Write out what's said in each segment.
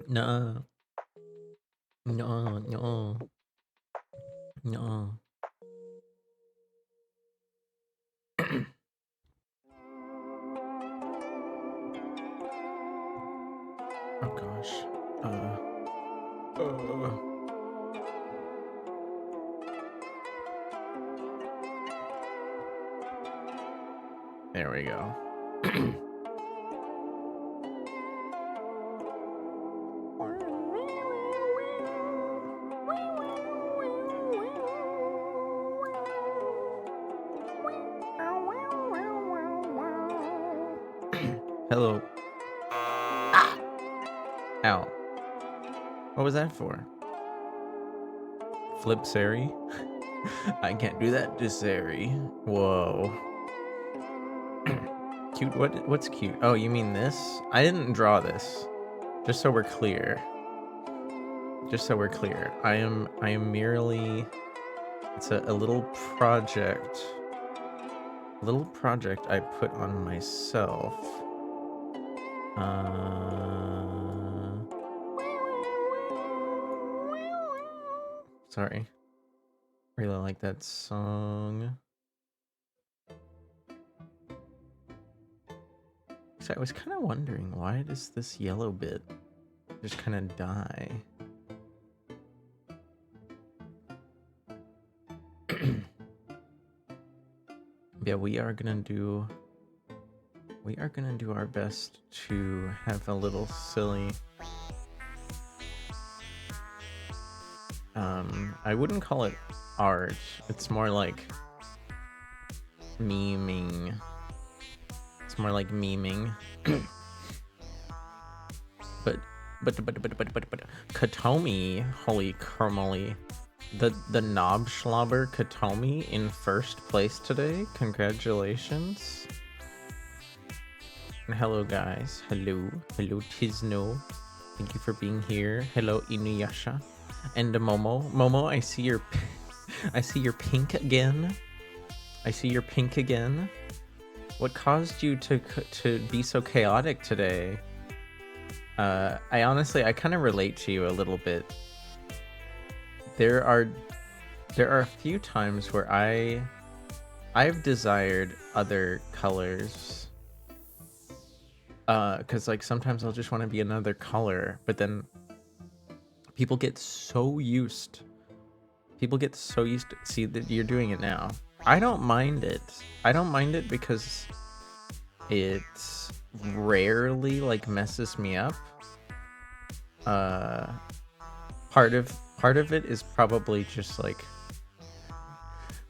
No, no, no, no. Oh gosh. There we go. Hello. Ah! Ow. What was that for? Flip Sari? I can't do that to Sari. Whoa. Cute? What's cute? Oh, you mean this? I didn't draw this. Just so we're clear. Just so we're clear. I am merely... It's a little project. A little project I put on myself. Sorry. Really like that song. So I was kind of wondering, why does this yellow bit just kind of die? Yeah, we are gonna do our best to have a little silly I wouldn't call it art. It's more like memeing. It's more like memeing. but Katomi, holy caramelly. The knob schlobber Katomi in first place today. Congratulations. And hello guys. Hello Tizno. Thank you for being here. Hello Inuyasha. And Momo, I see your pink again. What caused you to be so chaotic today? I honestly kind of relate to you a little bit. There are a few times where I've desired other colors. Cause like sometimes I'll just want to be another color, but then people get so used to see that you're doing it now. I don't mind it because it rarely like messes me up, part of it is probably just like,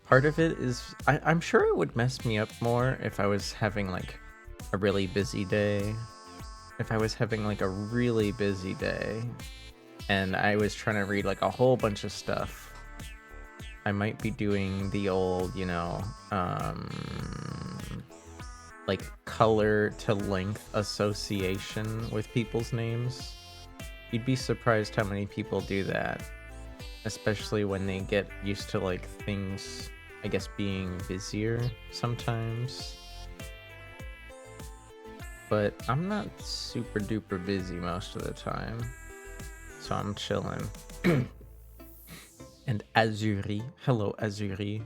part of it is I'm sure it would mess me up more if I was having like a really busy day. If I was having like a really busy day and I was trying to read like a whole bunch of stuff, I might be doing the old, like color to length association with people's names. You'd be surprised how many people do that, especially when they get used to like things, I guess, being busier sometimes. But I'm not super duper busy most of the time, so I'm chilling. And Azuri, hello Azuri.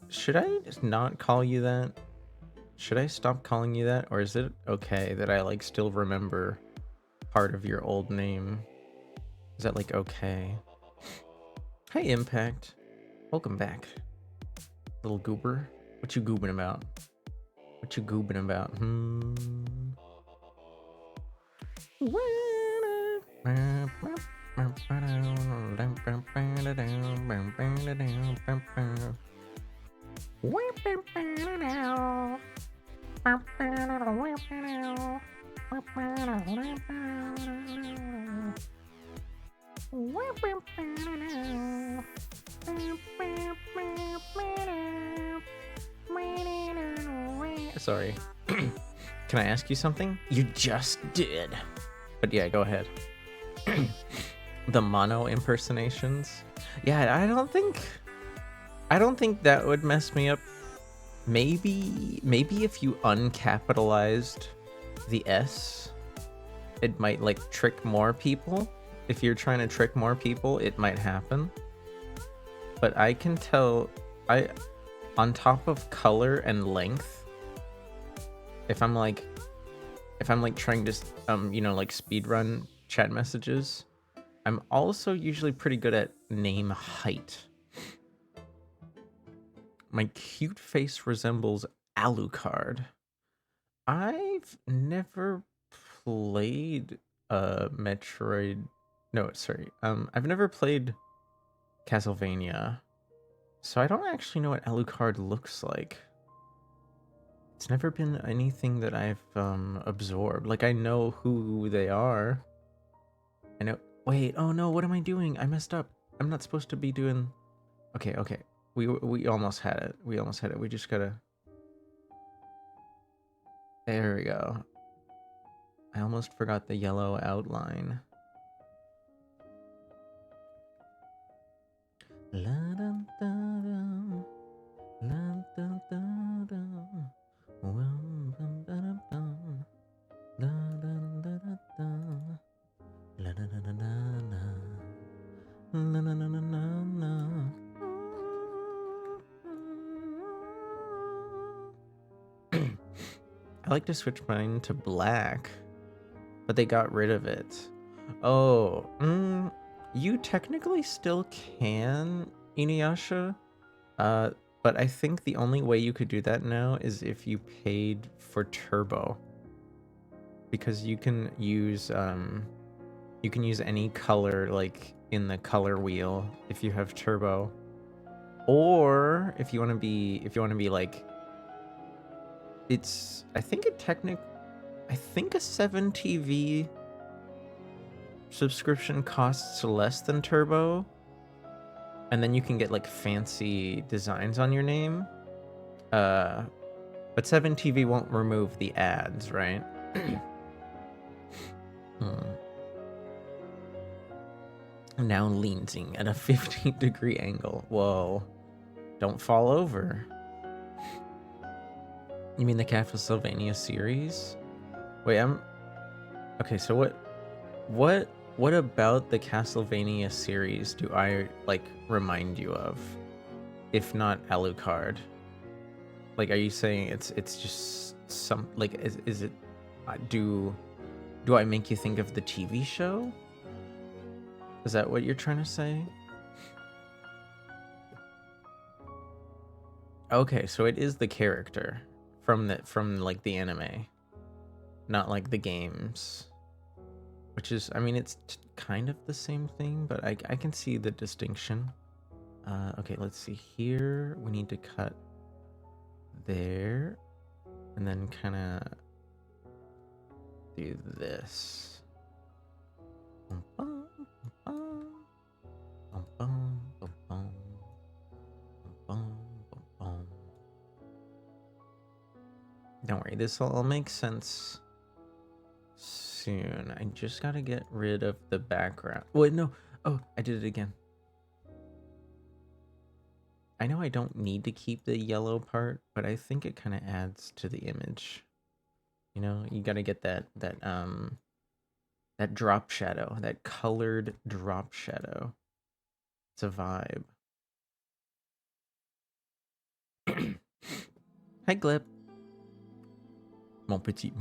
Should I just not call you that? Should I stop calling you that? Or is it okay that I like still remember part of your old name? Is that like okay? Hey Impact, welcome back. Little goober, what you goobing about? What you goobing about? Sorry. Can I ask you something? You just did. But yeah, go ahead. The mono impersonations. Yeah, I don't think that would mess me up. Maybe if you uncapitalized the S, it might like trick more people. If you're trying to trick more people, it might happen. But I can tell, on top of color and length, if I'm like trying to like speedrun chat messages, I'm also usually pretty good at name height. My cute face resembles Alucard. I've never played Metroid. No, sorry. I've never played Castlevania, so I don't actually know what Alucard looks like. It's never been anything that I've absorbed. Like, I know who they are. I know. Wait, oh no, what am I doing? I messed up. I'm not supposed to be doing. Okay. We almost had it. We just gotta. There we go. I almost forgot the yellow outline. I like to switch mine to black, but they got rid of it. Oh, you technically still can, Inuyasha, but I think the only way you could do that now is if you paid for turbo, because you can use any color like in the color wheel if you have turbo, or if you want to be like, it's I think a 7TV subscription costs less than turbo, and then you can get like fancy designs on your name, but 7TV won't remove the ads, right? Now leaning at a 15-degree angle. Whoa, don't fall over. You mean the Castlevania series? Wait, okay, so what about the Castlevania series do I like remind you of, if not Alucard? Like, are you saying it's just some, like, is it, do I make you think of the TV show? Is that what you're trying to say? Okay, so it is the character from like the anime, not like the games. which is, I mean, it's kind of the same thing, but I can see the distinction. Okay, let's see here. We need to cut there, and then kind of do this. Bum, bum, bum, bum, bum, bum, bum, bum, bum, bum. Don't worry, this will all make sense soon. I just gotta get rid of the background. Wait, no. Oh, I did it again. I know I don't need to keep the yellow part, but I think it kind of adds to the image. You know, you gotta get that drop shadow, that colored drop shadow. It's a vibe. Hi, Glip. Mon petit.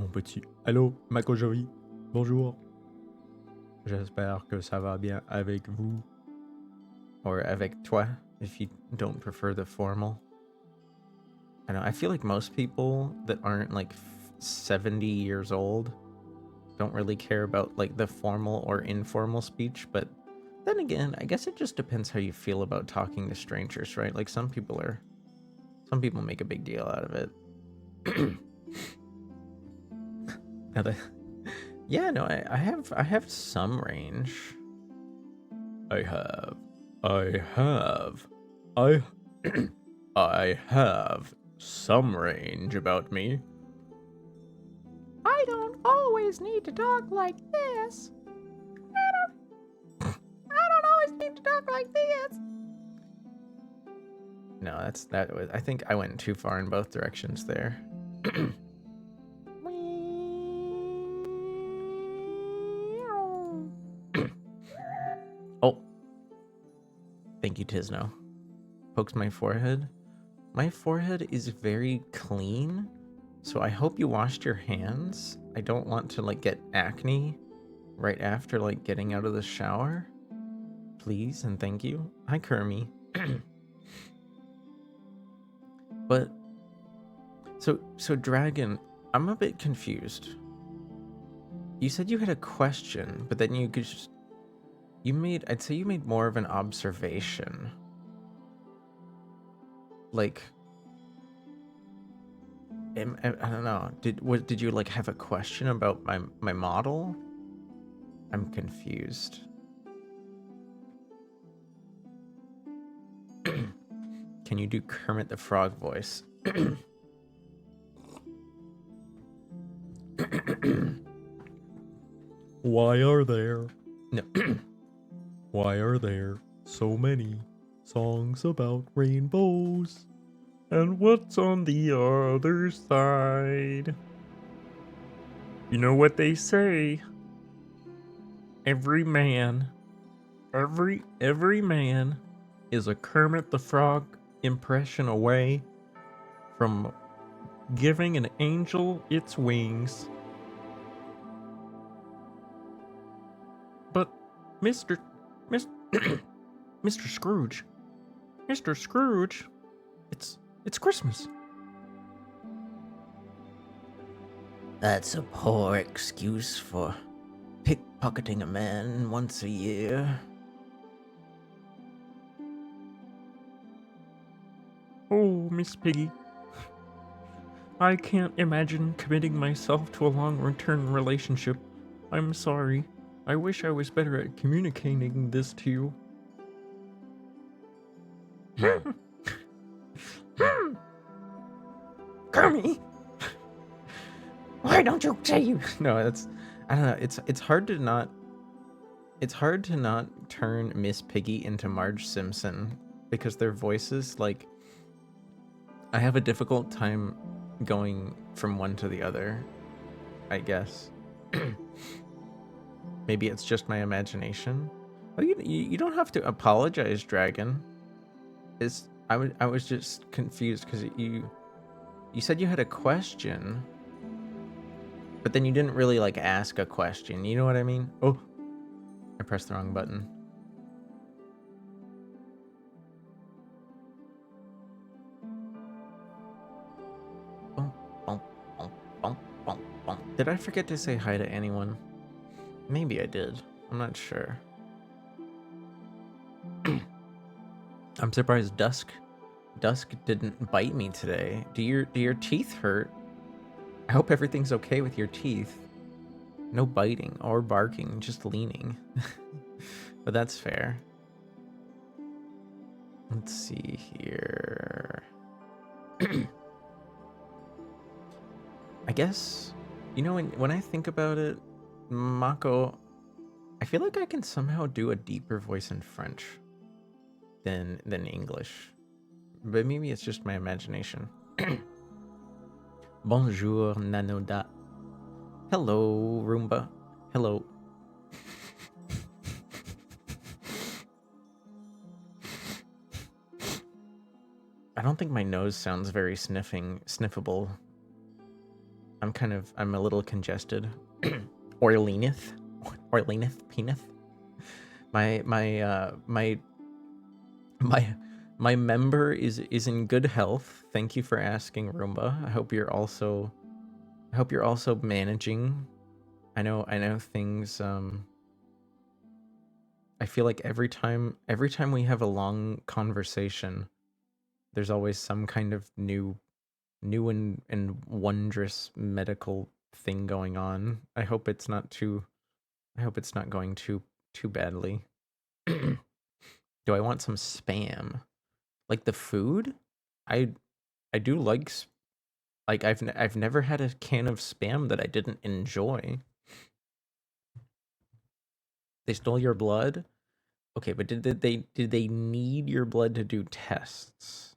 Allô, Makojovi. Bonjour. J'espère que ça va bien avec vous. Or avec toi, if you don't prefer the formal. I know, I feel like most people that aren't like 70 years old don't really care about like the formal or informal speech, but then again, I guess it just depends how you feel about talking to strangers, right? Like some people make a big deal out of it. Yeah, no, I have some range. I have some range about me. I don't always need to talk like this. I don't always need to talk like this. No, I think I went too far in both directions there. Oh. Thank you, Tisno. Pokes my forehead. My forehead is very clean, so I hope you washed your hands. I don't want to like get acne right after like getting out of the shower. Please and thank you. Hi, Kermie. But so Dragon, I'm a bit confused. You said you had a question, but then I'd say you made more of an observation. Like, I don't know. Did you like have a question about my model? I'm confused. Can you do Kermit the Frog voice? Why are there? No. Why are there so many songs about rainbows? And what's on the other side? You know what they say? Every man is a Kermit the Frog impression away from giving an angel its wings. But Mr. Scrooge, it's Christmas. That's a poor excuse for pickpocketing a man once a year. Oh, Miss Piggy. I can't imagine committing myself to a long-term relationship. I'm sorry. I wish I was better at communicating this to you. Kermie! Why don't you say you? No, I don't know. It's hard to not turn Miss Piggy into Marge Simpson because their voices, like, I have a difficult time going from one to the other, I guess. Maybe it's just my imagination. Oh, you don't have to apologize, Dragon. I was just confused because you said you had a question, but then you didn't really like ask a question. You know what I mean? Oh, I pressed the wrong button. Did I forget to say hi to anyone? Maybe I did. I'm not sure. I'm surprised Dusk didn't bite me today. Do your teeth hurt? I hope everything's okay with your teeth. No biting or barking, just leaning. But that's fair. Let's see here. I guess, you know, when I think about it, Mako, I feel like I can somehow do a deeper voice in French than English. But maybe it's just my imagination. Bonjour, Nanoda. Hello, Roomba. Hello. I don't think my nose sounds very sniffable. I'm a little congested. Orleaneth, Peneth. My member is in good health. Thank you for asking, Roomba. I hope you're also managing. I know things. I feel like every time we have a long conversation, there's always some kind of new and wondrous medical thing going on. I hope it's not going too badly. Do I want some spam? Like the food? I do like I've never had a can of spam that I didn't enjoy. They stole your blood? Okay, but did they need your blood to do tests?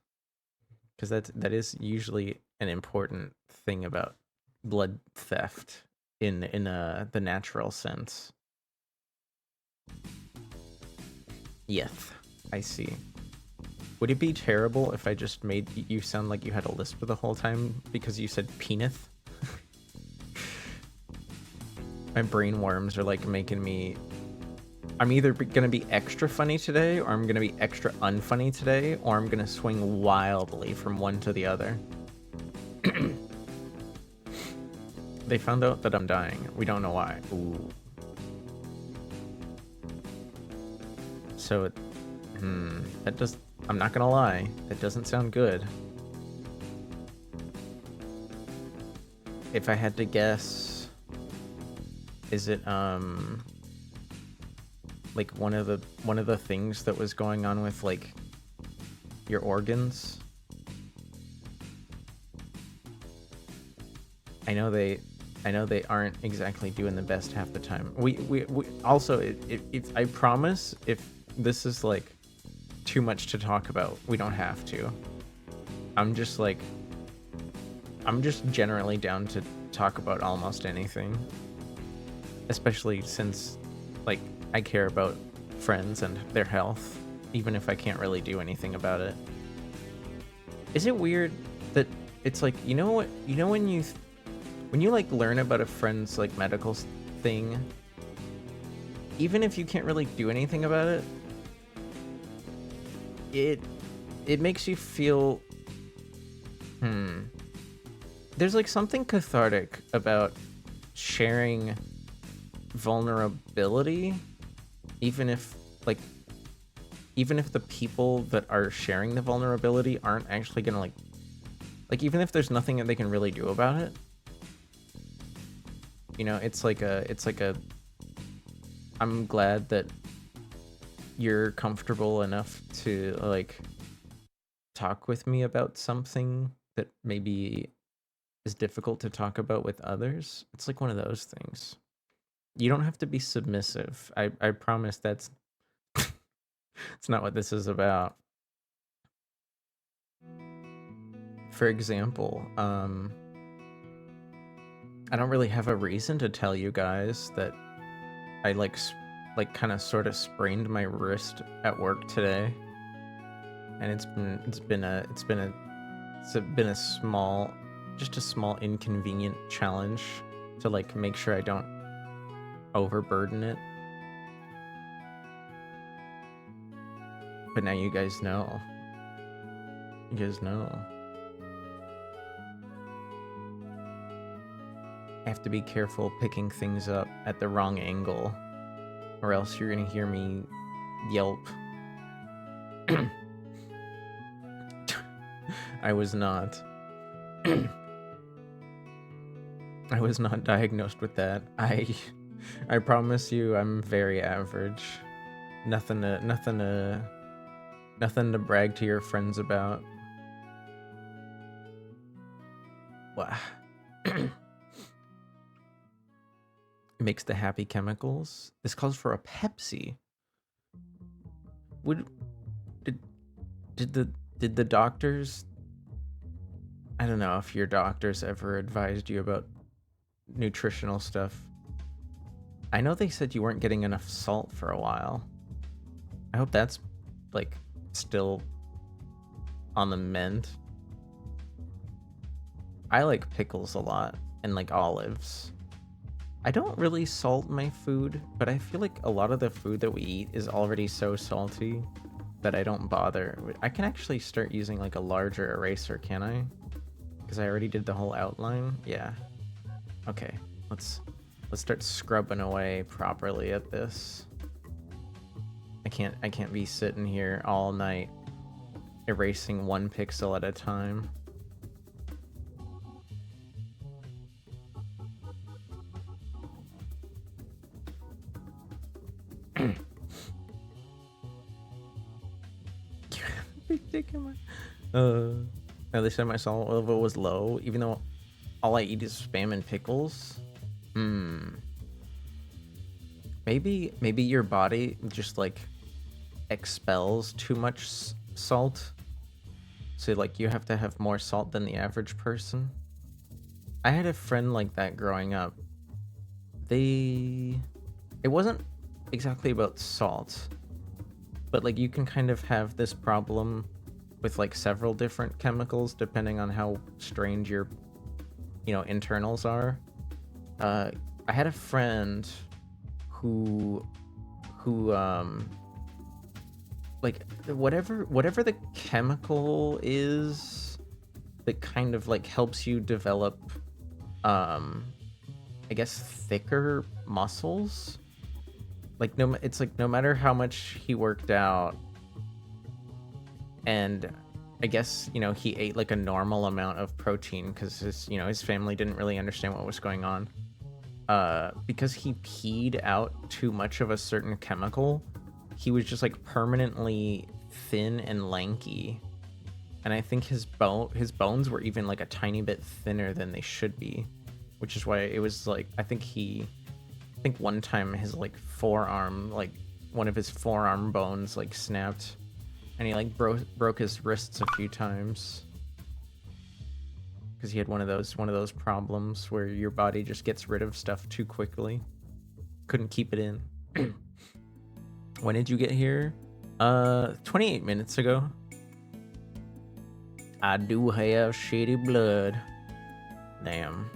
Because that is usually an important thing about blood theft in the natural sense. Yes, I see. Would it be terrible if I just made you sound like you had a lisp the whole time because you said peneth? My brain worms are like making me... I'm either gonna be extra funny today, or I'm gonna be extra unfunny today, or I'm gonna swing wildly from one to the other. They found out that I'm dying. We don't know why. Ooh. So it... that does... I'm not gonna lie, that doesn't sound good. If I had to guess, is it like one of the things that was going on with like your organs? I know they aren't exactly doing the best half the time. We also, if I promise, if this is like too much to talk about, we don't have to. I'm just generally down to talk about almost anything, especially since like I care about friends and their health, even if I can't really do anything about it. Is it weird that it's like, you know what, when you like learn about a friend's like medical thing, even if you can't really do anything about it, it makes you feel there's like something cathartic about sharing vulnerability, even if the people that are sharing the vulnerability aren't actually gonna like even if there's nothing that they can really do about it. You know, it's like a I'm glad that you're comfortable enough to like talk with me about something that maybe is difficult to talk about with others. It's like one of those things. You don't have to be submissive. I promise that's it's not what this is about. For example, I don't really have a reason to tell you guys that I like kind of sort of sprained my wrist at work today, and it's been a small, just a small inconvenient challenge to like make sure I don't overburden it. But now you guys know. You guys know. have to be careful picking things up at the wrong angle, or else you're gonna hear me yelp. I was not. I was not diagnosed with that. I promise you, I'm very average. Nothing to brag to your friends about. Wow. Makes the happy chemicals. This calls for a Pepsi. Did the doctors? I don't know if your doctors ever advised you about nutritional stuff. I know they said you weren't getting enough salt for a while. I hope that's like still on the mend. I like pickles a lot and like olives. I don't really salt my food, but I feel like a lot of the food that we eat is already so salty that I don't bother. I can actually start using like a larger eraser, can I? Because I already did the whole outline. Yeah. Okay, let's start scrubbing away properly at this. I can't be sitting here all night erasing 1 pixel at a time. Now they said my salt level was low, even though all I eat is spam and pickles. Maybe your body just like expels too much salt, so like you have to have more salt than the average person. I had a friend like that growing up. It wasn't exactly about salt, but like you can kind of have this problem with like several different chemicals depending on how strange your internals are. I had a friend who like whatever the chemical is that kind of like helps you develop I guess thicker muscles. Like it's like no matter how much he worked out, and I guess he ate like a normal amount of protein because his family didn't really understand what was going on. Because he peed out too much of a certain chemical, he was just like permanently thin and lanky. And I think his bones were even like a tiny bit thinner than they should be, which is why it was like I think one time his like forearm, like one of his forearm bones like snapped, and he like broke his wrists a few times because he had one of those problems where your body just gets rid of stuff too quickly. Couldn't keep it in. When did you get here? 28 minutes ago. I do have shitty blood. Damn.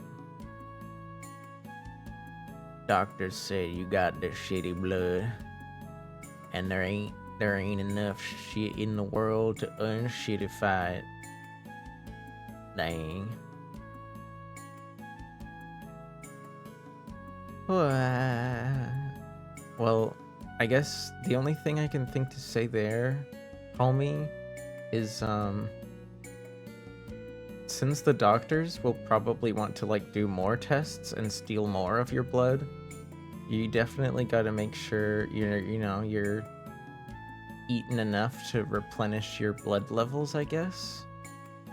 Doctors say you got the shitty blood, and there ain't enough shit in the world to unshitify it. Dang. Well, I guess the only thing I can think to say there, homie, is since the doctors will probably want to like do more tests and steal more of your blood, you definitely got to make sure you're eating enough to replenish your blood levels, I guess,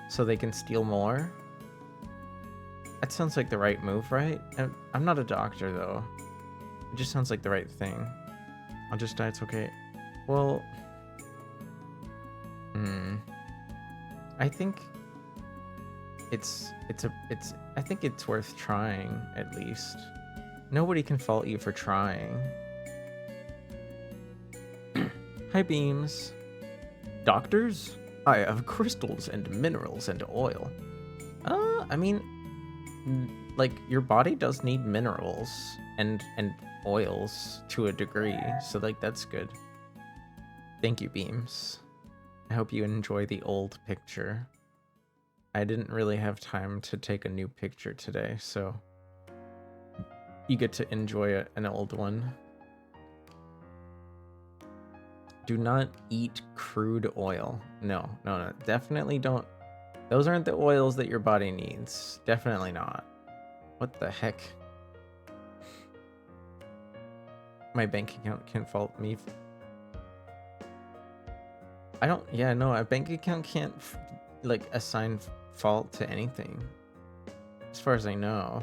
so they can steal more. That sounds like the right move, right? I'm not a doctor though. It just sounds like the right thing. I'll just die, it's okay. Well, I think I think it's worth trying, at least. Nobody can fault you for trying. Hi, Beams. Doctors? I have crystals and minerals and oil. I mean, like, your body does need minerals and oils to a degree, so like that's good. Thank you, Beams. I hope you enjoy the old picture. I didn't really have time to take a new picture today, so you get to enjoy an old one. Do not eat crude oil. No, definitely don't. Those aren't the oils that your body needs. Definitely not. What the heck? My bank account can't fault me. I don't, yeah, no, a bank account can't like assign fault to anything. As far as I know.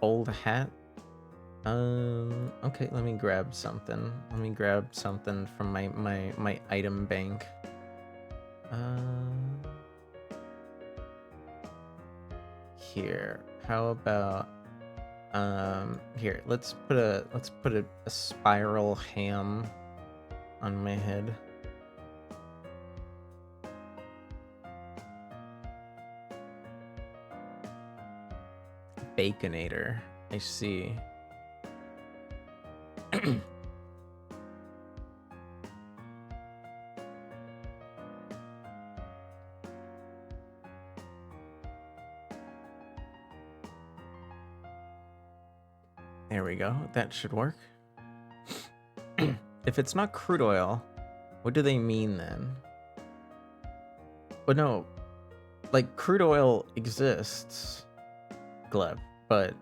Old hat. Okay, let me grab something. Let me grab something from my item bank. Here. How about here, let's put a spiral ham on my head. Baconator. I see. There we go. That should work. If it's not crude oil, what do they mean then? But no, like crude oil exists, Gleb, but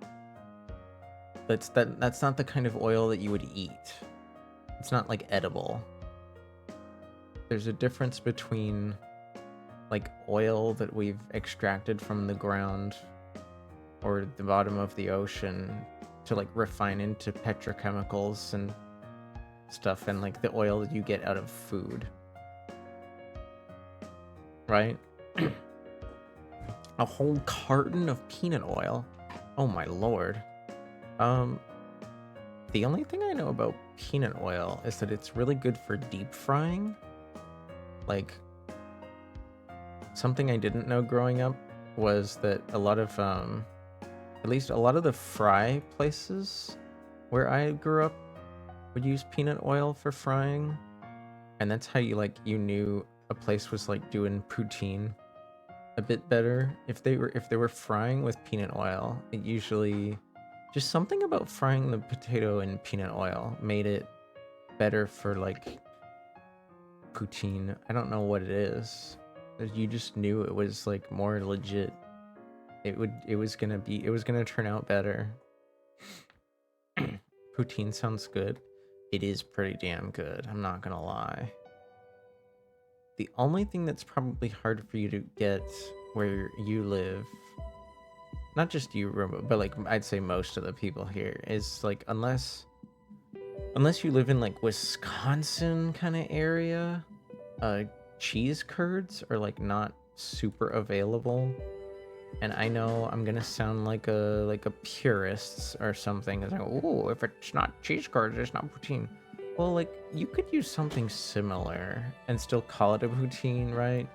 that's not the kind of oil that you would eat. It's not like edible. There's a difference between like oil that we've extracted from the ground or the bottom of the ocean to like refine into petrochemicals and stuff, and like the oil that you get out of food, right? A whole carton of peanut oil. Oh my lord. The only thing I know about peanut oil is that it's really good for deep frying. Like, something I didn't know growing up was that a lot of at least a lot of the fry places where I grew up would use peanut oil for frying, and that's how you knew a place was like doing poutine a bit better if they were frying with peanut oil. It usually just something about frying the potato in peanut oil made it better for like poutine. I don't know what it is. You just knew it was like more legit. It was gonna turn out better. Poutine sounds good. It is pretty damn good, I'm not gonna lie. The only thing that's probably hard for you to get where you live, not just you, but like I'd say most of the people here, is like unless you live in like Wisconsin kind of area, cheese curds are like not super available. And I know I'm gonna sound like a purist or something. It's like, oh, if it's not cheese curds, it's not poutine. Well, like you could use something similar and still call it a poutine, right?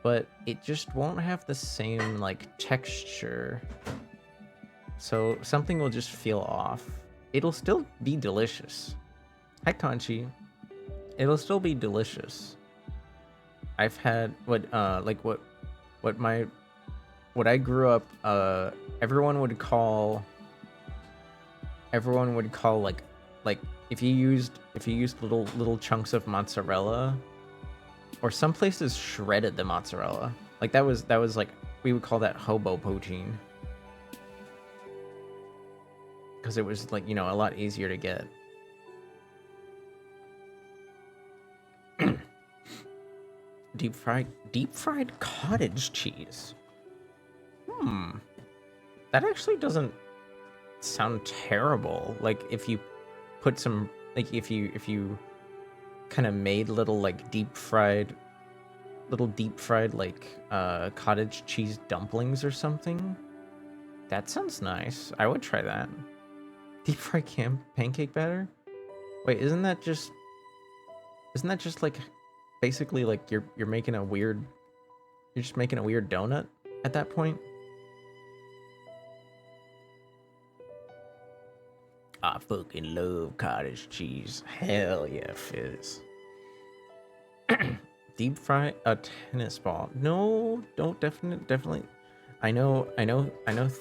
But it just won't have the same like texture. So something will just feel off. It'll still be delicious. Hi, Conchi. It'll still be delicious. I've had what I grew up, everyone would call like if you used little chunks of mozzarella, or some places shredded the mozzarella. Like that was like, we would call that hobo poutine. Because it was like, a lot easier to get. Deep fried cottage cheese. That actually doesn't sound terrible. Like if you put some, like if you kind of made little deep fried like cottage cheese dumplings or something. That sounds nice. I would try that. Deep fried pancake batter? Wait, isn't that just like basically like you're making a weird, you're just making a weird donut at that point? I fucking love cottage cheese. Hell yeah, fizz. Deep fry a tennis ball. No, don't definitely. I know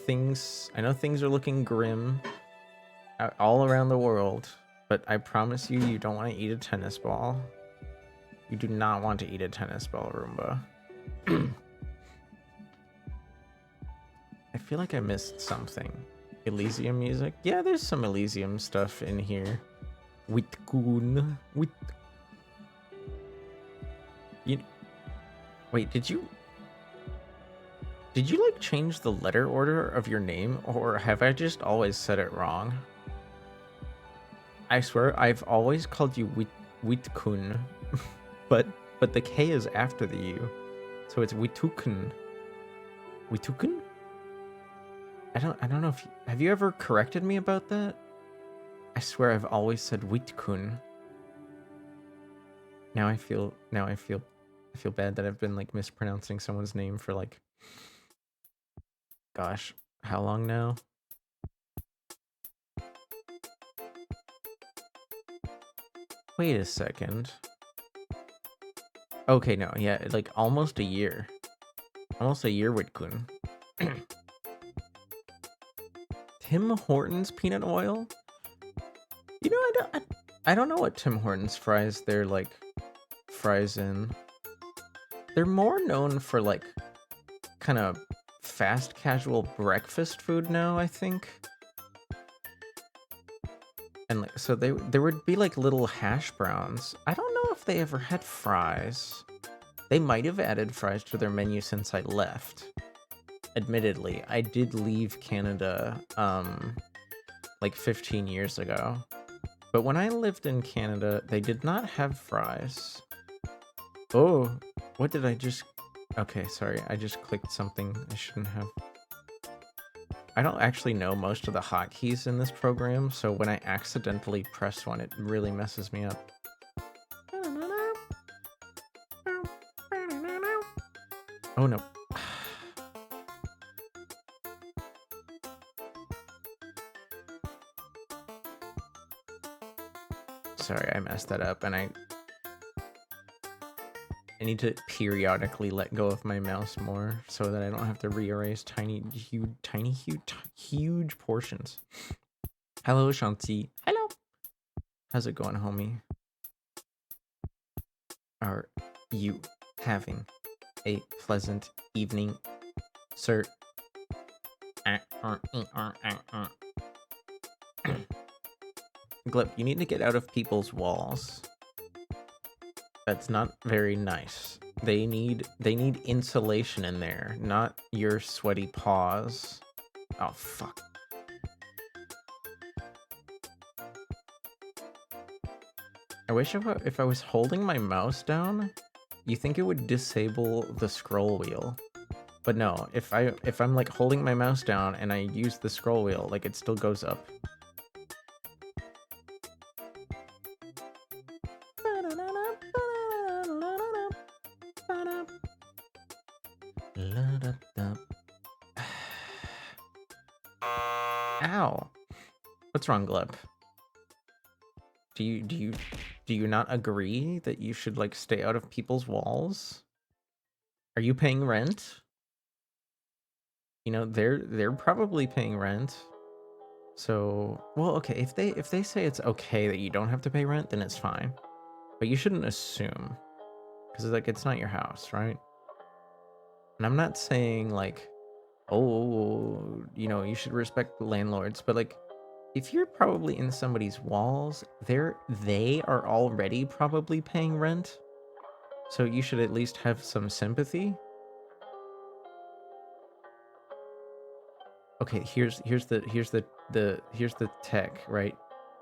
things are looking grim all around the world, but I promise you, you don't want to eat a tennis ball. You do not want to eat a tennis ball, Roomba. I feel like I missed something. Elysium music? Yeah, there's some Elysium stuff in here. Witkun. Wait, did you like change the letter order of your name, or have I just always said it wrong? I swear I've always called you Witkun, but the K is after the U, so it's Witukun. Witukun? I don't know if have you ever corrected me about that? I swear I've always said Witkun. Now I feel bad that I've been like mispronouncing someone's name for like, gosh, how long now? Wait a second. Okay, no, yeah, like almost a year. Almost a year, Witkun. Tim Hortons peanut oil? You know, I don't know what Tim Hortons fries they're like fries in. They're more known for like kind of fast casual breakfast food now, I think. And like, so there would be like little hash browns. I don't know if they ever had fries. They might have added fries to their menu since I left. Admittedly, I did leave Canada like 15 years ago. But when I lived in Canada, they did not have fries. Oh, what did I just... Okay, sorry, I just clicked something I shouldn't have. I don't actually know most of the hotkeys in this program, so when I accidentally press one, it really messes me up. Oh no. Sorry, I messed that up, and I need to periodically let go of my mouse more so that I don't have to re-erase huge portions. Hello, Shanti. Hello. How's it going, homie? Are you having a pleasant evening, sir? Glib, you need to get out of people's walls. That's not very nice. They need insulation in there, not your sweaty paws. Oh fuck. I wish if I was holding my mouse down, you think it would disable the scroll wheel. But no, if I'm like holding my mouse down and I use the scroll wheel, like it still goes up. Ow. What's wrong, Gleb? Do you not agree that you should like stay out of people's walls? Are you paying rent? You know, they're probably paying rent. So, well, okay, if they say it's okay that you don't have to pay rent, then it's fine. But you shouldn't assume, because like it's not your house, right? And I'm not saying like, oh, you know, you should respect landlords, but like, if you're probably in somebody's walls, they are already probably paying rent, so you should at least have some sympathy. Okay, here's the tech, right?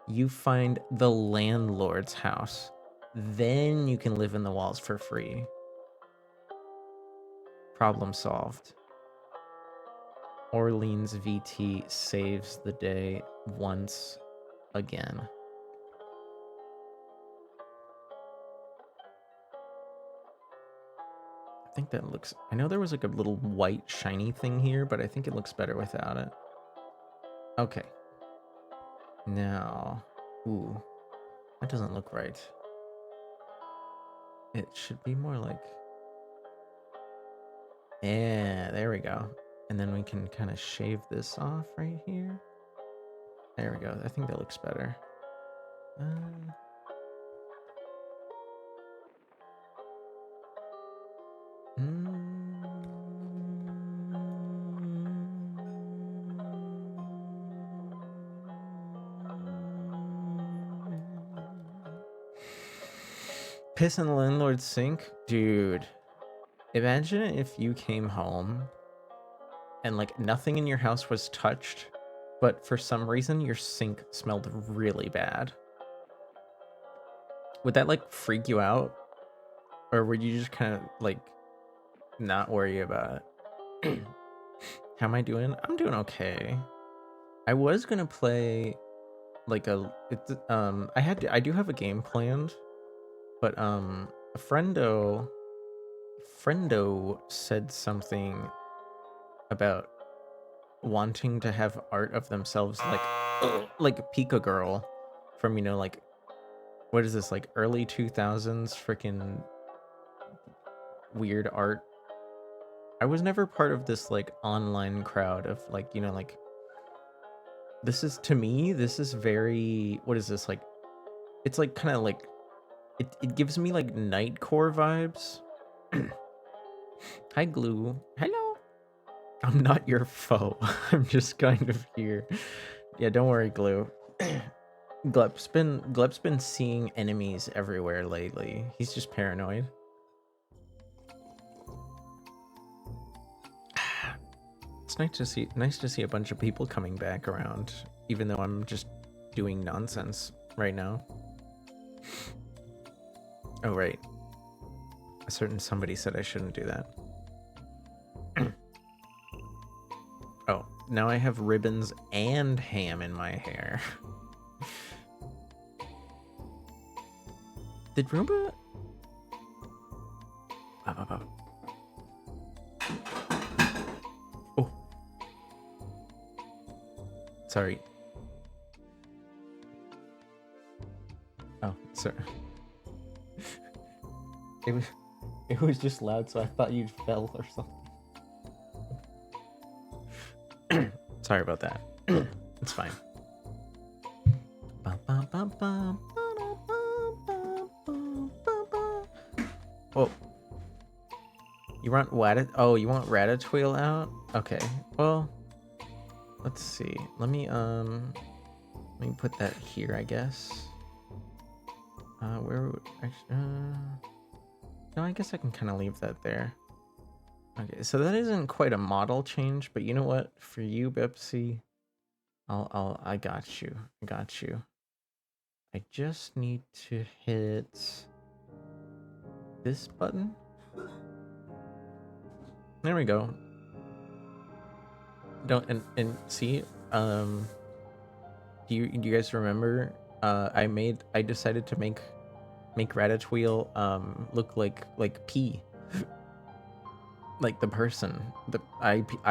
You find the landlord's house, then you can live in the walls for free. Problem solved. Orleans VT saves the day once again. I think that looks... I know there was like a little white shiny thing here, but I think it looks better without it. Okay. Now... Ooh. That doesn't look right. It should be more like... Yeah, there we go. And then we can kind of shave this off right here. There we go. I think that looks better. Piss in the landlord's sink? Dude, imagine if you came home and like nothing in your house was touched, but for some reason your sink smelled really bad. Would that like freak you out? Or would you just kind of like not worry about it? How am I doing? I'm doing okay. I was gonna play like I do have a game planned, but a friendo said something about wanting to have art of themselves like Pika Girl from, you know, like, what is this, like early 2000s freaking weird art. I was never part of this like online crowd of like, you know, like, this is, to me, this is very, what is this, like, it's like kind of like, it gives me like Nightcore vibes. Hi Glue. Hello. I'm not your foe. I'm just kind of here. Yeah, don't worry, Glue. Glep's been seeing enemies everywhere lately. He's just paranoid. It's nice to see a bunch of people coming back around, even though I'm just doing nonsense right now. Oh right. A certain somebody said I shouldn't do that. Oh, now I have ribbons and ham in my hair. Did Roomba? Oh. Sorry. Oh, sorry. It was just loud, so I thought you fell or something. Sorry about that. It's fine. Oh, you want you want Ratatouille out? Okay. Well, let's see. Let me put that here, I guess. Where would no, I guess I can kind of leave that there. Okay, so that isn't quite a model change, but you know what? For you, Bepsy, I got you. I got you. I just need to hit this button. There we go. Don't and see, do you guys remember? I decided to make Ratatouille look like P. Like the person, the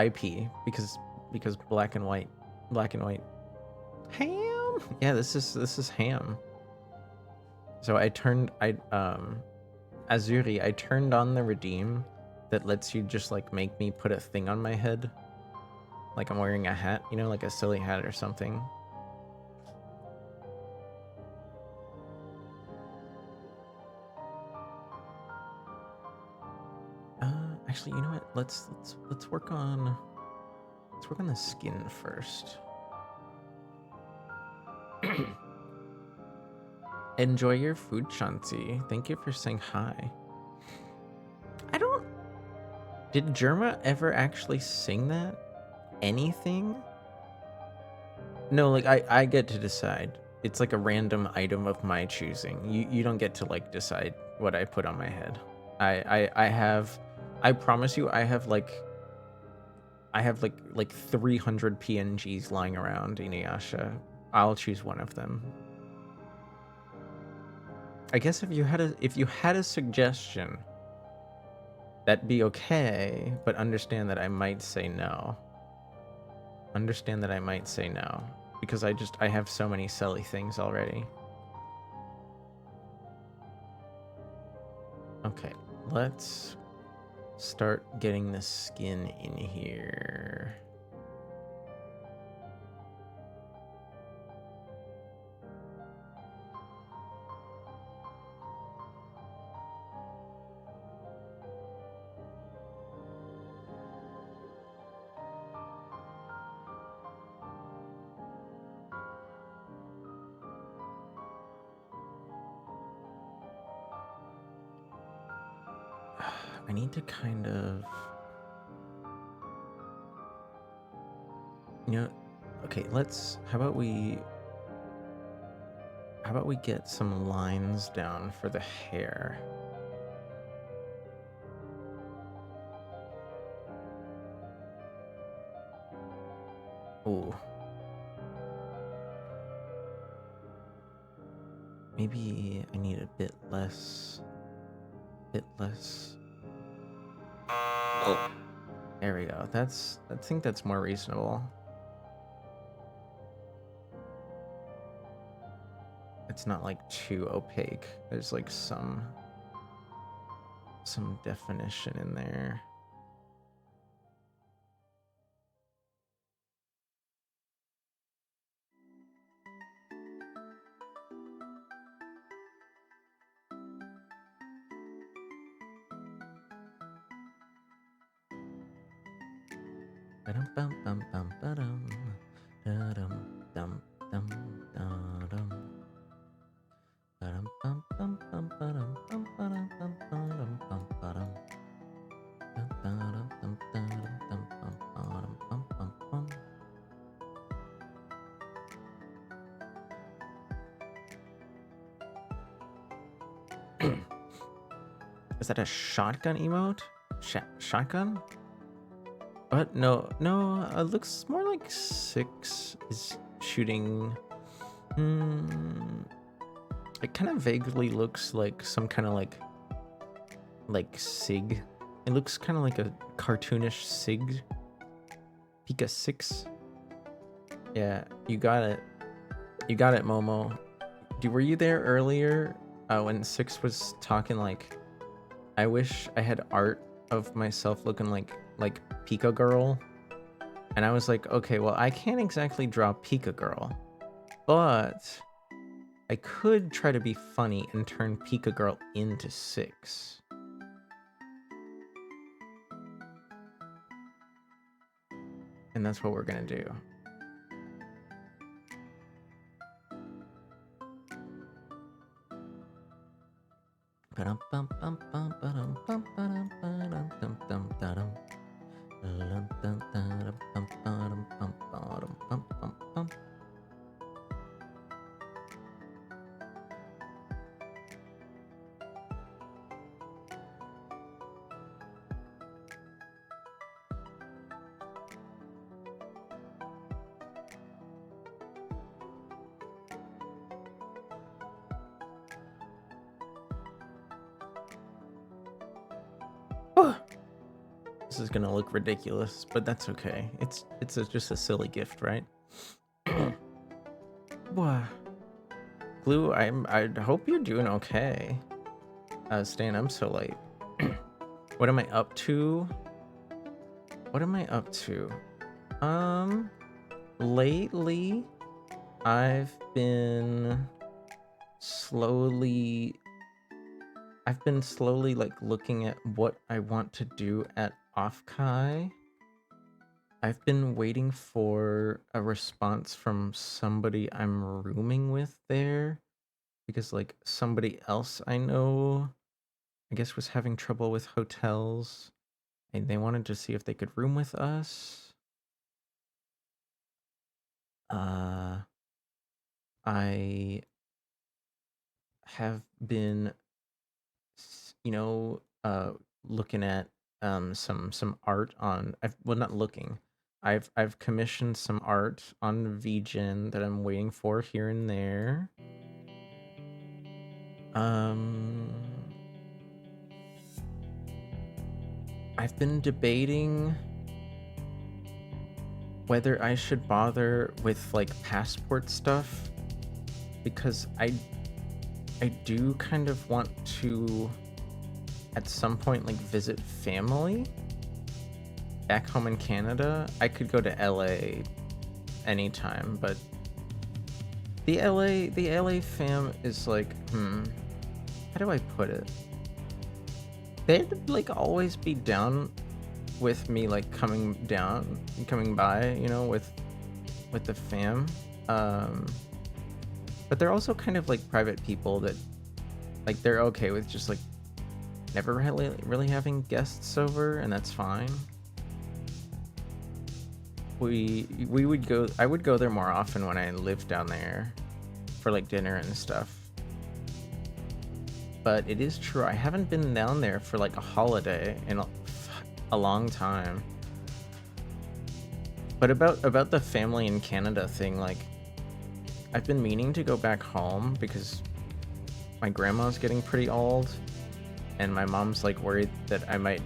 IP, because black and white. Ham. Yeah, this is ham. So Azuri, I turned on the redeem that lets you just like make me put a thing on my head, like I'm wearing a hat, you know, like a silly hat or something. Actually, you know what? Let's work on the skin first. Enjoy your food, Shanti. Thank you for saying hi. Did Germa ever actually sing that? Anything? No, like I get to decide. It's like a random item of my choosing. You don't get to like decide what I put on my head. I promise you, I have like 300 PNGs lying around, Inuyasha. I'll choose one of them. I guess if you had a suggestion, that'd be okay, but understand that I might say no. Understand that I might say no, because I have so many silly things already. Okay, let's start getting the skin in here. I need to kind of, you know, okay, how about we get some lines down for the hair? Ooh. Maybe I need a bit less. Oh. There we go. I think that's more reasonable. It's not like too opaque. There's like some definition in there. Is that a shotgun emote? Shotgun? What? No. It looks more like 6 is shooting. It kind of vaguely looks like some kind of like SIG. It looks kind of like a cartoonish SIG. Pika 6. Yeah, you got it. You got it, Momo. Were you there earlier when 6 was talking like, I wish I had art of myself looking like Pika Girl? And I was like, okay, well, I can't exactly draw Pika Girl, but I could try to be funny and turn Pika Girl into 6. And that's what we're gonna do. This is gonna look ridiculous, but that's okay. It's just a silly gift, right? What? Glue, I hope you're doing okay. Stan, I'm so late. What am I up to? Lately, I've been slowly like looking at what I want to do at Offkai. I've been waiting for a response from somebody I'm rooming with there, because like somebody else I know, I guess, was having trouble with hotels and they wanted to see if they could room with us. I have been, looking at some art on. Not looking. I've commissioned some art on VGen that I'm waiting for here and there. I've been debating whether I should bother with like passport stuff, because I do kind of want to at some point like visit family back home in Canada, I could go to LA anytime, but the LA fam is like, how do I put it? They'd like always be down with me, like coming by, you know, with the fam. But they're also kind of like private people that like they're okay with just like never really having guests over, and that's fine. I would go there more often when I lived down there for like dinner and stuff. But it is true, I haven't been down there for like a holiday in a long time. But about the family in Canada thing, like I've been meaning to go back home because my grandma's getting pretty old, and my mom's like worried that I might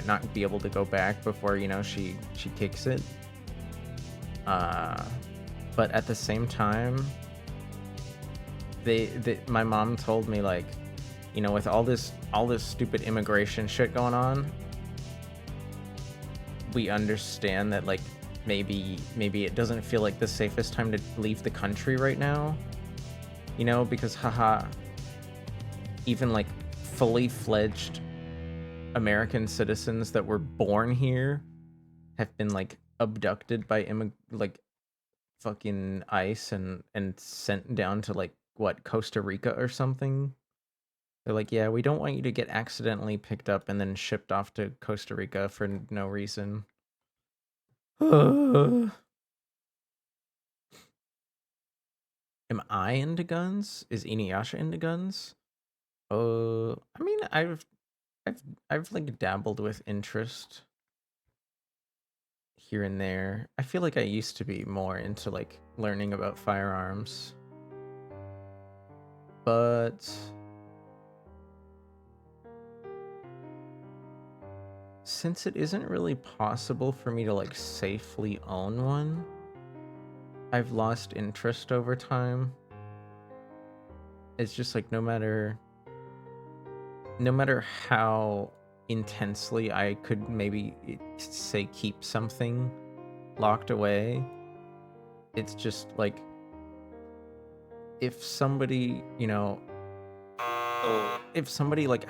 not be able to go back before, you know, she kicks it. But at the same time, my mom told me, like, you know, with all this stupid immigration shit going on, we understand that like maybe it doesn't feel like the safest time to leave the country right now, you know, because haha, even like fully fledged American citizens that were born here have been like abducted by like fucking ICE and sent down to like what, Costa Rica or something. They're like, yeah, we don't want you to get accidentally picked up and then shipped off to Costa Rica for no reason. Am I into guns? Is Inuyasha into guns? I mean, I've like dabbled with interest here and there. I feel like I used to be more into like learning about firearms. But since it isn't really possible for me to like safely own one, I've lost interest over time. It's just like no matter how intensely I could maybe say keep something locked away, it's just like if somebody, you know, if somebody like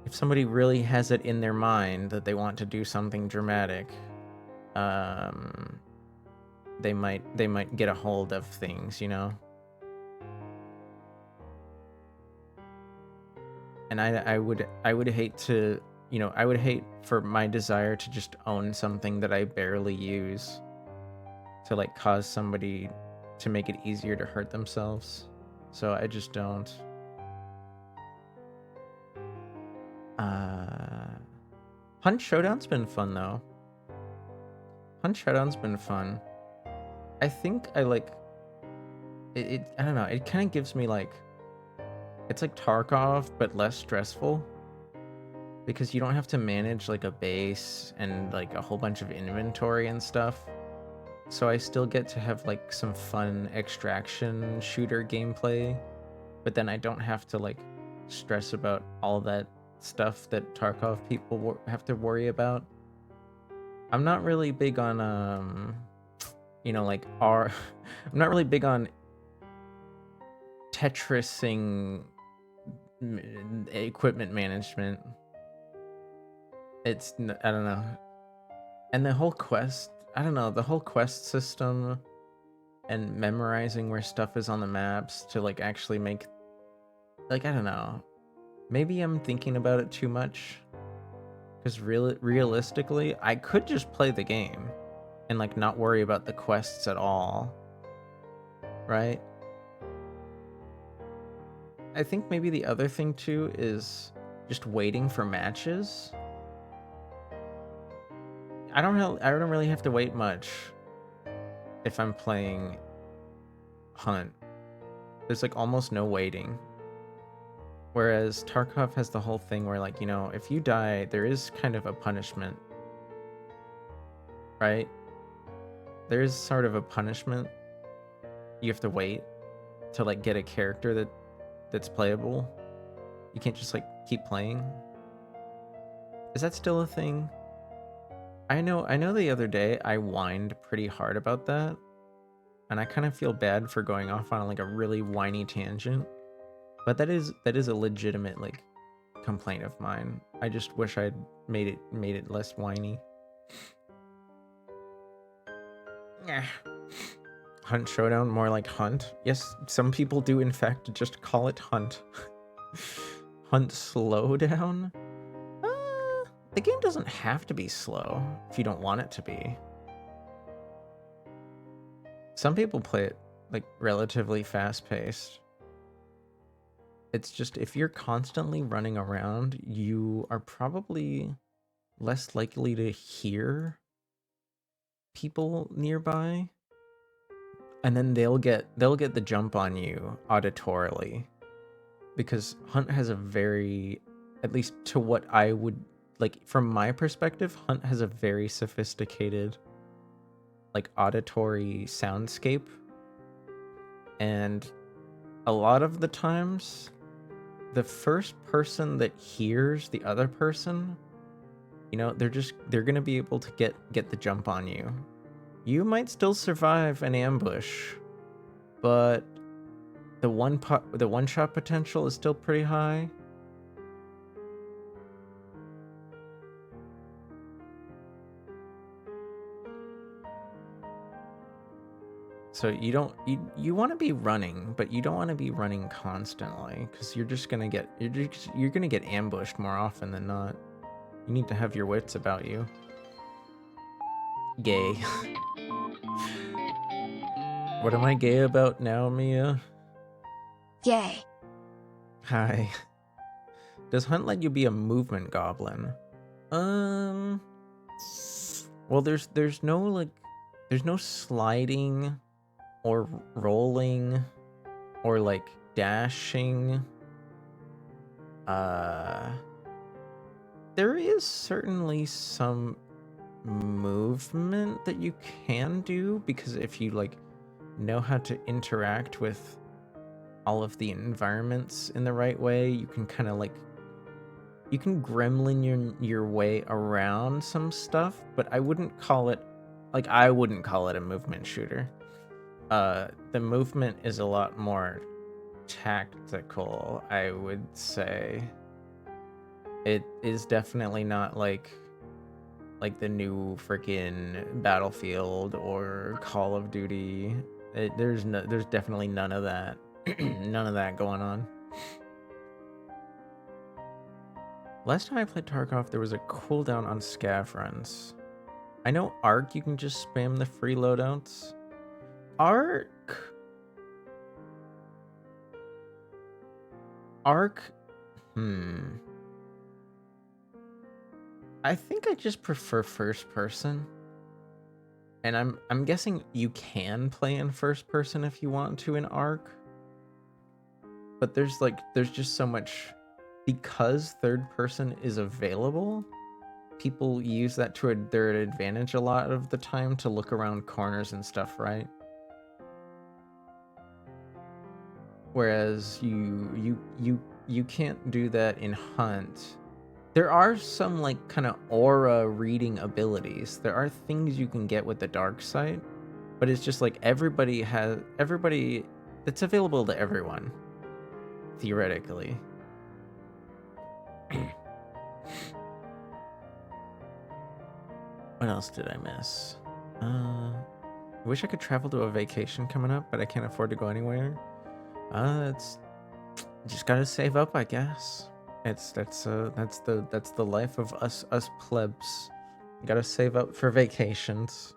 if somebody really has it in their mind that they want to do something dramatic, they might get a hold of things, you know. And I would hate to, you know, I would hate for my desire to just own something that I barely use to like cause somebody to make it easier to hurt themselves. So I just don't. Hunt Showdown's been fun though. Hunt Showdown's been fun. I think I like it. I don't know. It kind of gives me like, it's like Tarkov but less stressful because you don't have to manage like a base and like a whole bunch of inventory and stuff. So I still get to have like some fun extraction shooter gameplay, but then I don't have to like stress about all that stuff that Tarkov people have to worry about. I'm not really big on you know, like I'm not really big on Tetrising equipment management. It's, I don't know. And the whole quest, I don't know, the whole quest system and memorizing where stuff is on the maps to like actually make, like, I don't know. Maybe I'm thinking about it too much, because realistically, I could just play the game and like not worry about the quests at all, right? I think maybe the other thing too is just waiting for matches. I don't really have to wait much if I'm playing Hunt. There's like almost no waiting. Whereas Tarkov has the whole thing where, like, you know, if you die, there is kind of a punishment, right? There is sort of a punishment. You have to wait to like get a character that's playable. You can't just like keep playing? Is that still a thing? I know the other day I whined pretty hard about that, and I kind of feel bad for going off on like a really whiny tangent. But that is a legitimate like complaint of mine. I just wish I'd made it less whiny. Yeah. Hunt Showdown, more like Hunt. Yes, some people do in fact just call it Hunt. Hunt Slowdown? The game doesn't have to be slow if you don't want it to be. Some people play it like relatively fast-paced. It's just if you're constantly running around, you are probably less likely to hear people nearby, and then they'll get the jump on you auditorily, because Hunt has a very, at least to what I would like from my perspective, Hunt has a very sophisticated like auditory soundscape, and a lot of the times the first person that hears the other person, you know, they're gonna be able to get the jump on you. You might still survive an ambush, but the one shot potential is still pretty high. So you want to be running, but you don't want to be running constantly, because you're gonna get ambushed more often than not. You need to have your wits about you. Gay. What am I gay about now, Mia? Gay. Hi. Does Hunt let you be a movement goblin? Well, there's no sliding or rolling or like dashing. There is certainly some movement that you can do, because if you like know how to interact with all of the environments in the right way, you can kind of like, you can gremlin your way around some stuff, but I wouldn't call it a movement shooter. The movement is a lot more tactical, I would say. It is definitely not like the new freaking Battlefield or Call of Duty. There's definitely none of that. None of that going on. Last time I played Tarkov, there was a cooldown on scav runs. I know Arc, you can just spam the free loadouts. Arc, I think I just prefer first person. And I'm guessing you can play in first person if you want to in Arc. But there's just so much, because third person is available, people use that to their advantage a lot of the time to look around corners and stuff, right? Whereas you can't do that in Hunt. There are some like kind of aura reading abilities. There are things you can get with the dark sight, but it's just like everybody, it's available to everyone, theoretically. What else did I miss? I wish I could travel to a vacation coming up, but I can't afford to go anywhere. It's just gotta save up, I guess. That's the life of us plebs. You gotta save up for vacations.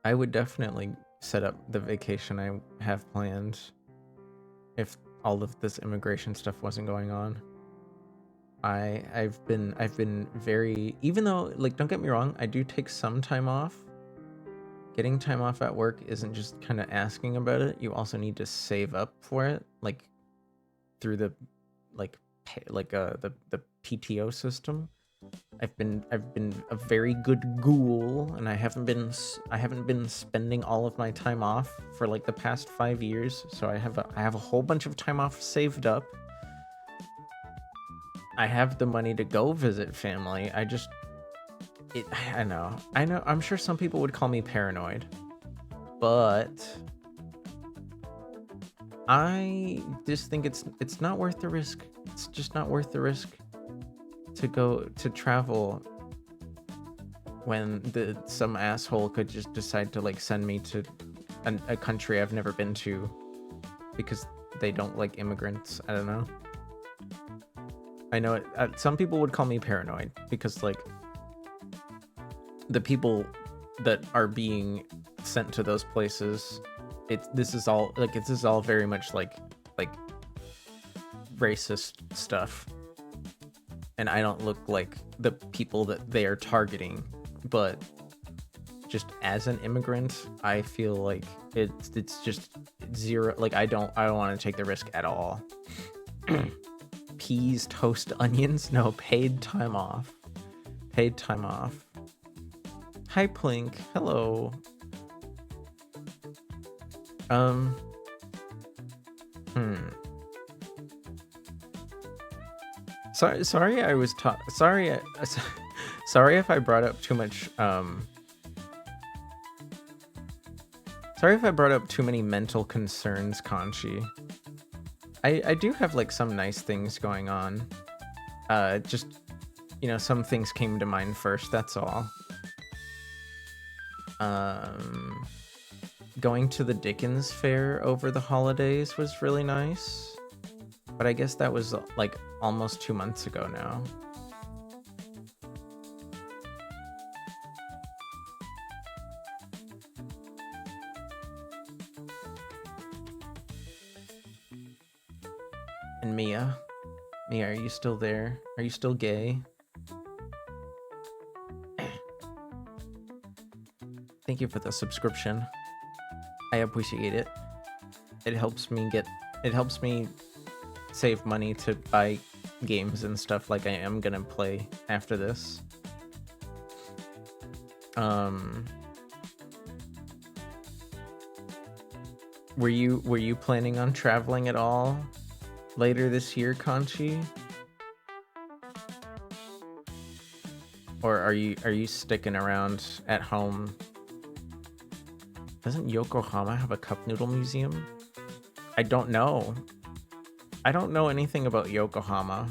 I would definitely set up the vacation I have planned if all of this immigration stuff wasn't going on. I've been very, even though, like, don't get me wrong, I do take some time off. Getting time off at work isn't just kind of asking about it. You also need to save up for it, like through the the PTO system. I've been a very good ghoul, and I haven't been spending all of my time off for like the past 5 years. So I have a whole bunch of time off saved up. I have the money to go visit family. I know. I'm sure some people would call me paranoid, but I just think it's not worth the risk. It's just not worth the risk to go to travel when some asshole could just decide to like send me to a country I've never been to because they don't like immigrants. I don't know. I know some people would call me paranoid because like the people that are being sent to those places, this is all very much like racist stuff, and I don't look like the people that they are targeting, but just as an immigrant, I feel like it's just zero. Like I don't want to take the risk at all. Peas, toast, onions? No, paid time off. Paid time off. Hi, Plink. Hello. Sorry I was sorry sorry if I brought up too much sorry if I brought up too many mental concerns, Conchi. I do have like some nice things going on. Just, you know, some things came to mind first, that's all. Going to the Dickens Fair over the holidays was really nice, but I guess that was like almost 2 months ago now. And Mia, are you still there? Are you still gay? Thank you for the subscription. I appreciate it. It helps me save money to buy games and stuff like I am gonna play after this. Were you planning on traveling at all later this year, Conchi? Or are you sticking around at home? Doesn't Yokohama have a cup noodle museum? I don't know. I don't know anything about Yokohama.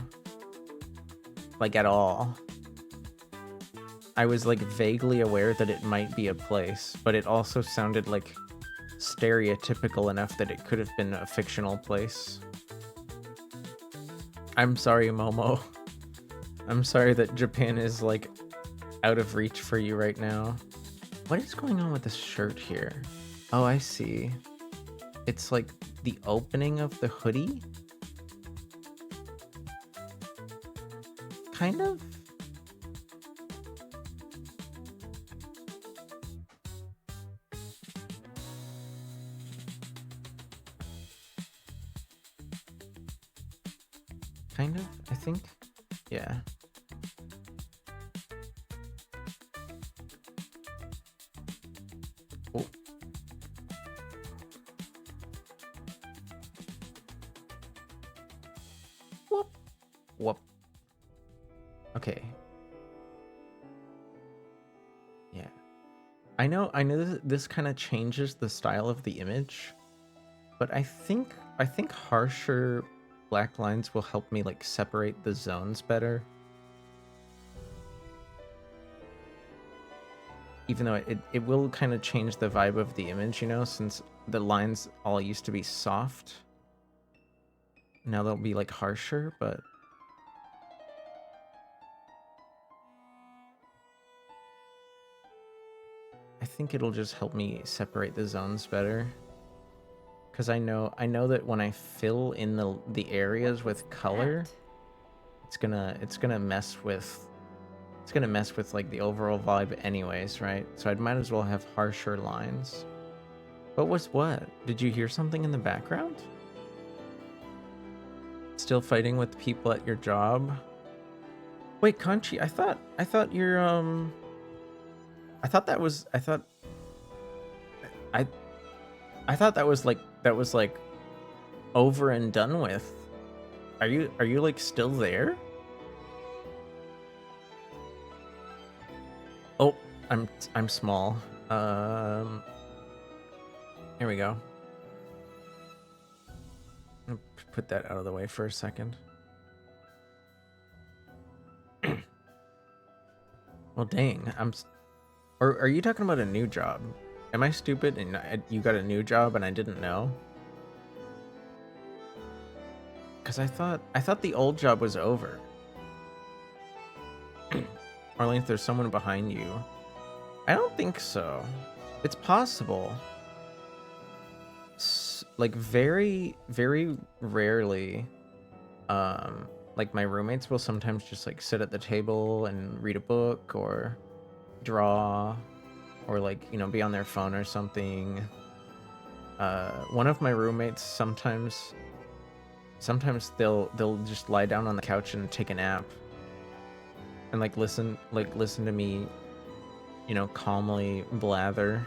Like, at all. I was, like, vaguely aware that it might be a place, but it also sounded, like, stereotypical enough that it could have been a fictional place. I'm sorry, Momo. I'm sorry that Japan is, like, out of reach for you right now. What is going on with this shirt here? Oh, I see. It's like the opening of the hoodie? Kind of? Kind of, I think. Yeah. Oh. Whoop. Whoop. Okay. Yeah. I know this kind of changes the style of the image, but I think harsher black lines will help me like separate the zones better. Even though it will kind of change the vibe of the image, you know, since the lines all used to be soft. Now they'll be like harsher, but I think it'll just help me separate the zones better. Because I know that when I fill in the areas with color, it's gonna mess with like the overall vibe anyways, right? So I might as well have harsher lines. But what? Did you hear something in the background? Still fighting with people at your job? Wait, Conchi, I thought you're I thought that was I I thought that was like over and done with. Are you like still there? Oh, I'm small. Here we go. I'll put that out of the way for a second. Well, dang, Or are you talking about a new job? Am I stupid and you got a new job and I didn't know? Because I thought the old job was over. Arlene, if there's someone behind you. I don't think so. It's possible. Like very, very rarely, like my roommates will sometimes just like sit at the table and read a book or draw or like, you know, be on their phone or something. One of my roommates sometimes they'll just lie down on the couch and take a nap and like listen to me, you know, calmly blather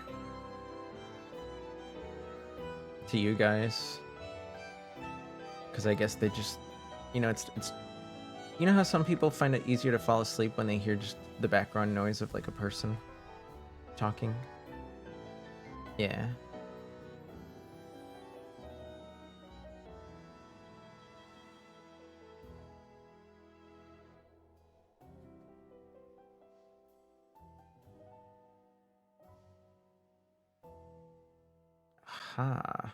to you guys, because I guess they just, you know, it's you know how some people find it easier to fall asleep when they hear just the background noise of like a person talking. Yeah. Ha.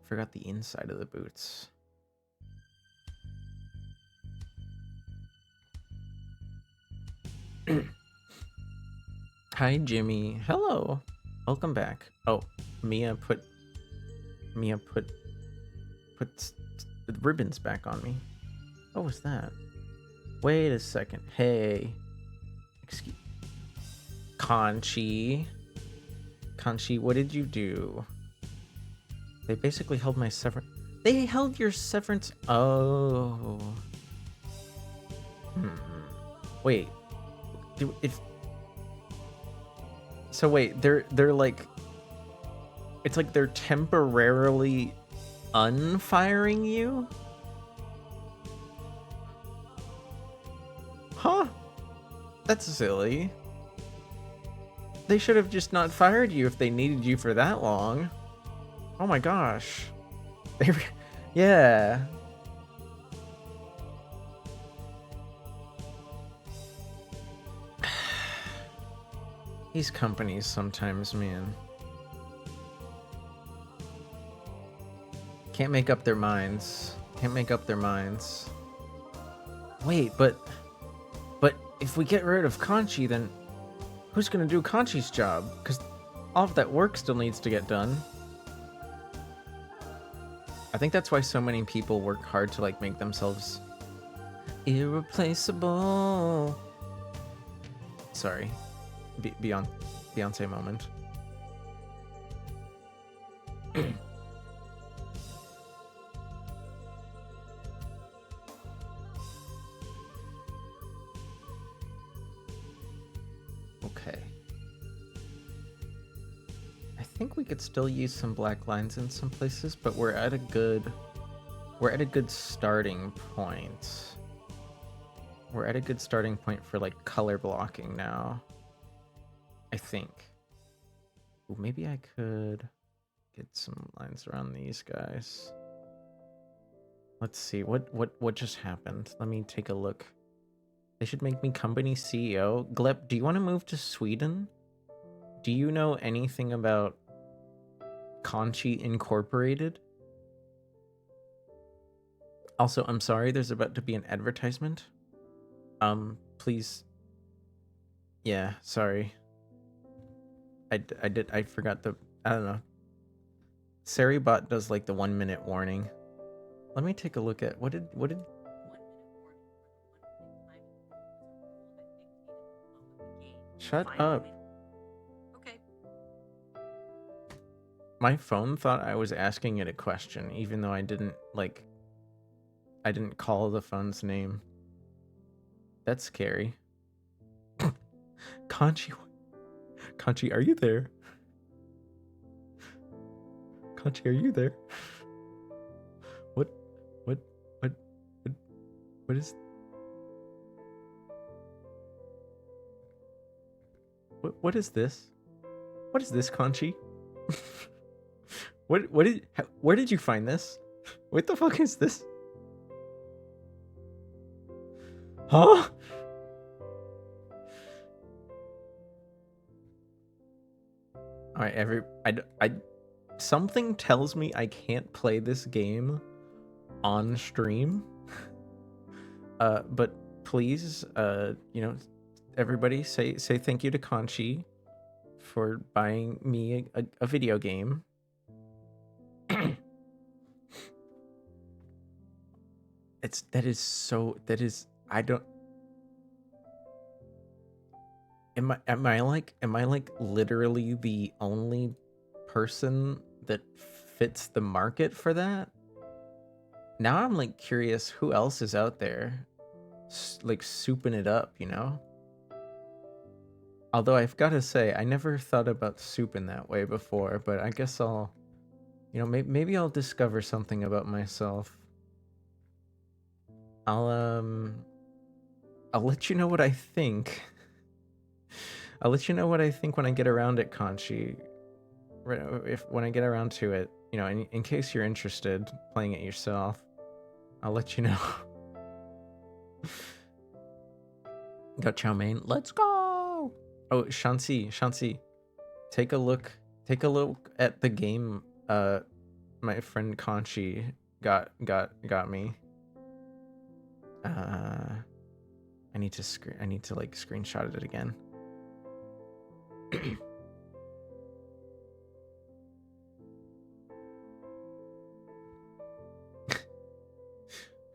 Forgot the inside of the boots. Hi, Jimmy. Hello. Welcome back. Oh, Mia put the ribbons back on me. What was that? Wait a second. Hey. Excuse. Conchi, what did you do? They basically held my severance. They held your severance. Oh. Wait. So wait, they're like, it's like they're temporarily unfiring you? Huh? That's silly. They should have just not fired you if they needed you for that long. Oh my gosh. Yeah. These companies sometimes, man. Can't make up their minds. Wait, but if we get rid of Conchi, then who's gonna do Conchi's job? Because all of that work still needs to get done. I think that's why so many people work hard to like make themselves irreplaceable. Sorry, Beyonce moment. Okay. I think we could still use some black lines in some places, but we're at a good starting point. We're at a good starting point for like color blocking now. I think. Ooh, maybe I could get some lines around these guys. Let's see, what just happened? Let me take a look. They should make me company CEO. Gleb, do you want to move to Sweden? Do you know anything about Conchi Incorporated? Also, I'm sorry, there's about to be an advertisement. Please. Yeah, sorry. I forgot I don't know. Saribot does like the 1 minute warning. Let me take a look at what did Shut up. Okay. My phone thought I was asking it a question, even though I didn't call the phone's name. That's scary. Conchi, Conchi, are you there? Conchi, are you there? What, what, what, what, what is? What is this? What is this, Conchi? Where did you find this? What the fuck is this? Huh? Alright, something tells me I can't play this game on stream. But please, you know, everybody say thank you to Conchi for buying me a video game. I don't. Am I like literally the only person that fits the market for that? Now I'm like curious who else is out there like souping it up, you know? Although I've got to say, I never thought about soup in that way before, but I guess I'll, you know, maybe I'll discover something about myself. I'll let you know what I think. I'll let you know what I think when I get around it, Conchi. When I get around to it, you know, in case you're interested playing it yourself, I'll let you know. Got chow mein. Let's go. Oh, Shansi, take a look at the game my friend Conchi got me. I need to like screenshot it again.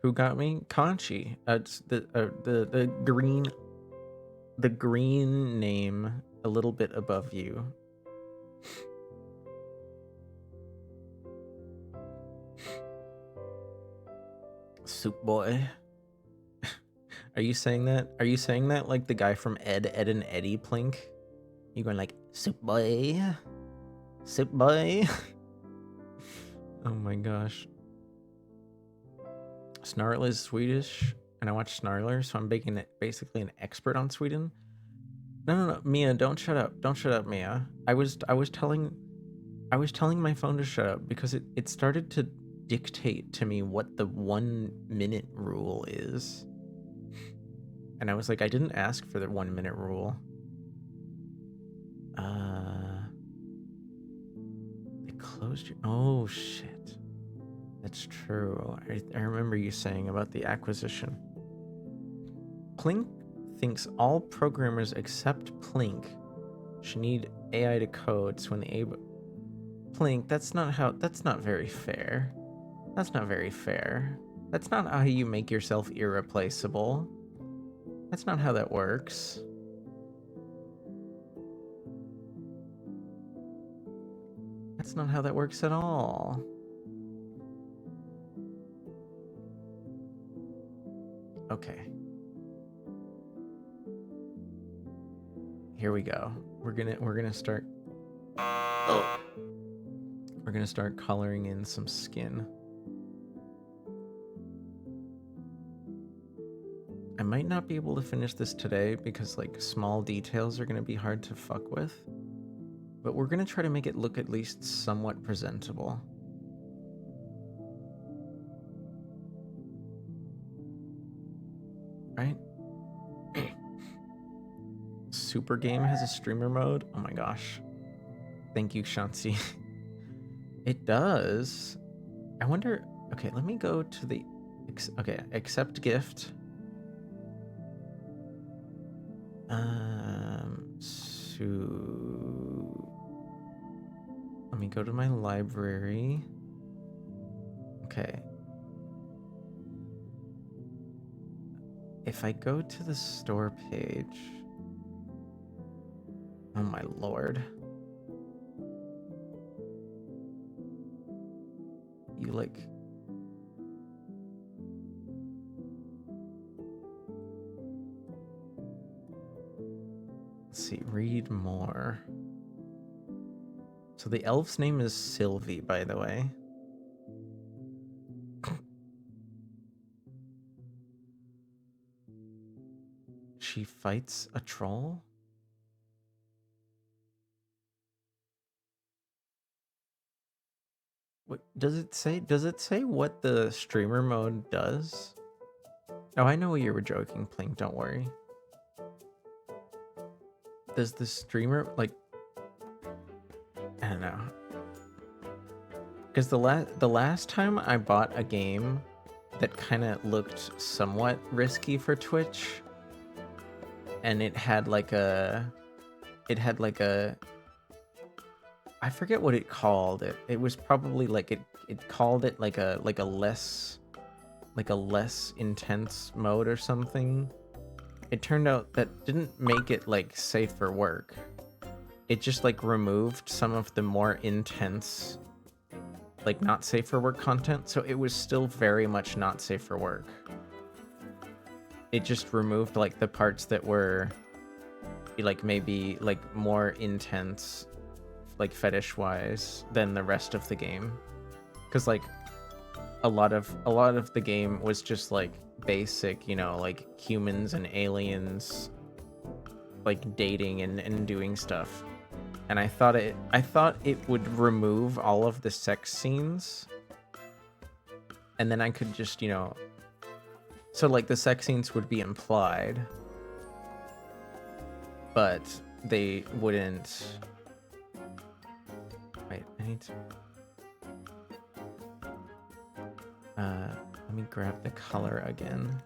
Who got me? Conchi. It's the green name a little bit above you. Soup boy. Are you saying that? Are you saying that like the guy from Ed and Eddie Plink? You going like soup boy? Soup boy? Oh my gosh. Snarl is Swedish, and I watch Snarler, so I'm basically an expert on Sweden. No, Mia, don't shut up. Don't shut up, Mia. I was telling my phone to shut up because it started to dictate to me what the 1 minute rule is. And I was like, I didn't ask for the 1 minute rule. They closed your... Oh, shit. That's true. I remember you saying about the acquisition. Plink thinks all programmers except Plink should need AI to code, so when the Plink, that's not very fair. That's not very fair. That's not how you make yourself irreplaceable. That's not how that works. That's not how that works at all. Okay. Here we go. We're gonna start. Oh. We're gonna start coloring in some skin. I might not be able to finish this today because like small details are gonna be hard to fuck with. But we're gonna try to make it look at least somewhat presentable. Right? Super Game has a streamer mode? Oh my gosh. Thank you, Shansi. It does. I wonder... Okay, let me go to the... Okay, accept gift. Let me go to my library. Okay. If I go to the store page... Oh my lord. You like... Let's see, read more. So the elf's name is Sylvie, by the way. She fights a troll? What does it say? Does it say what the streamer mode does? Oh, I know you were joking, Plink, don't worry. Does the streamer, like, I don't know. Because the last time I bought a game that kind of looked somewhat risky for Twitch, and it had like a, I forget what it called it. It was probably like it called it like a less intense mode or something. It turned out that didn't make it like safe for work. It just like removed some of the more intense, like not safe for work content, so it was still very much not safe for work. It just removed like the parts that were like maybe like more intense, like fetish wise, than the rest of the game, because like a lot of the game was just like basic, you know, like humans and aliens like dating and doing stuff. And I thought it would remove all of the sex scenes, and then I could just, you know, so like the sex scenes would be implied, but they wouldn't. Wait, I need to let me grab the color again,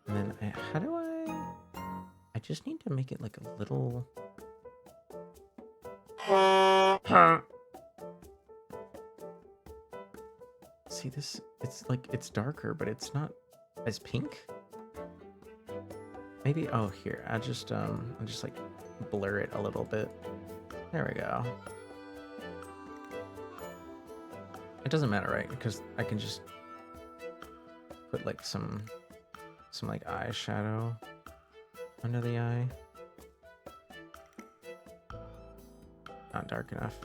and then how do I just need to make it like a little. See this? It's like it's darker, but it's not as pink. Maybe. Oh, here. I'll just like blur it a little bit. There we go. It doesn't matter, right? Because I can just put like some like eyeshadow under the eye. Not dark enough.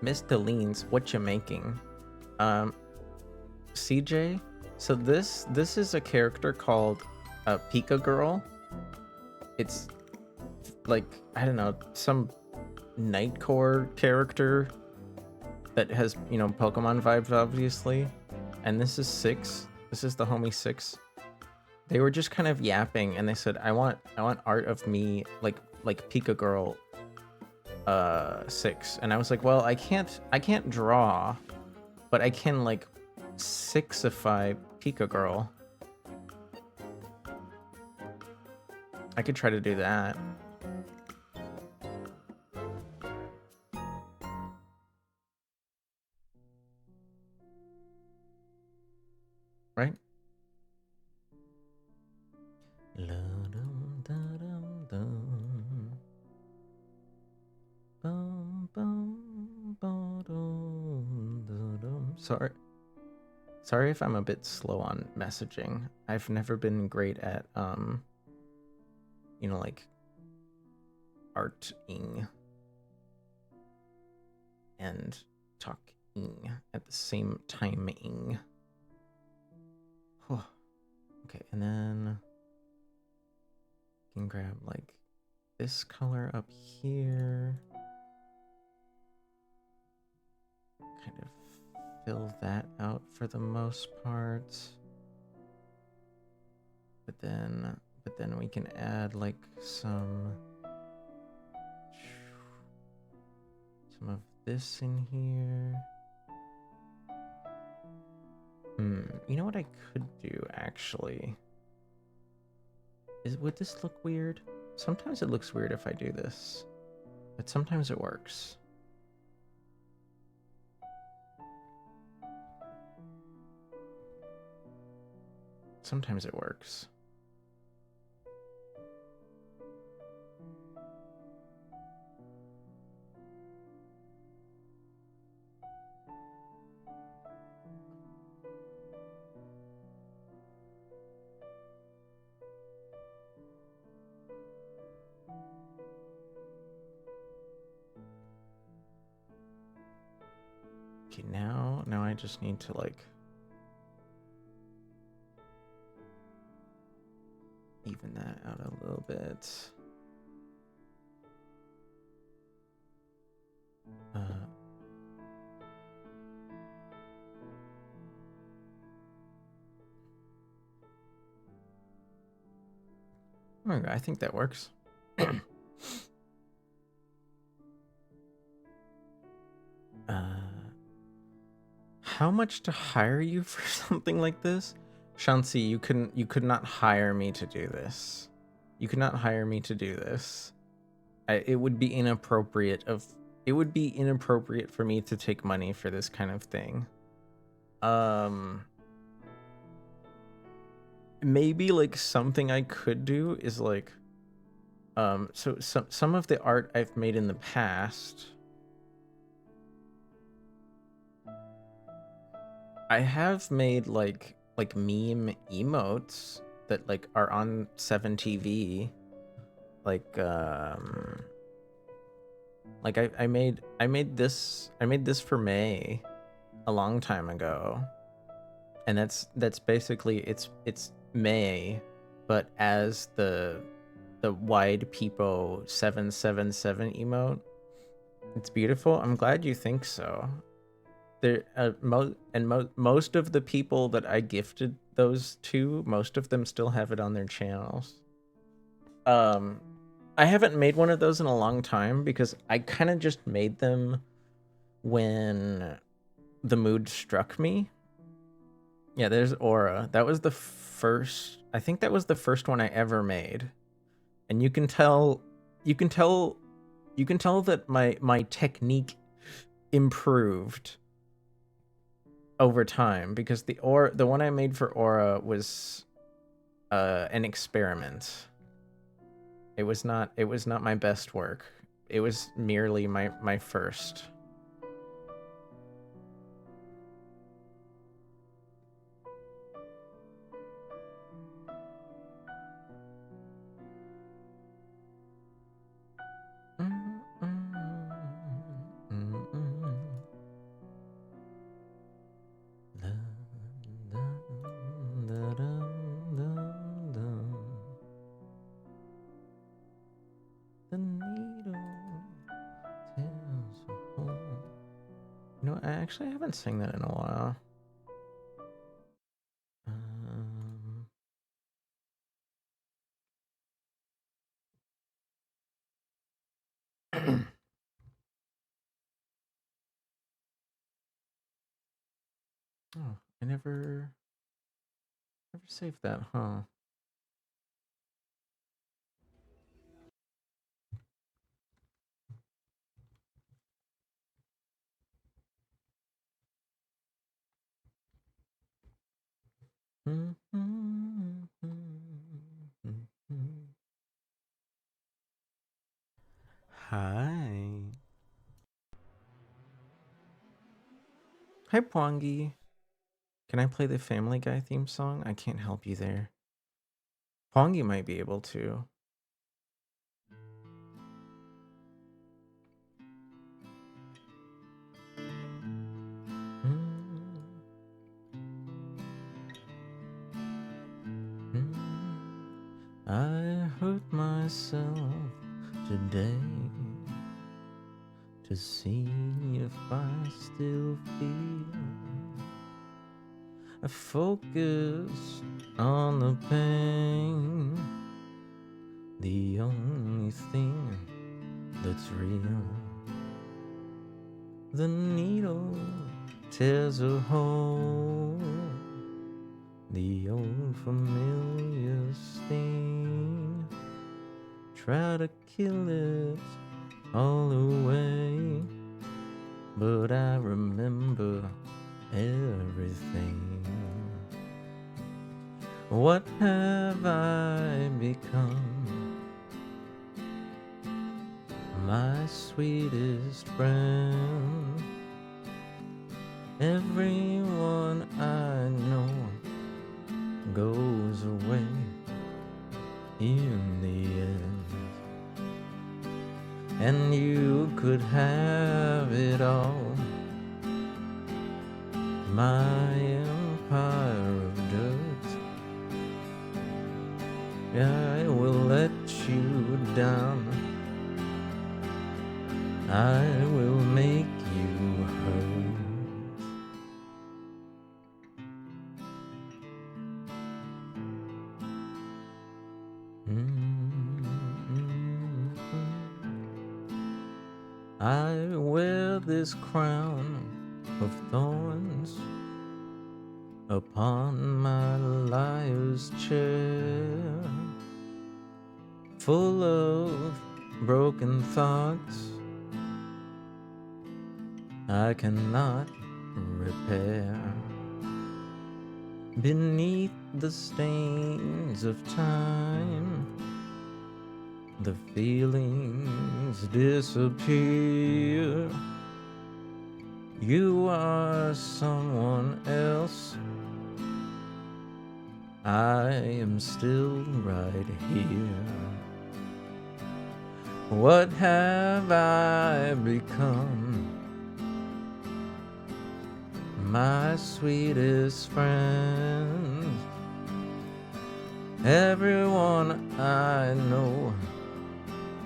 Mr. Leans, what you making? CJ? So this is a character called Pika Girl. It's like, I don't know, some Nightcore character that has, you know, Pokemon vibes, obviously. And this is Six. This is the homie Six. They were just kind of yapping, and they said, I want art of me like Pika Girl 6. And I was like, well, I can't draw, but I can like sixify Pika Girl. I could try to do that. Right? Sorry if I'm a bit slow on messaging. I've never been great at you know, like arting and talking at the same timing. Okay, and then you can grab like this color up here. Kind of fill that out for the most part. But then we can add like some of this in here. You know what I could do actually? Would this look weird? Sometimes it looks weird if I do this, but sometimes it works. Sometimes it works. Okay, now I just need to like even that out a little bit. Okay, I think that works. How much to hire you for something like this? Shansi, you could not hire me to do this. You could not hire me to do this. It would be inappropriate for me to take money for this kind of thing. Maybe like something I could do is like so some of the art I've made in the past, I have made like meme emotes that like are on 7TV. Like I made this for May a long time ago. And that's basically it's May, but as the wide peepo 777 emote. It's beautiful. I'm glad you think so. There most of the people that I gifted those to, most of them still have it on their channels. I haven't made one of those in a long time because I kind of just made them when the mood struck me. Yeah, there's Aura. That was the first, I think that was the first one I ever made. And you can tell that my technique improved over time because the one I made for Aura was an experiment. It was not my best work. It was merely my first. The needle tells a whole. You know, I actually haven't sang that in a while. Oh, I never saved that, huh? Hi. Hi, Pwangi. Can I play the Family Guy theme song? I can't help you there. Pwangi might be able to. I hurt myself today to see if I still feel. I focus on the pain, the only thing that's real. The needle tears a hole, the old familiar sting. Try to kill it all away, but I remember everything. What have I become? My sweetest friend. Everyone I know goes away in the end. And you could have it all. My empire of dirt. I will let you down. I will make you hurt. I wear this crown of thorns upon my liar's chair, full of broken thoughts I cannot repair. Beneath the stains of time, the feelings disappear. You are someone else. I am still right here. What have I become? My sweetest friend. Everyone I know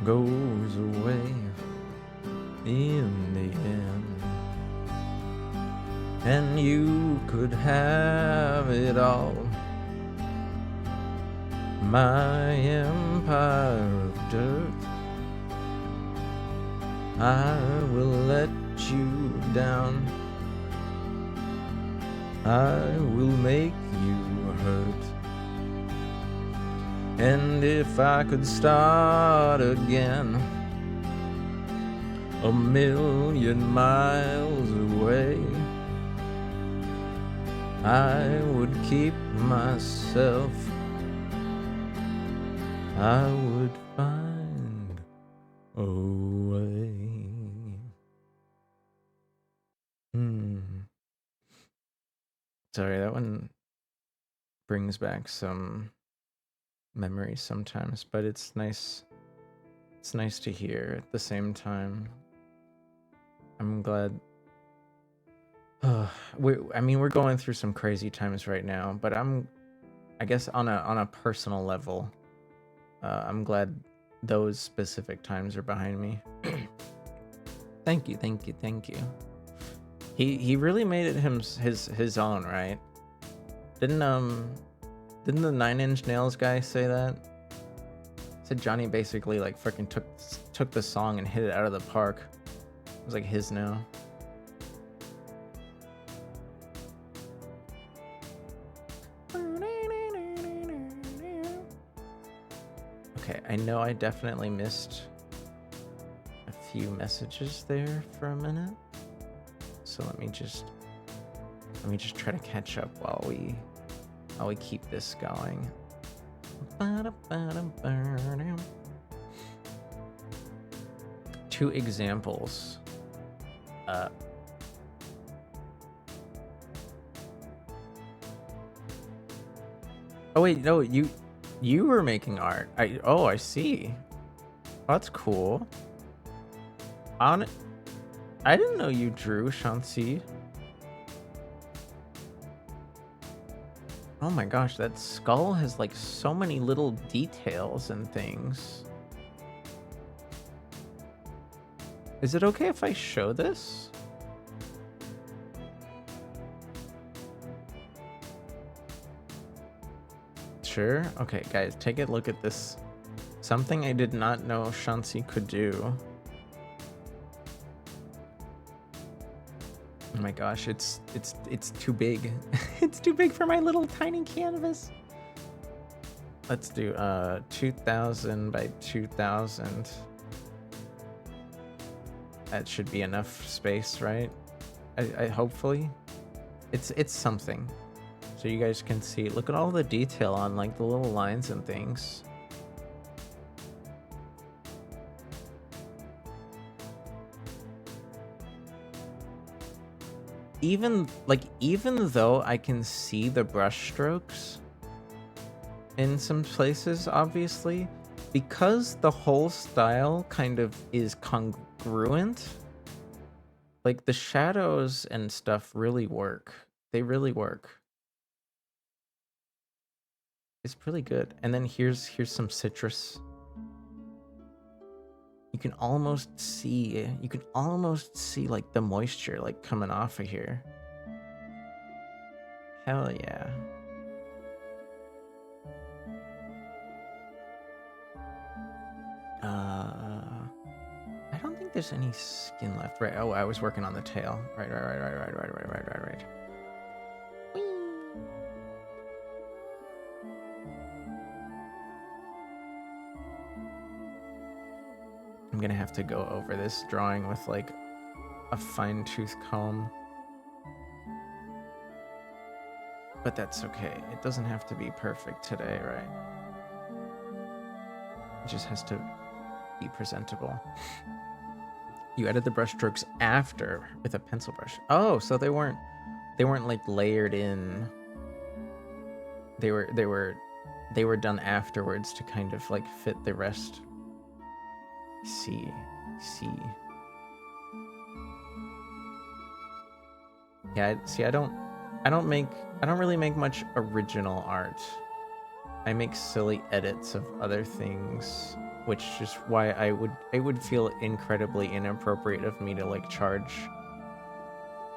goes away in the end. And you could have it all. My empire of dirt. I will let you down. I will make you hurt. And if I could start again, a million miles away, I would keep myself. I would find a way. Sorry, that one brings back some memories sometimes, but it's nice. It's nice to hear at the same time. I'm glad. We're going through some crazy times right now, but I guess on a personal level, I'm glad those specific times are behind me. Thank you. He really made it his own, right? Didn't the 9 Inch Nails guy say that? Said Johnny basically like freaking took the song and hit it out of the park. It was like his now. Okay, I know I definitely missed a few messages there for a minute. So let me just try to catch up while we keep this going. Two examples. Oh wait, no, you were making art. I see. Oh, that's cool. I didn't know you drew, Shansi. Oh my gosh, that skull has like so many little details and things. Is it okay if I show this? Sure. Okay, guys, take a look at this. Something I did not know Shansi could do. Oh my gosh, it's too big. It's too big for my little tiny canvas. Let's do 2000 by 2000. That should be enough space, right? I hopefully. It's something. so you guys can see. Look at all the detail on like the little lines and things. Even though I can see the brush strokes in some places, obviously, because the whole style kind of is congruent, like the shadows and stuff really work. They really work. It's really good. And then here's some citrus. You can almost see like the moisture like coming off of here. Hell yeah. I don't think there's any skin left. Right. Oh, I was working on the tail. Right. Whee! I'm gonna have to go over this drawing with like a fine-tooth comb. But that's okay. It doesn't have to be perfect today, right? It just has to be presentable. You added the brush strokes after with a pencil brush. Oh, so they weren't like layered in. They were done afterwards to kind of like fit the rest. See. Yeah, see, I don't really make much original art. I make silly edits of other things, which is why it would feel incredibly inappropriate of me to like charge.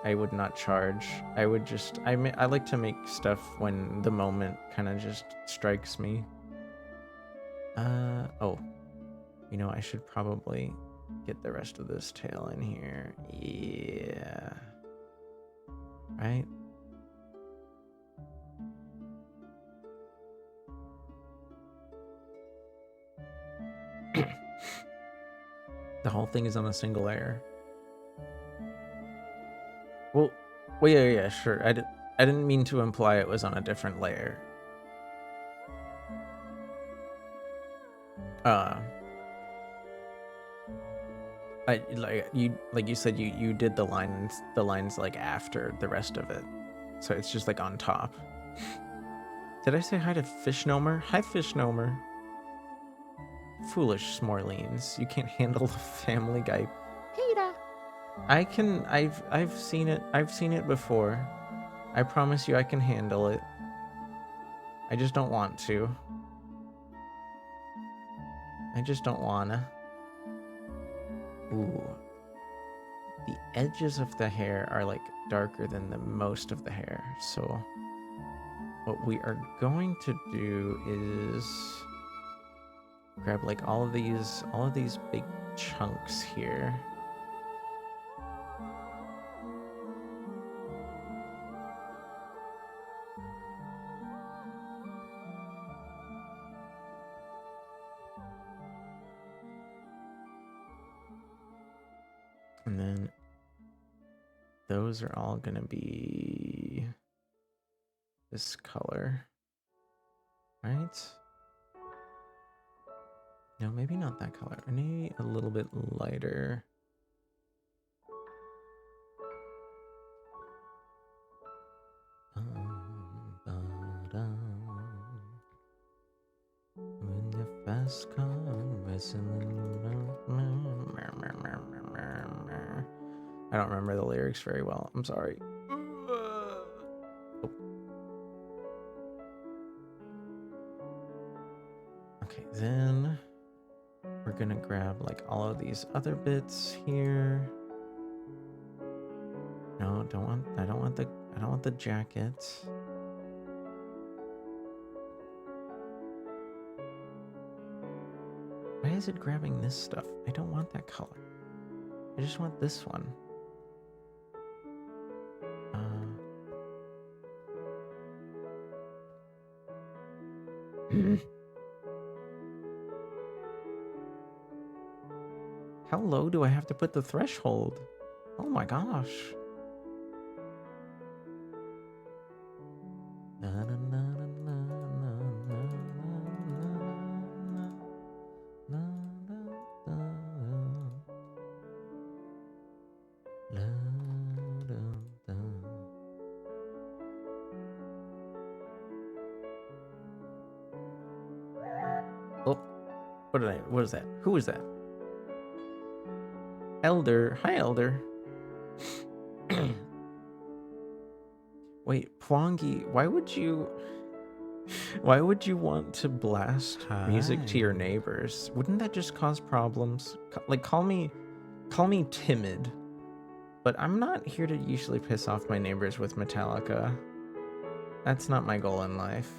I would not charge. I would just I like to make stuff when the moment kind of just strikes me. Oh. You know, I should probably get the rest of this tail in here. Yeah. Right? The whole thing is on a single layer. Well, yeah, sure. I didn't mean to imply it was on a different layer. Like you said, you did the lines like after the rest of it, so it's just like on top. Did I say hi to Fishnomer? Hi, Fishnomer. Foolish Smorleans, you can't handle the Family Guy. Peter. I can. I've seen it. I've seen it before. I promise you, I can handle it. I just don't want to. I just don't wanna. Ooh. The edges of the hair are like darker than the most of the hair. So what we are going to do is grab like all of these big chunks here. And then those are all gonna be this color, right? No, maybe not that color. Maybe a little bit lighter. When you fast come I don't remember the lyrics very well. I'm sorry. Oh. Okay, then we're gonna grab like all of these other bits here. No, I don't want the jacket. Why is it grabbing this stuff? I don't want that color. I just want this one. How low do I have to put the threshold? Oh my gosh. Oh, what is that? Who is that? Elder. Hi, Elder. Wait, Pwangi, why would you want to blast music to your neighbors? Wouldn't that just cause problems? Like, call me timid, but I'm not here to usually piss off my neighbors with Metallica. That's not my goal in life.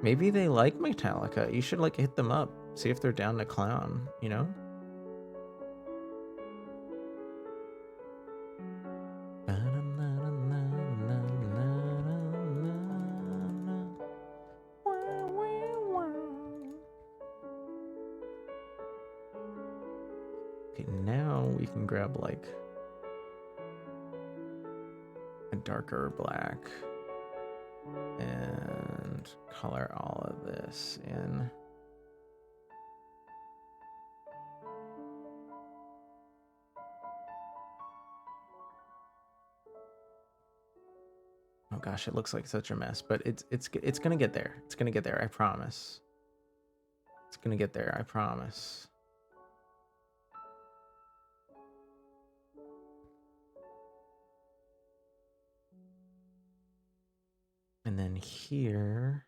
Maybe they like Metallica. You should like hit them up, see if they're down to clown, you know? Okay, now we can grab like a darker black and color all of this in. Oh gosh, it looks like such a mess, but it's gonna get there. It's gonna get there, I promise. It's gonna get there, I promise. And then here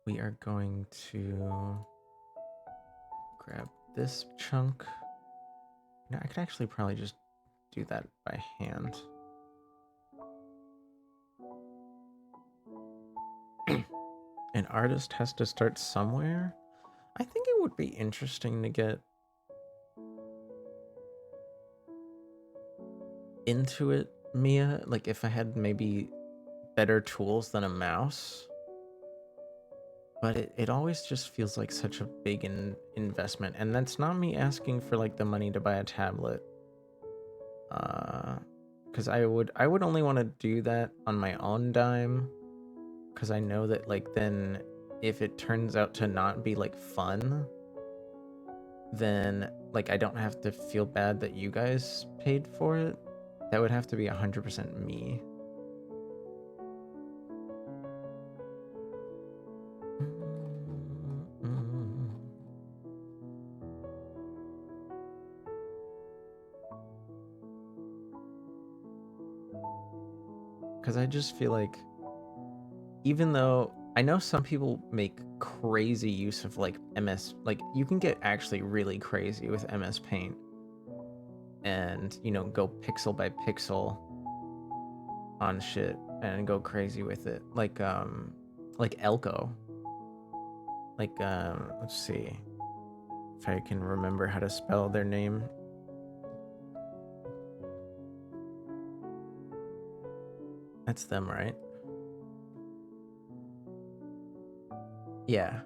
we are going to grab this chunk. Now I could actually probably just do that by hand. An artist has to start somewhere. I think it would be interesting to get into it, Mia. Like if I had maybe better tools than a mouse. But it always just feels like such a big investment. And that's not me asking for like the money to buy a tablet. Because I would only want to do that on my own dime. Because I know that like then if it turns out to not be like fun, then like I don't have to feel bad that you guys paid for it. That would have to be 100% me. Because I just feel like, even though I know some people make crazy use of like MS, like you can get actually really crazy with MS Paint and, you know, go pixel by pixel on shit and go crazy with it. Like Elko. Like, let's see if I can remember how to spell their name. That's them, right? Yeah.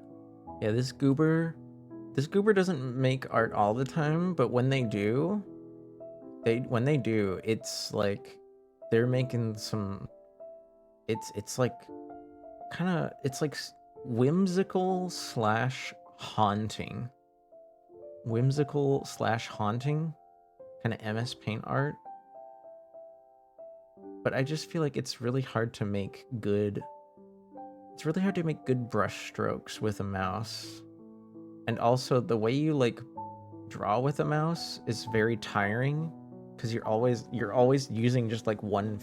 Yeah, this goober doesn't make art all the time, but when they do, it's like they're making some it's like kind of it's like whimsical slash haunting. Whimsical slash haunting kind of MS Paint art. But I just feel like it's really hard to make good brush strokes with a mouse. And also the way you like draw with a mouse is very tiring because you're always using just like one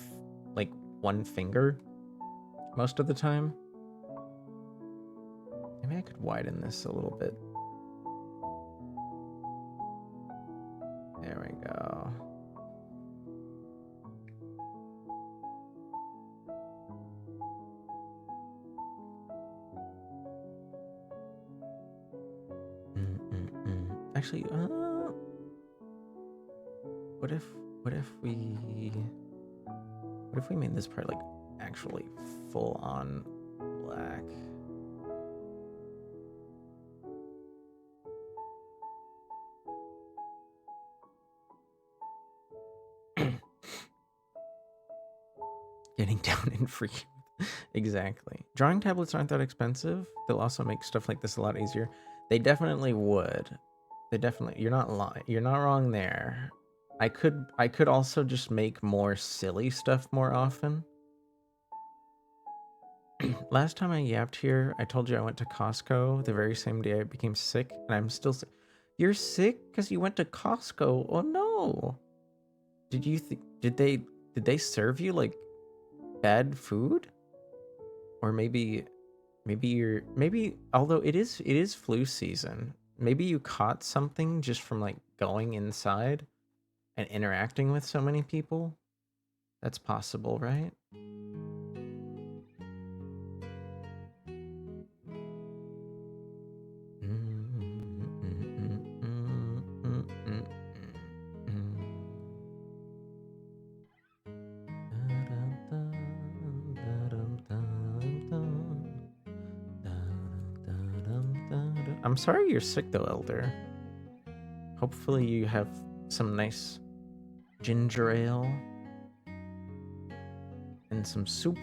finger most of the time. Maybe I could widen this a little bit. There we go. Actually, what if we made this part like actually full on black? Getting down in free. Exactly. Drawing tablets aren't that expensive. They'll also make stuff like this a lot easier. They definitely would. You're not wrong there. I could also just make more silly stuff more often. Last time I yapped here, I told you I went to Costco the very same day I became sick, and I'm still sick. You're sick because you went to Costco? Oh no! Did you did they serve you like bad food? Or maybe although it is flu season, maybe you caught something just from like going inside and interacting with so many people. That's possible, right? I'm sorry you're sick though, Elder. Hopefully you have some nice ginger ale and some soup.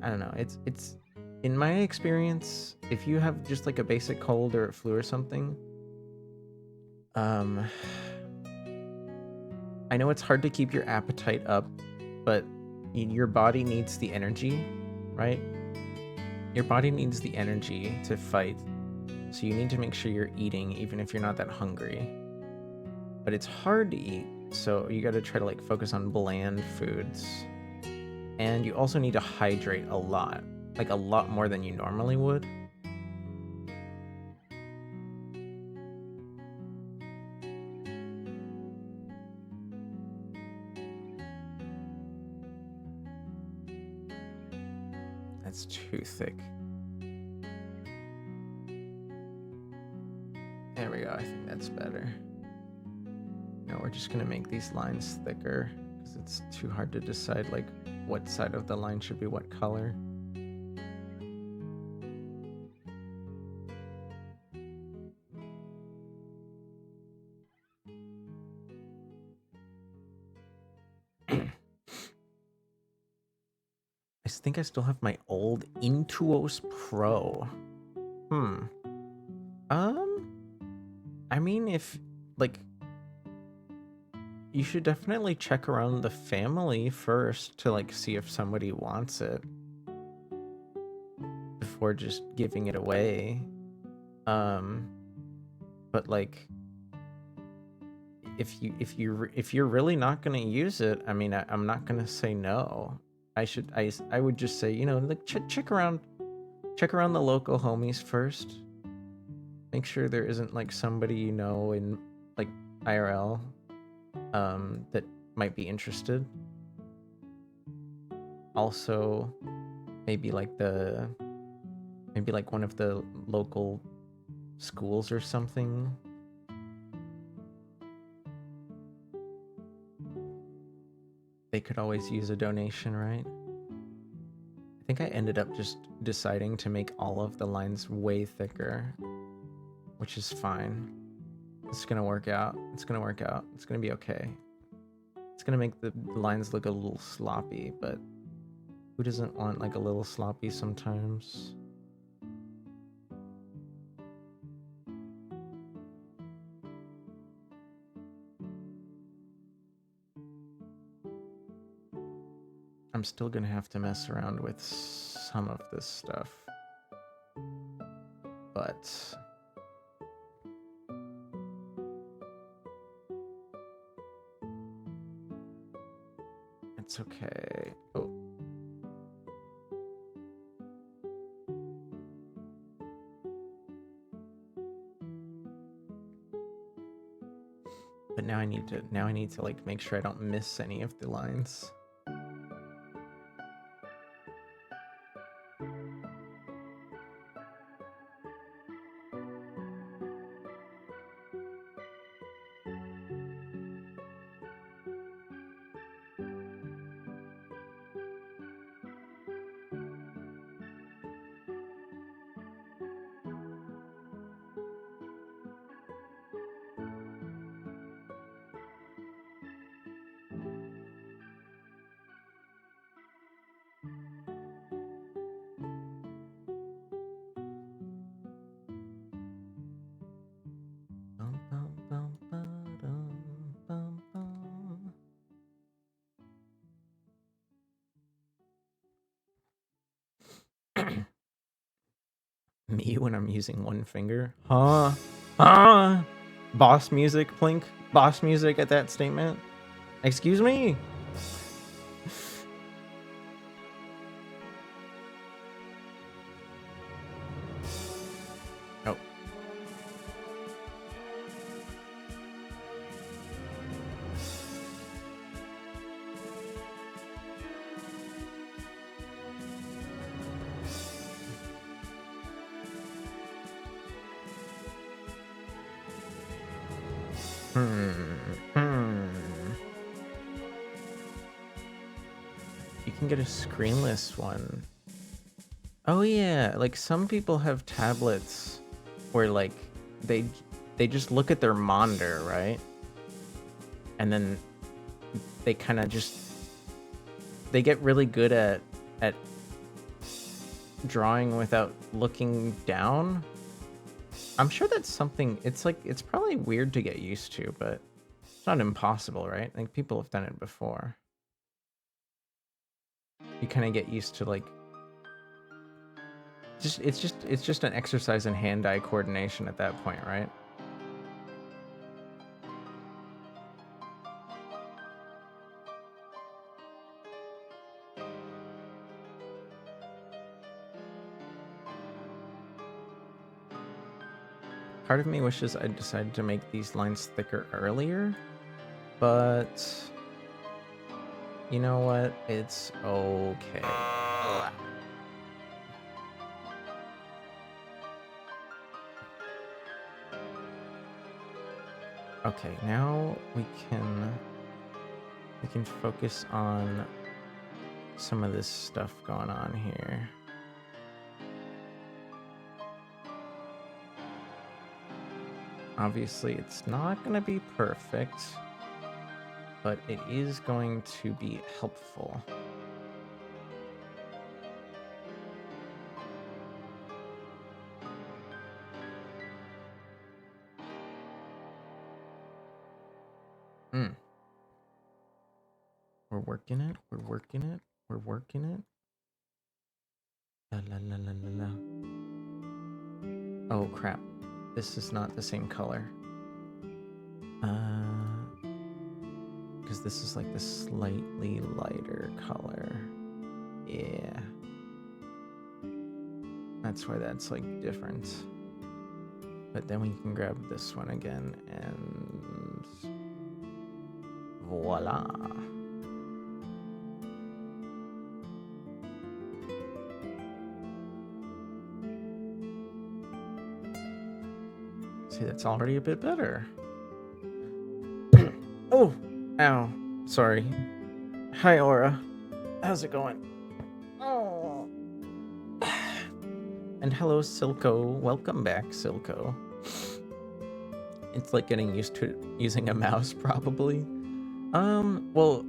I don't know. It's in my experience, if you have just like a basic cold or a flu or something, um I know it's hard to keep your appetite up, but your body needs the energy, right? Your body needs the energy to fight. So you need to make sure you're eating even if you're not that hungry. But it's hard to eat, so you got to try to like focus on bland foods. And you also need to hydrate a lot, like a lot more than you normally would. That's too thick. There we go. I think that's better. No, we're just gonna make these lines thicker because it's too hard to decide like what side of the line should be what color. I think I still have my old Intuos Pro. Um, I mean, if like, you should definitely check around the family first to like see if somebody wants it before just giving it away. Um, but like, if you're really not gonna use it, I mean, I'm not gonna say no. I would just say, you know, like check around the local homies first. Make sure there isn't like somebody you know in like IRL that might be interested. Also, maybe like one of the local schools or something. They could always use a donation, right? I think I ended up just deciding to make all of the lines way thicker, which is fine. It's gonna work out. It's gonna work out. It's gonna be okay. It's gonna make the lines look a little sloppy, but who doesn't want like a little sloppy sometimes? I'm still gonna have to mess around with some of this stuff, but it's okay. Oh. But now I need to like make sure I don't miss any of the lines. Me when I'm using one finger? Huh? Huh? Boss music, Plink? Boss music at that statement? Excuse me? Oh. You can get a screenless one. Oh yeah, like some people have tablets where like they just look at their monitor, right? And then they kind of just they get really good at drawing without looking down. I'm sure that's something, it's like, it's probably weird to get used to, but it's not impossible, right? Like people have done it before. You kind of get used to like, it's just an exercise in hand-eye coordination at that point, right? Part of me wishes I'd decided to make these lines thicker earlier, but you know what? It's okay. Ugh. Okay, now we can focus on some of this stuff going on here. Obviously, it's not going to be perfect, but it is going to be helpful. We're working it. We're working it. We're working it. La la la la la la. Oh crap! This is not the same color. Because this is like the slightly lighter color. Yeah. That's why that's like different. But then we can grab this one again and voila. See, that's already a bit better. Oh, ow, sorry. Hi, Aura. How's it going? Oh. And hello, Silco. Welcome back, Silco. It's like getting used to using a mouse, probably. Well,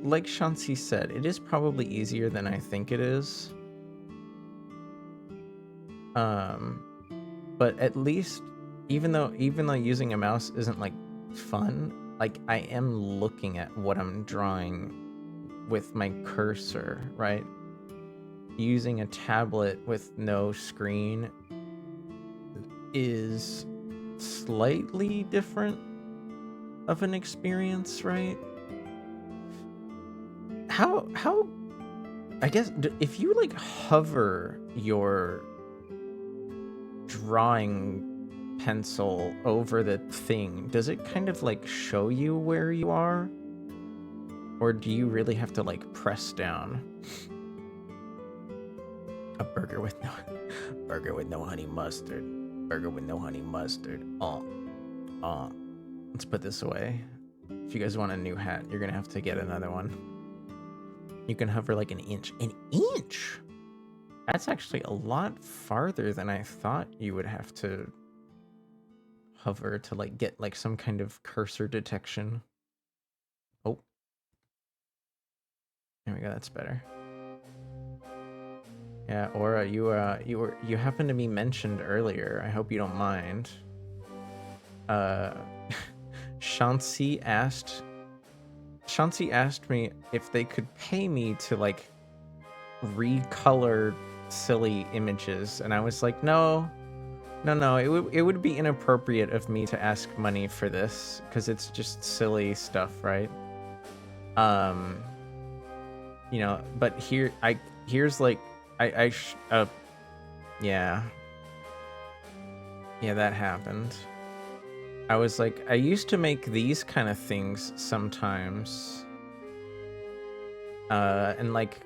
like Shansi said, it is probably easier than I think it is. But at least, even though using a mouse isn't like fun, like I am looking at what I'm drawing with my cursor, right? Using a tablet with no screen is slightly different of an experience, right? How I guess if you like hover your drawing pencil over the thing, does it kind of like show you where you are? Or do you really have to like press down? A burger with no honey mustard. Burger with no honey mustard. Let's put this away. If you guys want a new hat, you're gonna have to get another one. You can hover like an inch. An inch? That's actually a lot farther than I thought you would have to hover to like get like some kind of cursor detection. Oh. There we go, that's better. Yeah, Aura, you happened to be mentioned earlier. I hope you don't mind. Shansi asked me if they could pay me to like recolor silly images, and I was like, no, no, it would be inappropriate of me to ask money for this because it's just silly stuff, right? You know, but here's like yeah, that happened. I was like, I used to make these kind of things sometimes, and like,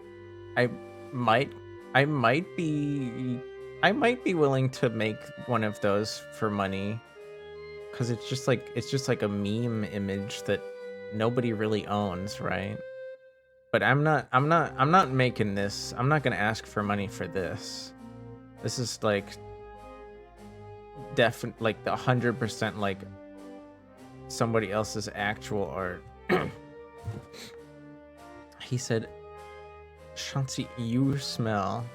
I might, I might be, I might be willing to make one of those for money, because it's just like a meme image that nobody really owns, right? But I'm not making this. I'm not gonna ask for money for this. This is like like the 100% like somebody else's actual art. He said, Shanti, you smell.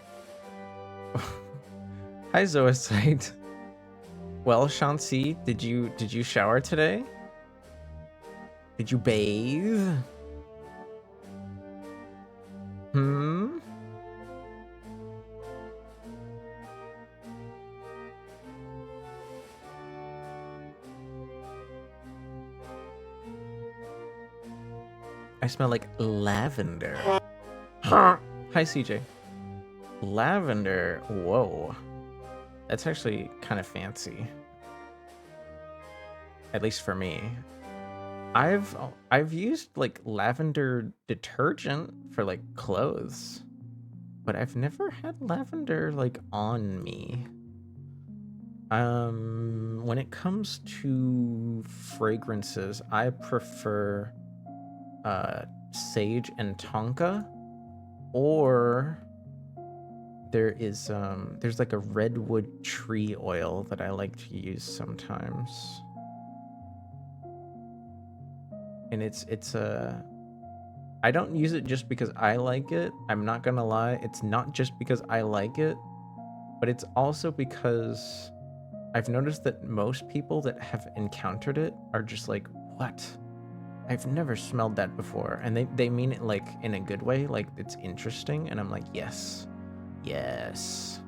Hi, Zoicide. Well, Shanti, did you shower today? Did you bathe? Hmm? I smell like lavender. Hi, CJ. Lavender. Whoa. That's actually kind of fancy. At least for me. I've used like lavender detergent for like clothes, but I've never had lavender like on me. When it comes to fragrances, I prefer sage and tonka, or there's like a redwood tree oil that I like to use sometimes. And I don't use it just because I like it. I'm not gonna lie, it's not just because I like it, but it's also because I've noticed that most people that have encountered it are just like, what? I've never smelled that before. And they mean it like in a good way, like it's interesting. And I'm like, yes, yes,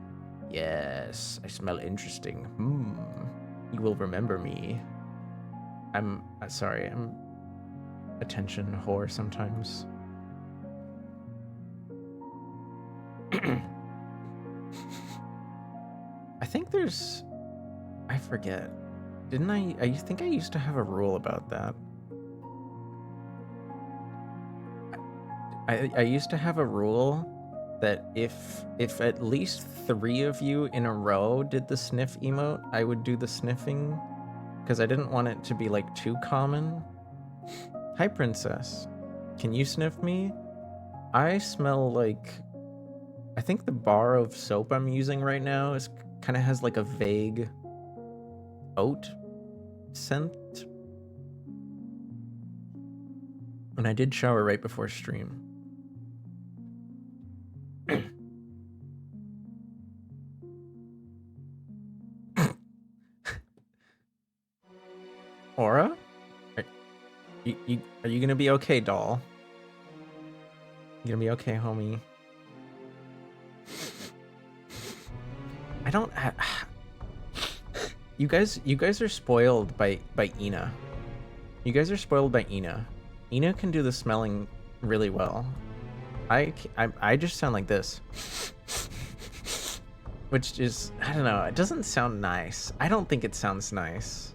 yes, I smell interesting. You will remember me. I'm sorry, I'm attention whore sometimes. I think I forget. Didn't I think I used to have a rule about that. I used to have a rule that if at least 3 of you in a row did the sniff emote, I would do the sniffing, because I didn't want it to be like too common. Hi, princess. Can you sniff me? I smell like, I think the bar of soap I'm using right now is kind of has like a vague oat scent. And I did shower right before stream. Aura? Are you gonna be okay, doll? You gonna be okay, homie? I don't. You guys are spoiled by Ina. You guys are spoiled by Ina. Ina can do the smelling really well. I just sound like this, which is, I don't know. It doesn't sound nice. I don't think it sounds nice.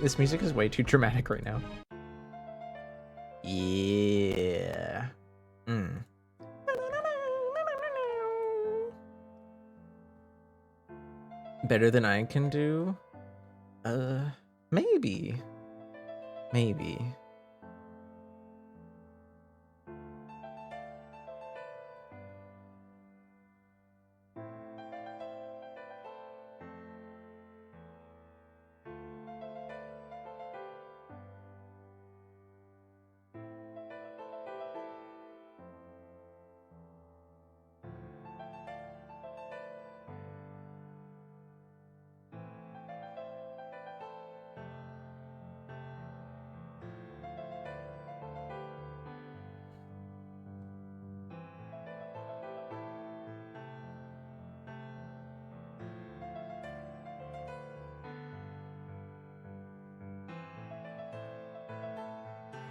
This music is way too dramatic right now. Yeah. Better than I can do? Maybe. Maybe.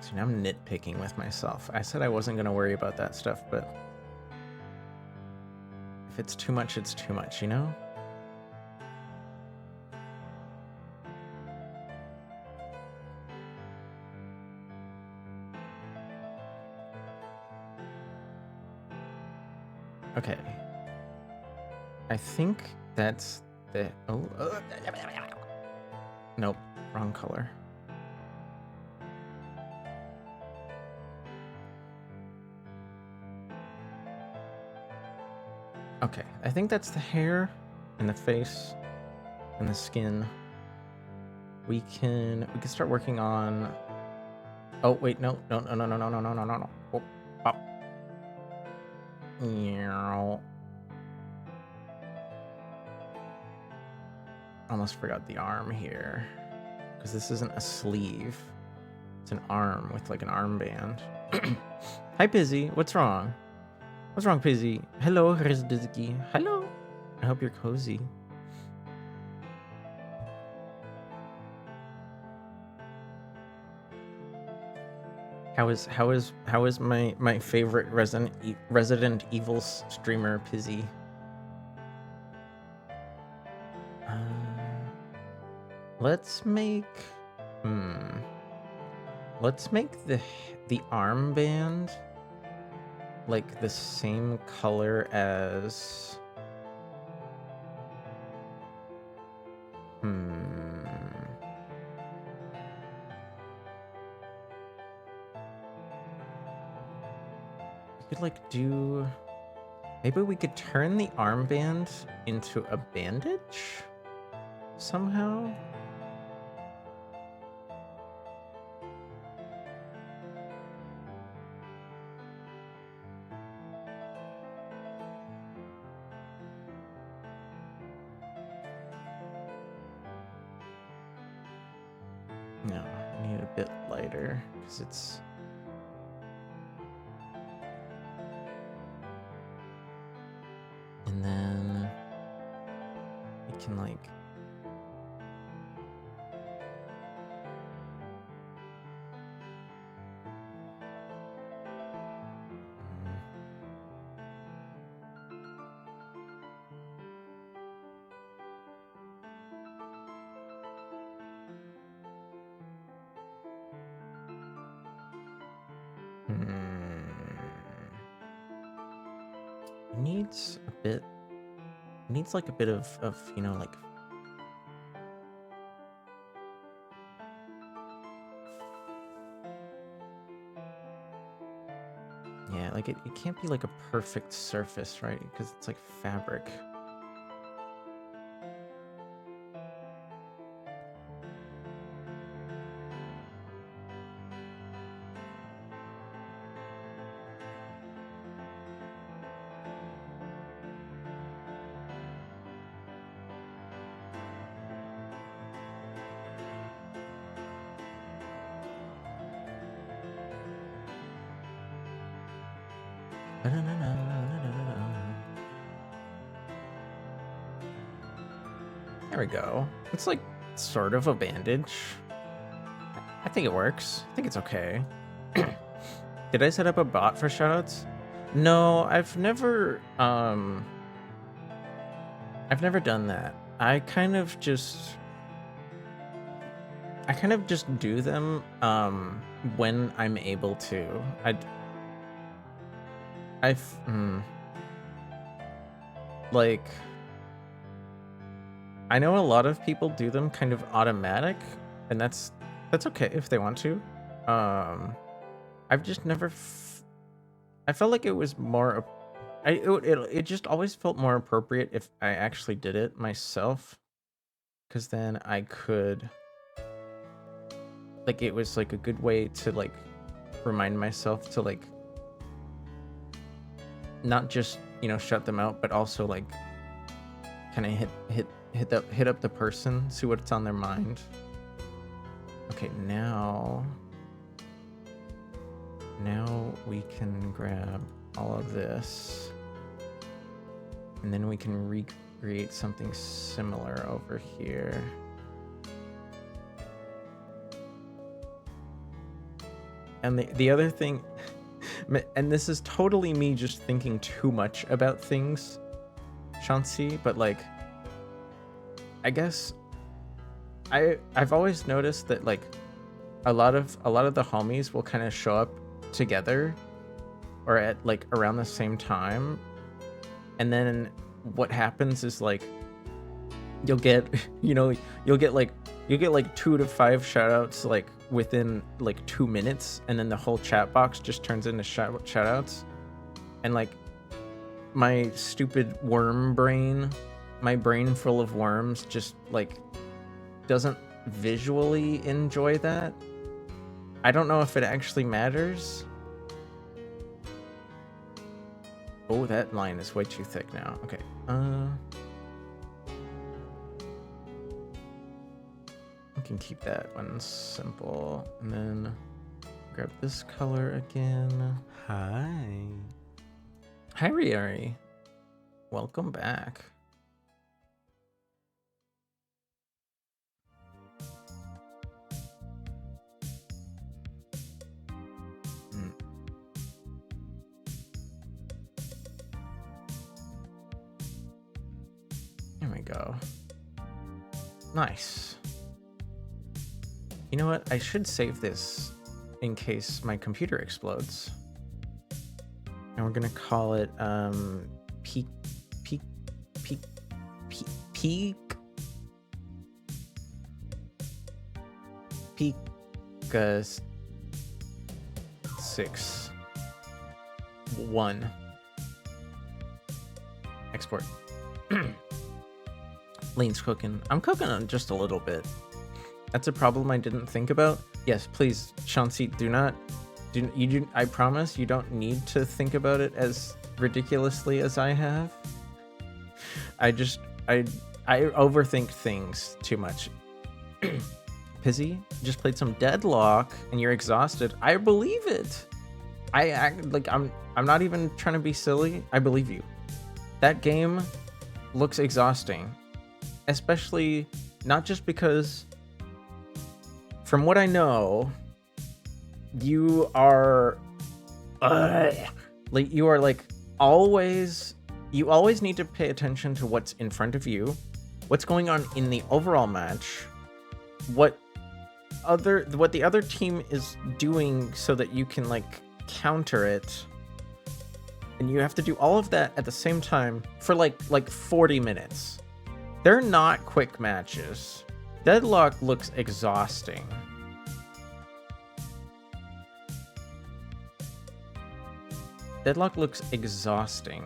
So now I'm nitpicking with myself. I said I wasn't going to worry about that stuff, but if it's too much, it's too much, you know? Okay. I think that's the... Oh. Nope. Wrong color. Okay. I think that's the hair and the face and the skin. We can start working on... Oh, wait. No. No, no, no, no, no, no, no, no, no. Oh, pop. Almost forgot the arm here, because this isn't a sleeve, it's an arm with like an armband. Hi Pizzy, what's wrong? What's wrong, Pizzy? Hello, Rizdizki. Hello. I hope you're cozy. How is my favorite Resident Evil streamer Pizzy? Let's make the armband like the same color as we could like do, maybe we could turn the armband into a bandage somehow. No, I need it a bit lighter because it's... And then we can like... It needs a bit... It needs like a bit of you know, like... Yeah, like it can't be like a perfect surface, right? Because it's like fabric. There we go. It's like sort of a bandage. I think it works. I think it's okay. Did I set up a bot for shoutouts? No, I've never done that. I kind of just do them when I'm able to. Like, I know a lot of people do them kind of automatic, and that's okay if they want to. I've just never I felt like it was more it just always felt more appropriate if I actually did it myself, because then I could, like, it was like a good way to like remind myself to like not just, you know, shut them out, but also like kind of hit up the person, see what's on their mind. Okay, now we can grab all of this, and then we can recreate something similar over here. And the other thing, and this is totally me just thinking too much about things, Chauncey, but like, I guess I've always noticed that like a lot of the homies will kind of show up together or at like around the same time, and then what happens is like you'll get you'll get like 2 to 5 shoutouts like within like 2 minutes, and then the whole chat box just turns into shoutouts, and like my stupid worm brain, my brain full of worms, just like doesn't visually enjoy that. I don't know if it actually matters. Oh, that line is way too thick now. Okay. I can keep that one simple, and then grab this color again. Hi, Riari. Welcome back. There we go. Nice. You know what? I should save this in case my computer explodes. And we're gonna call it peak 6 1 export. Lane's cooking. I'm cooking on just a little bit. That's a problem I didn't think about. Yes, please, Chauncey, I promise you don't need to think about it as ridiculously as I have. I overthink things too much. Pizzy, just played some Deadlock and you're exhausted. I believe it. I act like I'm not even trying to be silly. I believe you. That game looks exhausting, especially not just because, from what I know, you are always need to pay attention to what's in front of you, what's going on in the overall match, what the other team is doing so that you can like counter it. And you have to do all of that at the same time for like 40 minutes. They're not quick matches. Deadlock looks exhausting. Deadlock looks exhausting.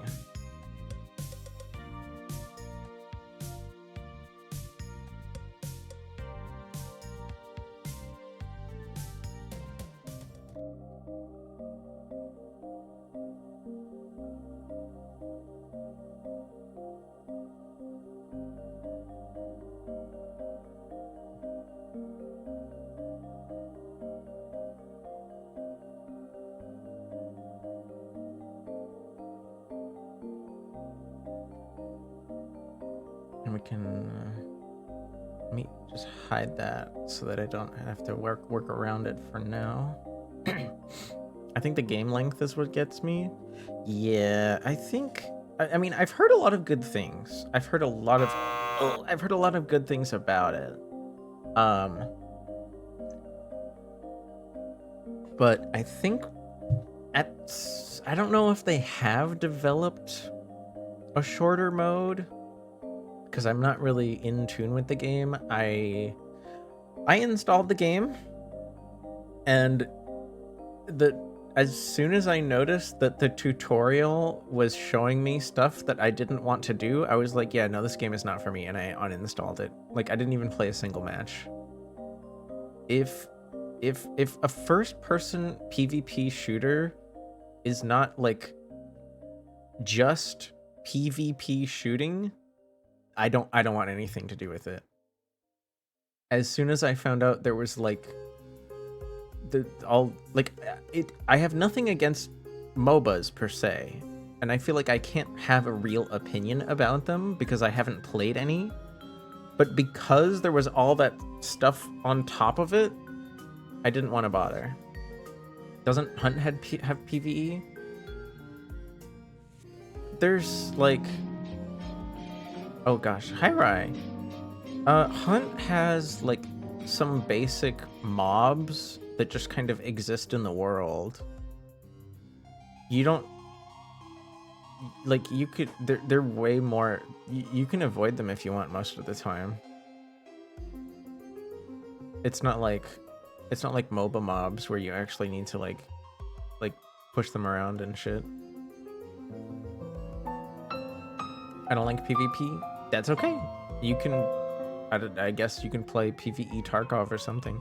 And we can let me just hide that so that I don't have to work around it for now. I think the game length is what gets me. Yeah, I think. I mean, I've heard a lot of good things. I've heard a lot of good things about it. But I think I don't know if they have developed a shorter mode, because I'm not really in tune with the game. I installed the game, and as soon as I noticed that the tutorial was showing me stuff that I didn't want to do, I was like, yeah, no, this game is not for me, and I uninstalled it. Like, I didn't even play a single match. If a first-person PvP shooter is not like just PvP shooting, I don't want anything to do with it. As soon as I found out there was like I have nothing against MOBAs per se, and I feel like I can't have a real opinion about them because I haven't played any. But because there was all that stuff on top of it, I didn't want to bother. Doesn't Hunt have PvE? There's like, oh gosh, hi Rai. Hunt has like some basic mobs that just kind of exist in the world. You don't like, you could, they're way more, you can avoid them if you want most of the time. It's not like MOBA mobs where you actually need to like push them around and shit. I don't like PvP. That's okay. You can, I guess you can play PvE Tarkov or something.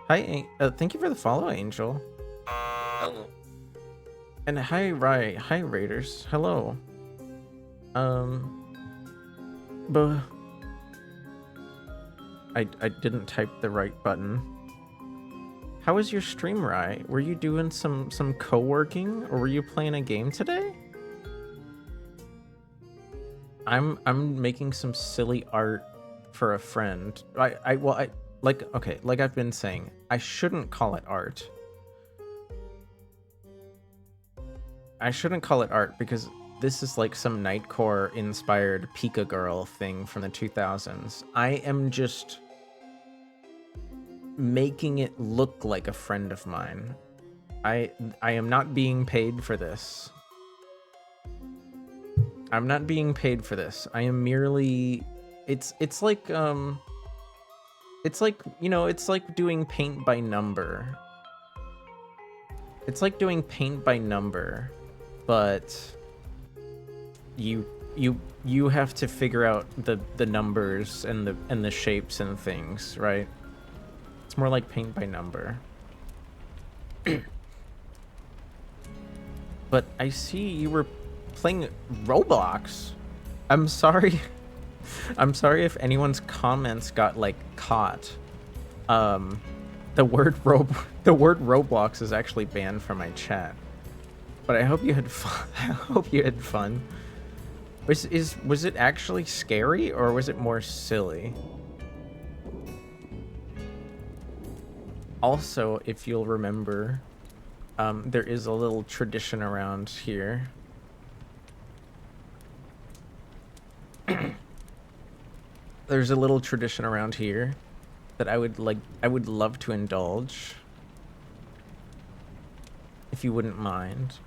Hi, thank you for the follow, Angel. Hello. And hi, hi, Raiders. Hello. But I didn't type the right button. How was your stream, Rai? Were you doing some co-working, or were you playing a game today? I'm making some silly art for a friend. Okay, like I've been saying, I shouldn't call it art. I shouldn't call it art because this is like some Nightcore inspired Pika Girl thing from the 2000s. I am just making it look like a friend of mine. I am not being paid for this. I'm not being paid for this. I am merely, it's like, you know, it's like doing paint by number. It's like doing paint by number, but you have to figure out the numbers and the shapes and things, right? It's more like paint by number. But I see you were playing Roblox. I'm sorry. I'm sorry if anyone's comments got like caught. The word Roblox is actually banned from my chat. But I hope you had fun. I hope you had fun. Was it actually scary or was it more silly? Also, if you'll remember, there is a little tradition around here. There's a little tradition around here that I would love to indulge, if you wouldn't mind.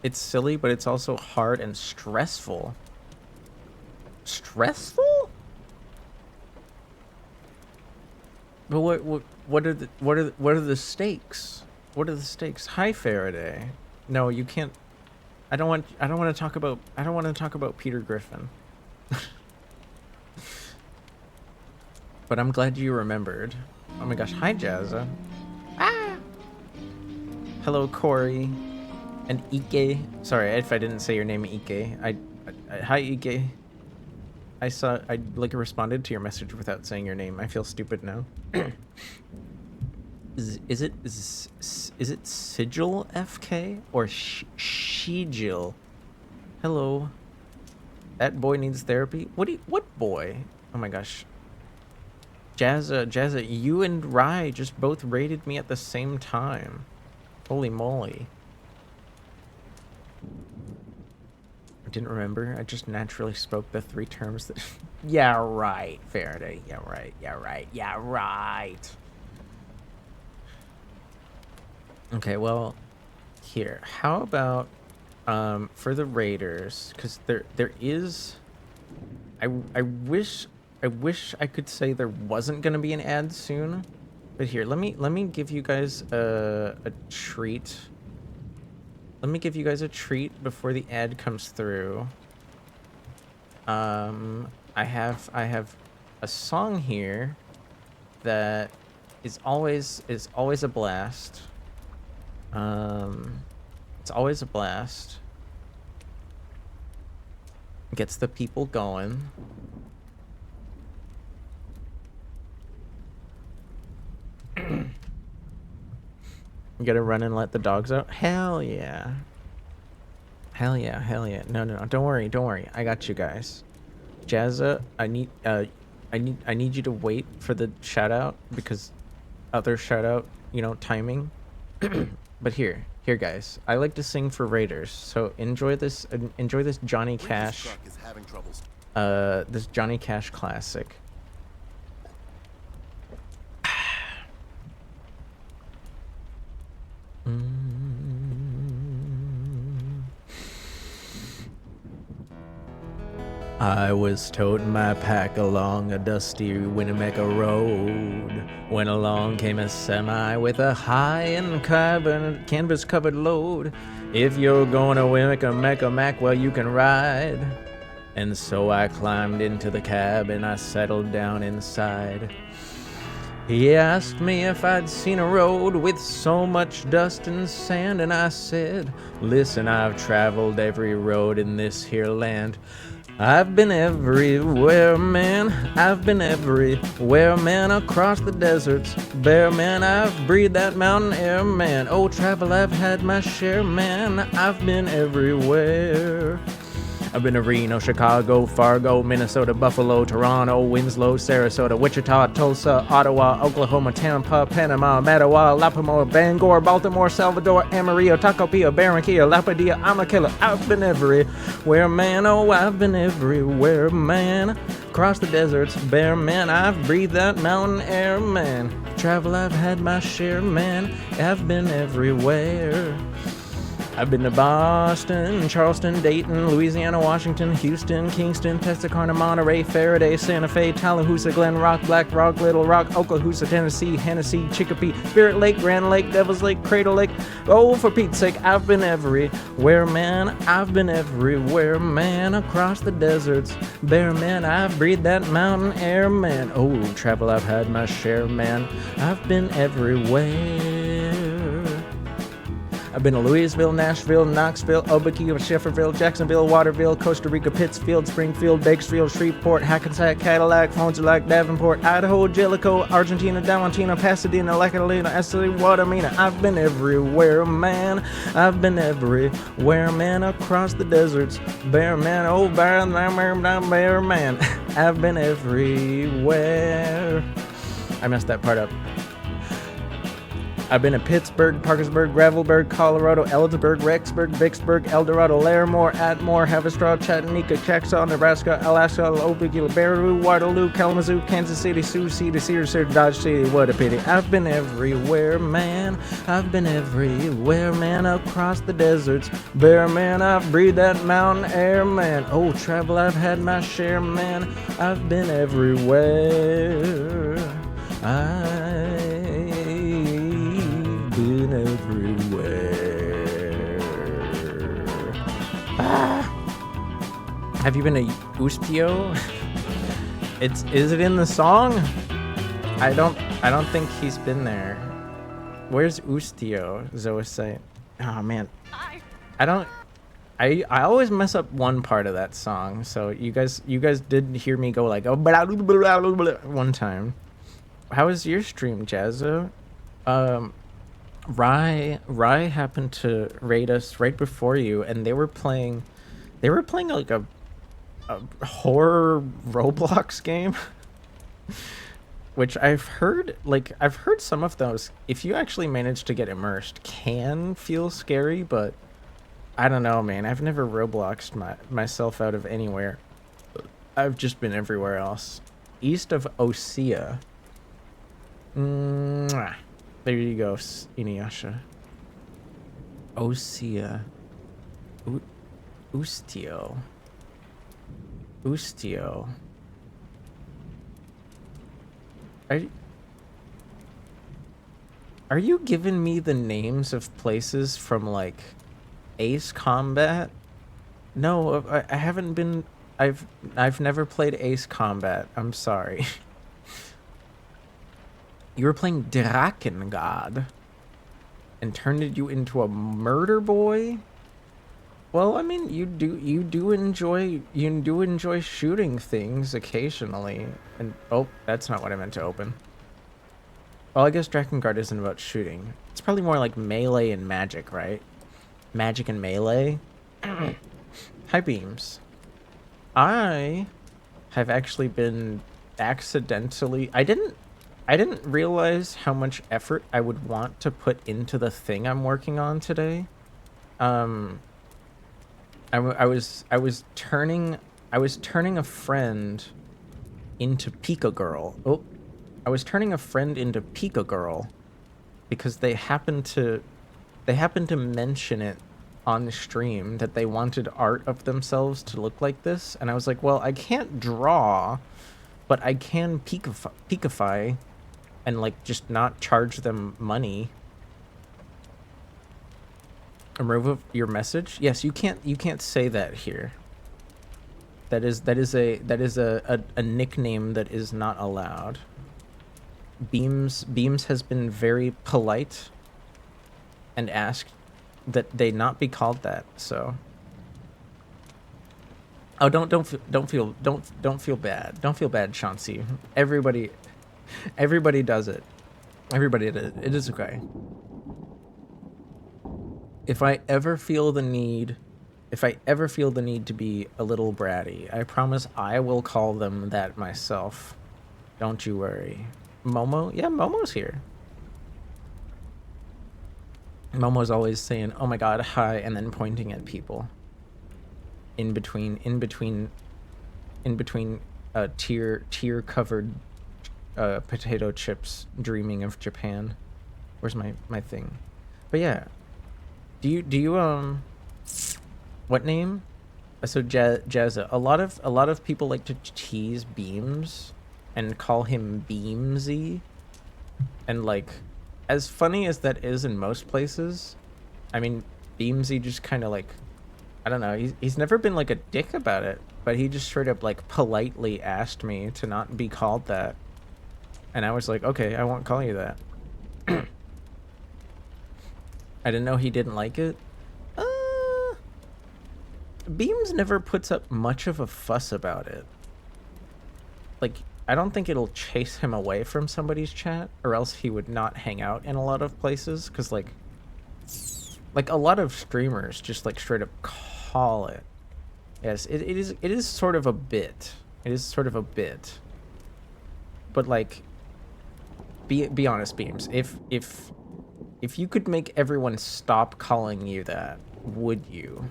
It's silly, but it's also hard and stressful. Stressful? But what are the stakes? What are the stakes? Hi, Faraday. No, you can't. I don't want to talk about Peter Griffin. But I'm glad you remembered. Oh my gosh, hi Jazza. Ah! Hello Corey and Ike. Sorry if I didn't say your name, Ike. Hi Ike. I like responded to your message without saying your name. I feel stupid now. Is it Sigil FK or Shijil? Hello. That boy needs therapy. What boy? Oh my gosh. Jazza, you and Rai just both raided me at the same time. Holy moly. I didn't remember. I just naturally spoke the three terms that... Yeah, right, Faraday. Yeah, right. Yeah, right. Yeah, right. Okay, well, here. How about for the raiders, because there is... I wish I could say there wasn't gonna be an ad soon, but here, let me give you guys a treat. Let me give you guys a treat before the ad comes through. I have a song here that is always a blast. It's always a blast. Gets the people going. You gotta run and let the dogs out? Hell yeah. Hell yeah, hell yeah. No, don't worry. I got you guys. Jazza, I need you to wait for the shout out because other shout out, you know, timing. But here, guys, I like to sing for Raiders, so enjoy this Johnny Cash, this Johnny Cash classic. I was toting my pack along a dusty Winnemucca road when along came a semi with a high-end canvas-covered load. If you're going to Winnemucca Mac, well, you can ride. And so I climbed into the cab and I settled down inside. He asked me if I'd seen a road with so much dust and sand, and I said, listen, I've traveled every road in this here land. I've been everywhere, man. I've been everywhere, man. Across the deserts, bare, man. I've breathed that mountain air, man. Oh, travel, I've had my share, man. I've been everywhere. I've been to Reno, Chicago, Fargo, Minnesota, Buffalo, Toronto, Winslow, Sarasota, Wichita, Tulsa, Ottawa, Oklahoma, Tampa, Panama, Mattawa, Lapamore, Bangor, Baltimore, Salvador, Amarillo, Tacopilla, Barranquilla, Lapadilla, Amakilla. I've been everywhere, man. Oh, I've been everywhere, man. Across the deserts, bare, man. I've breathed that mountain air, man. Travel, I've had my share, man. I've been everywhere. I've been to Boston, Charleston, Dayton, Louisiana, Washington, Houston, Kingston, Texarkana, Monterey, Faraday, Santa Fe, Tallahassee, Glen Rock, Black Rock, Little Rock, Okaloosa, Tennessee, Hennessy, Chicopee, Spirit Lake, Grand Lake, Devil's Lake, Cradle Lake. Oh, for Pete's sake, I've been everywhere, man. I've been everywhere, man. Across the deserts, bare, man. I've breathed that mountain air, man. Oh, travel, I've had my share, man. I've been everywhere. I've been to Louisville, Nashville, Knoxville, Albuquerque, Shefferville, Jacksonville, Waterville, Costa Rica, Pittsfield, Springfield, Bakersfield, Shreveport, Hackensack, Cadillac, Fond-du-Lac, Davenport, Idaho, Jellicoe, Argentina, Diamantina, Pasadena, Lacadena, Esteli, Guatemala. I've been everywhere, man. I've been everywhere, man. Across the deserts, bare, man. Oh, bare, man. I've been everywhere. I messed that part up. I've been to Pittsburgh, Parkersburg, Gravelburg, Colorado, Ellisburg, Rexburg, Vicksburg, Eldorado, Larimore, Atmore, Haverstraw, Chattanooga, Chickasaw, Nebraska, Alaska, Opelika, Baraboo, Waterloo, Kalamazoo, Kansas City, Sioux City, Cedar City, Dodge City. What a pity. I've been everywhere, man. I've been everywhere, man. Across the deserts, bare, man. I've breathed that mountain air, man. Oh, travel, I've had my share, man. I've been everywhere. I've been everywhere. Have you been to Ustio? Is it in the song? I don't think he's been there. Where's Ustio? Zoe say. Oh man. I always mess up one part of that song. So you guys did hear me go like, oh, blah, blah, blah, blah, blah, one time. How was your stream, Jazzo? Rye happened to raid us right before you, and they were playing like a horror Roblox game, which I've heard some of those, if you actually manage to get immersed, can feel scary, but I don't know, man. I've never Robloxed myself out of anywhere. I've just been everywhere else. East of Osea. Mwah. There you go, Inuyasha. Osea. Ustio. Are you giving me the names of places from like Ace Combat? No, I haven't been. I've never played Ace Combat. I'm sorry. You were playing Drakengard and turned you into a murder boy? Well, I mean, you do enjoy shooting things occasionally. And oh, that's not what I meant to open. Well, I guess Drakengard isn't about shooting. It's probably more like melee and magic, right? Magic and melee. Hi, Beams. I have actually been accidentally. I I didn't realize how much effort I would want to put into the thing I'm working on today. I was turning a friend into Pika Girl. Oh, I was turning a friend into Pika Girl because they happened to mention it on the stream that they wanted art of themselves to look like this, and I was like, well, I can't draw, but I can Pikify and like just not charge them money. Remove your message? Yes, you can't say that here. That is a nickname that is not allowed. Beams has been very polite and asked that they not be called that. So, oh, don't feel bad. Don't feel bad, Chauncey. Everybody does it. Everybody did it. It is okay. If I ever feel the need to be a little bratty, I promise I will call them that myself. Don't you worry. Momo? Yeah, Momo's here. Momo's always saying, "Oh my god, hi," and then pointing at people. In between tear covered potato chips, dreaming of Japan. Where's my thing? But yeah. Do you what name? So Jazza. A lot of people like to tease Beams and call him Beamsy. And like, as funny as that is in most places, I mean, Beamsy just kind of like, I don't know, he's never been like a dick about it, but he just straight up like politely asked me to not be called that. And I was like, okay, I won't call you that. I didn't know he didn't like it. Beams never puts up much of a fuss about it. Like, I don't think it'll chase him away from somebody's chat, or else he would not hang out in a lot of places, because like a lot of streamers just like straight up call it. Yes, it is sort of a bit. It is sort of a bit. But like, be honest, Beams. If you could make everyone stop calling you that, would you?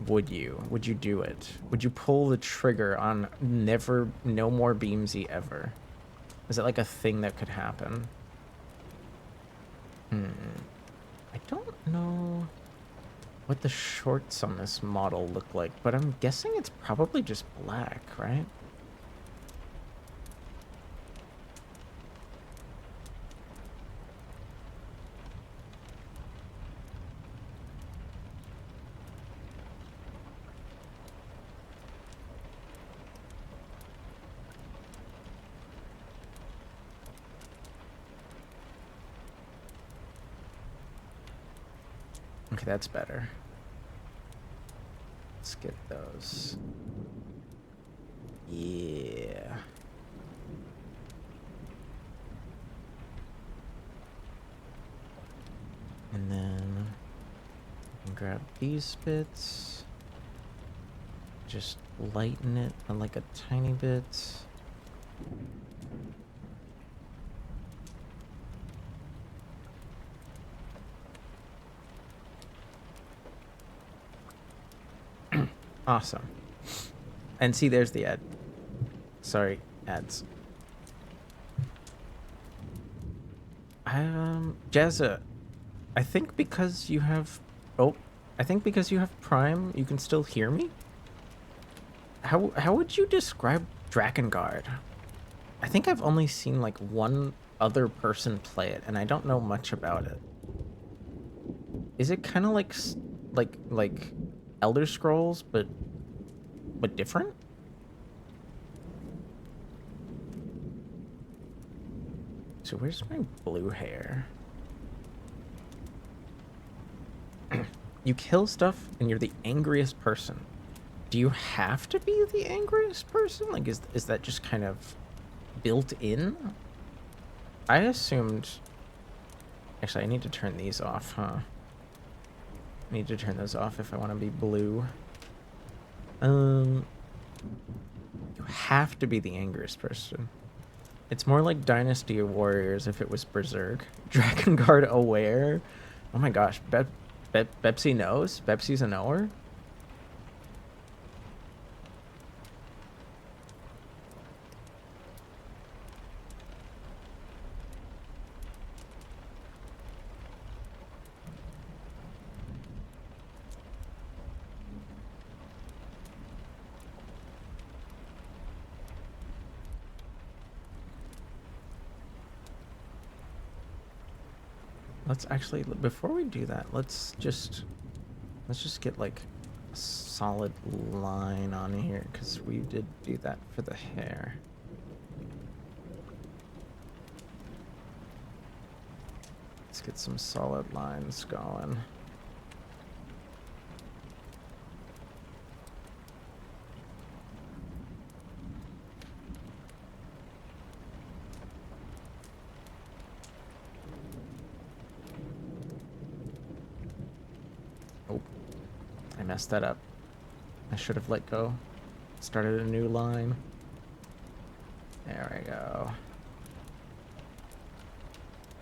Would you do it? Would you pull the trigger on no more Beamsy ever? Is it like a thing that could happen? I don't know what the shorts on this model look like, but I'm guessing it's probably just black, right? Okay, that's better. Let's get those. Yeah. And then I can grab these bits. Just lighten it on like a tiny bit. Awesome. And see, there's the ad. Sorry, ads. Jazza, I think because you have Prime, you can still hear me? How would you describe Drakengard? I think I've only seen like one other person play it, and I don't know much about it. Is it kind of like Elder Scrolls, but different? So where's my blue hair? You kill stuff and you're the angriest person. Do you have to be the angriest person? Like, is that just kind of built in? I assumed... Actually, I need to turn these off, huh? I need to turn those off if I want to be blue. You have to be the angriest person. It's more like Dynasty Warriors if it was Berserk. Dragon Guard aware? Oh my gosh, Bepsi knows? Bepsi's a knower? Let's actually, before we do that, let's just get like a solid line on here, because we did do that for the hair. Let's get some solid lines going. I messed that up. I should have let go. Started a new line. There we go.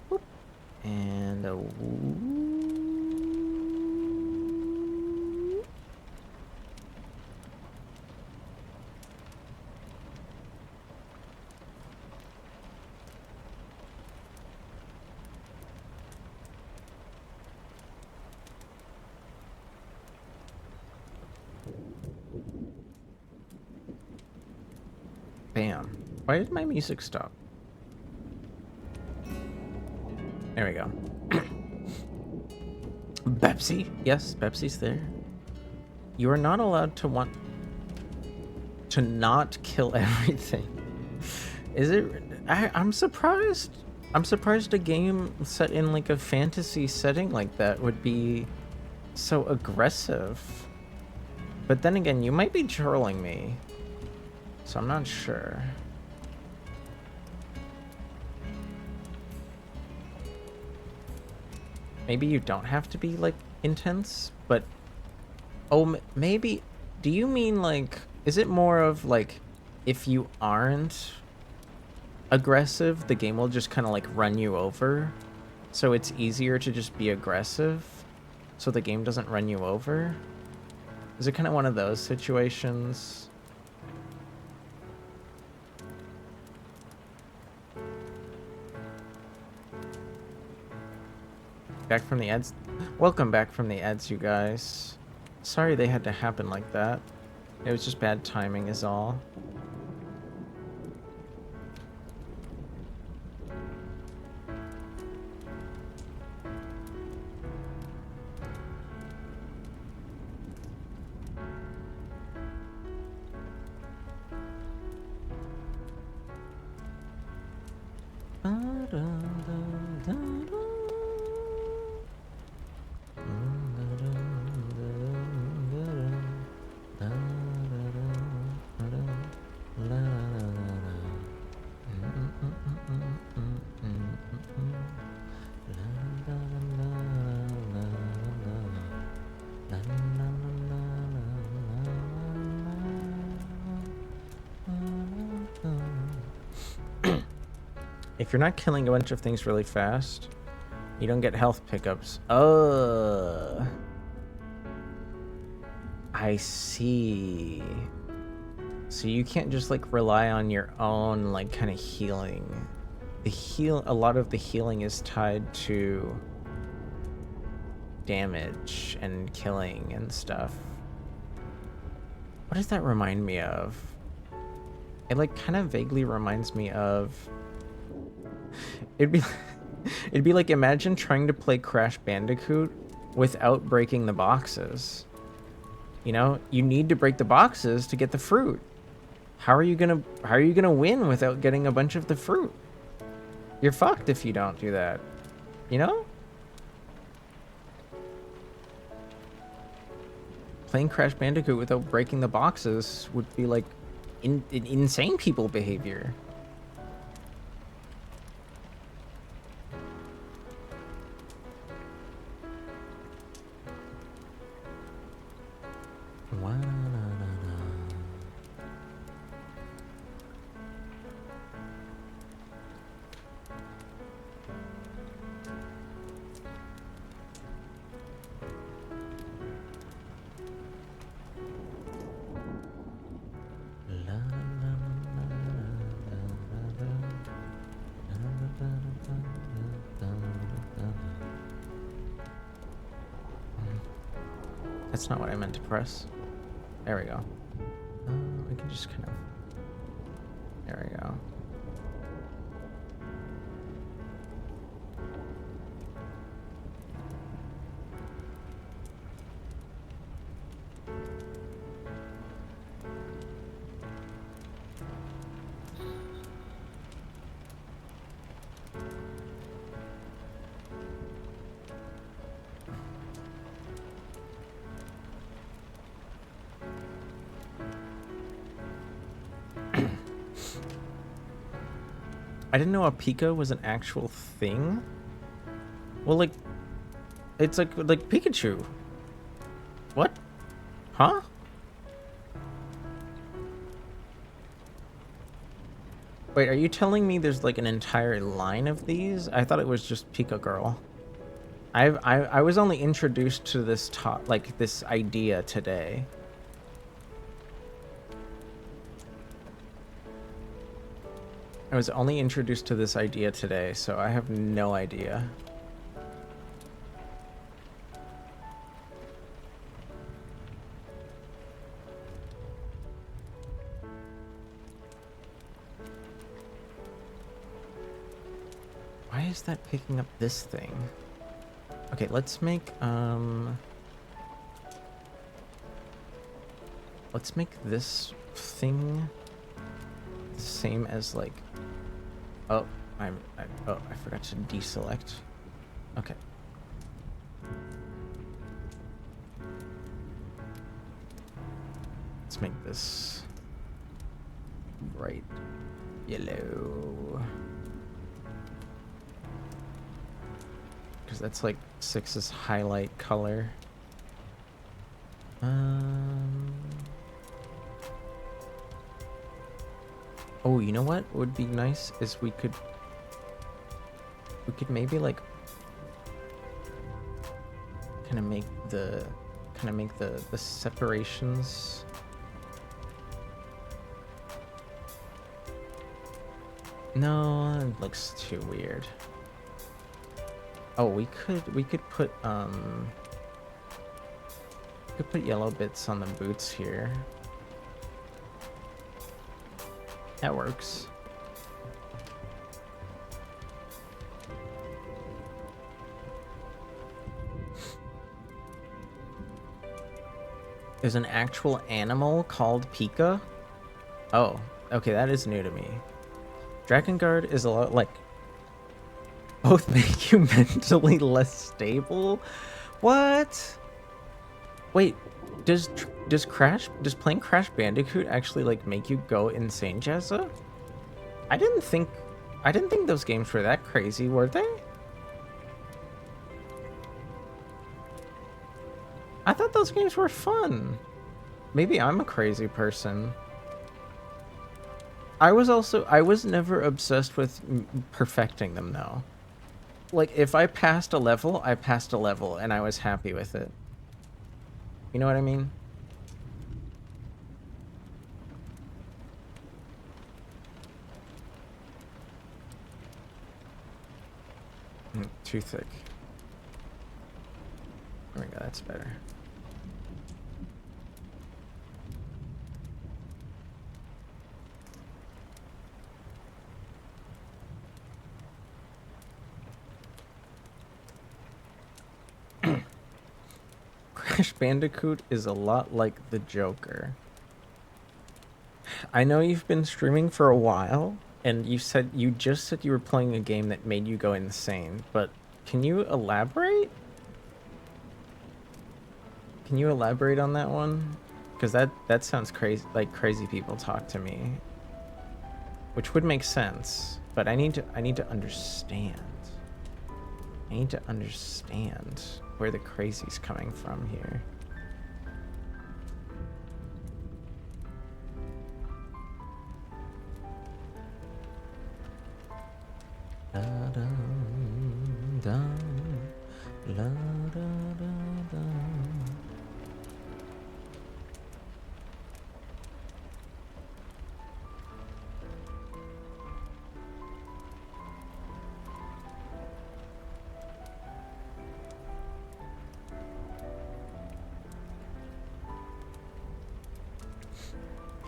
Whoop. And a whoop. Bam. Why did my music stop? There we go. Pepsi? Yes, Pepsi's there. You are not allowed to want to not kill everything. Is it? I'm surprised. I'm surprised a game set in like a fantasy setting like that would be so aggressive. But then again, you might be trolling me. So I'm not sure. Maybe you don't have to be like intense, but oh, maybe. Do you mean like, is it more of like, if you aren't aggressive, the game will just kind of like run you over? So it's easier to just be aggressive so the game doesn't run you over? Is it kind of one of those situations? Back from the ads. Welcome back from the ads, you guys. Sorry they had to happen like that. It was just bad timing is all. If you're not killing a bunch of things really fast, you don't get health pickups. I see. So you can't just like rely on your own like kind of healing. A lot of the healing is tied to damage and killing and stuff. What does that remind me of? It like kind of vaguely reminds me of, it'd be like, imagine trying to play Crash Bandicoot without breaking the boxes. You know, you need to break the boxes to get the fruit. How are you gonna win without getting a bunch of the fruit? You're fucked if you don't do that. You know? Playing Crash Bandicoot without breaking the boxes would be like insane people behavior. That's not what I meant to press. There we go. We can just kind of... There we go. I didn't know a Pika was an actual thing. Well, like, it's like Pikachu. What? Huh? Wait, are you telling me there's like an entire line of these? I thought it was just Pika Girl. I was only introduced to this this idea today. I was only introduced to this idea today, so I have no idea. Why is that picking up this thing? Okay, let's make this thing the same as like... Oh, I forgot to deselect. Okay. Let's make this bright yellow. Because that's like 6's highlight color. Oh, you know what would be nice is we could maybe like kind of make the separations. No, it looks too weird. Oh, we could put yellow bits on the boots here. That works. There's an actual animal called Pika? Oh, okay, that is new to me. Dragon Guard is a lot like... Both make you mentally less stable? What? Wait, does playing Crash Bandicoot actually like make you go insane, Jazza? I didn't think those games were that crazy, were they? I thought those games were fun. Maybe I'm a crazy person. I was never obsessed with perfecting them though. Like if I passed a level, I passed a level and I was happy with it. You know what I mean? Too thick. There we go, that's better. Crash Bandicoot is a lot like the Joker. I know you've been streaming for a while, and you just said you were playing a game that made you go insane, but can you elaborate? Can you elaborate on that one? Because that sounds crazy, like crazy people talk to me. Which would make sense, but I need to understand. I need to understand where the crazy's coming from here.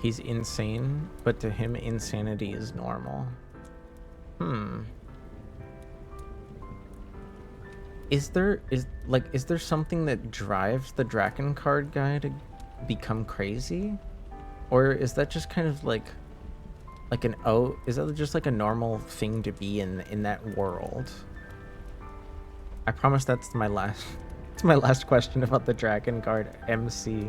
He's insane, but to him, insanity is normal. Is there something that drives the Draken card guy to become crazy? Or is that just kind of like is that just like a normal thing to be in that world? I promise that's my last question about the Dragon Guard MC.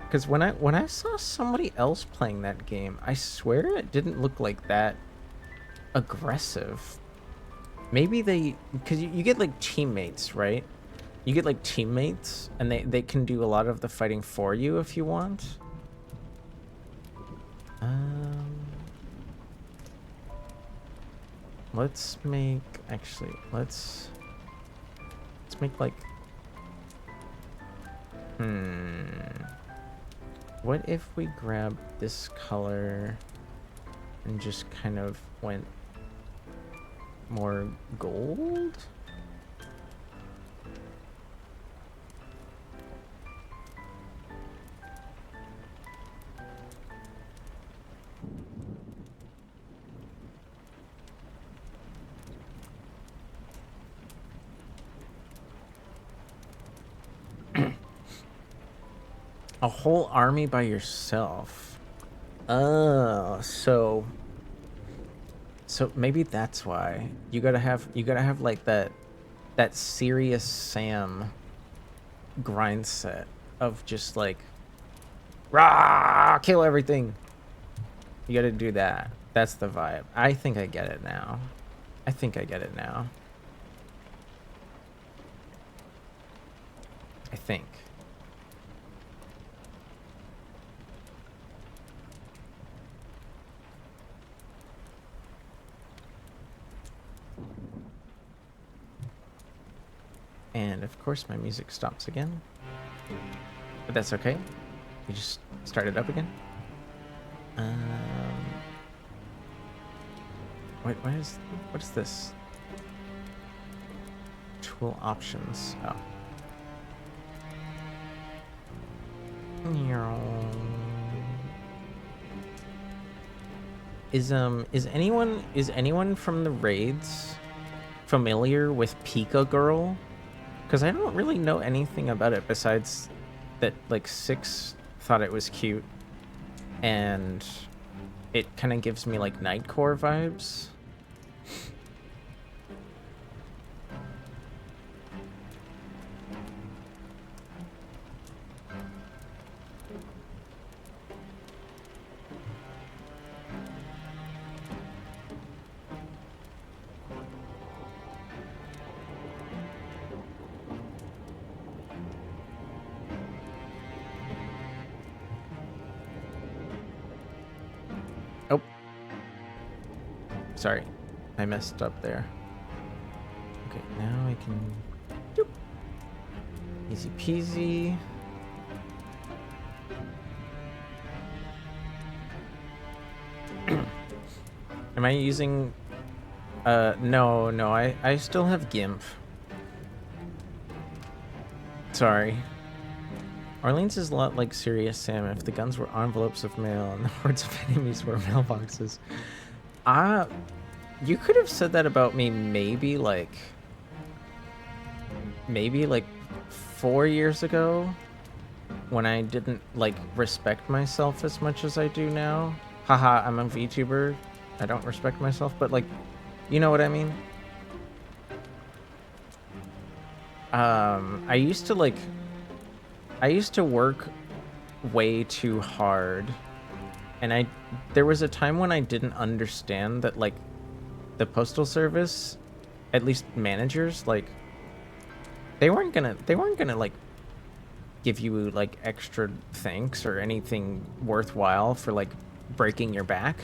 Because when I saw somebody else playing that game, I swear it didn't look like that aggressive. Maybe because you get like teammates, right? You get like teammates, and they can do a lot of the fighting for you if you want. Let's make like what if we grab this color and just kind of went more gold? A whole army by yourself. Oh, so maybe that's why you gotta have like that serious Sam grind set of just like rah, kill everything. You gotta do that. That's the vibe. I think I get it now. I think. And of course my music stops again. But that's okay. We just start it up again. Wait, what is this? Tool options. Oh. Is anyone from the raids familiar with Pika Girl? Because I don't really know anything about it besides that like Six thought it was cute and it kind of gives me like Nightcore vibes. Sorry, I messed up there. Okay, now I can... Doop. Easy peasy. Am I using... No, I still have GIMP. Sorry. Orleans is a lot like Serious Sam if the guns were envelopes of mail and the hordes of enemies were mailboxes. You could have said that about me maybe like 4 years ago when I didn't like respect myself as much as I do now. Haha, I'm a VTuber. I don't respect myself, but like, you know what I mean? I used to work way too hard, and there was a time when I didn't understand that like the postal service, at least managers, like they weren't gonna like give you like extra thanks or anything worthwhile for like breaking your back.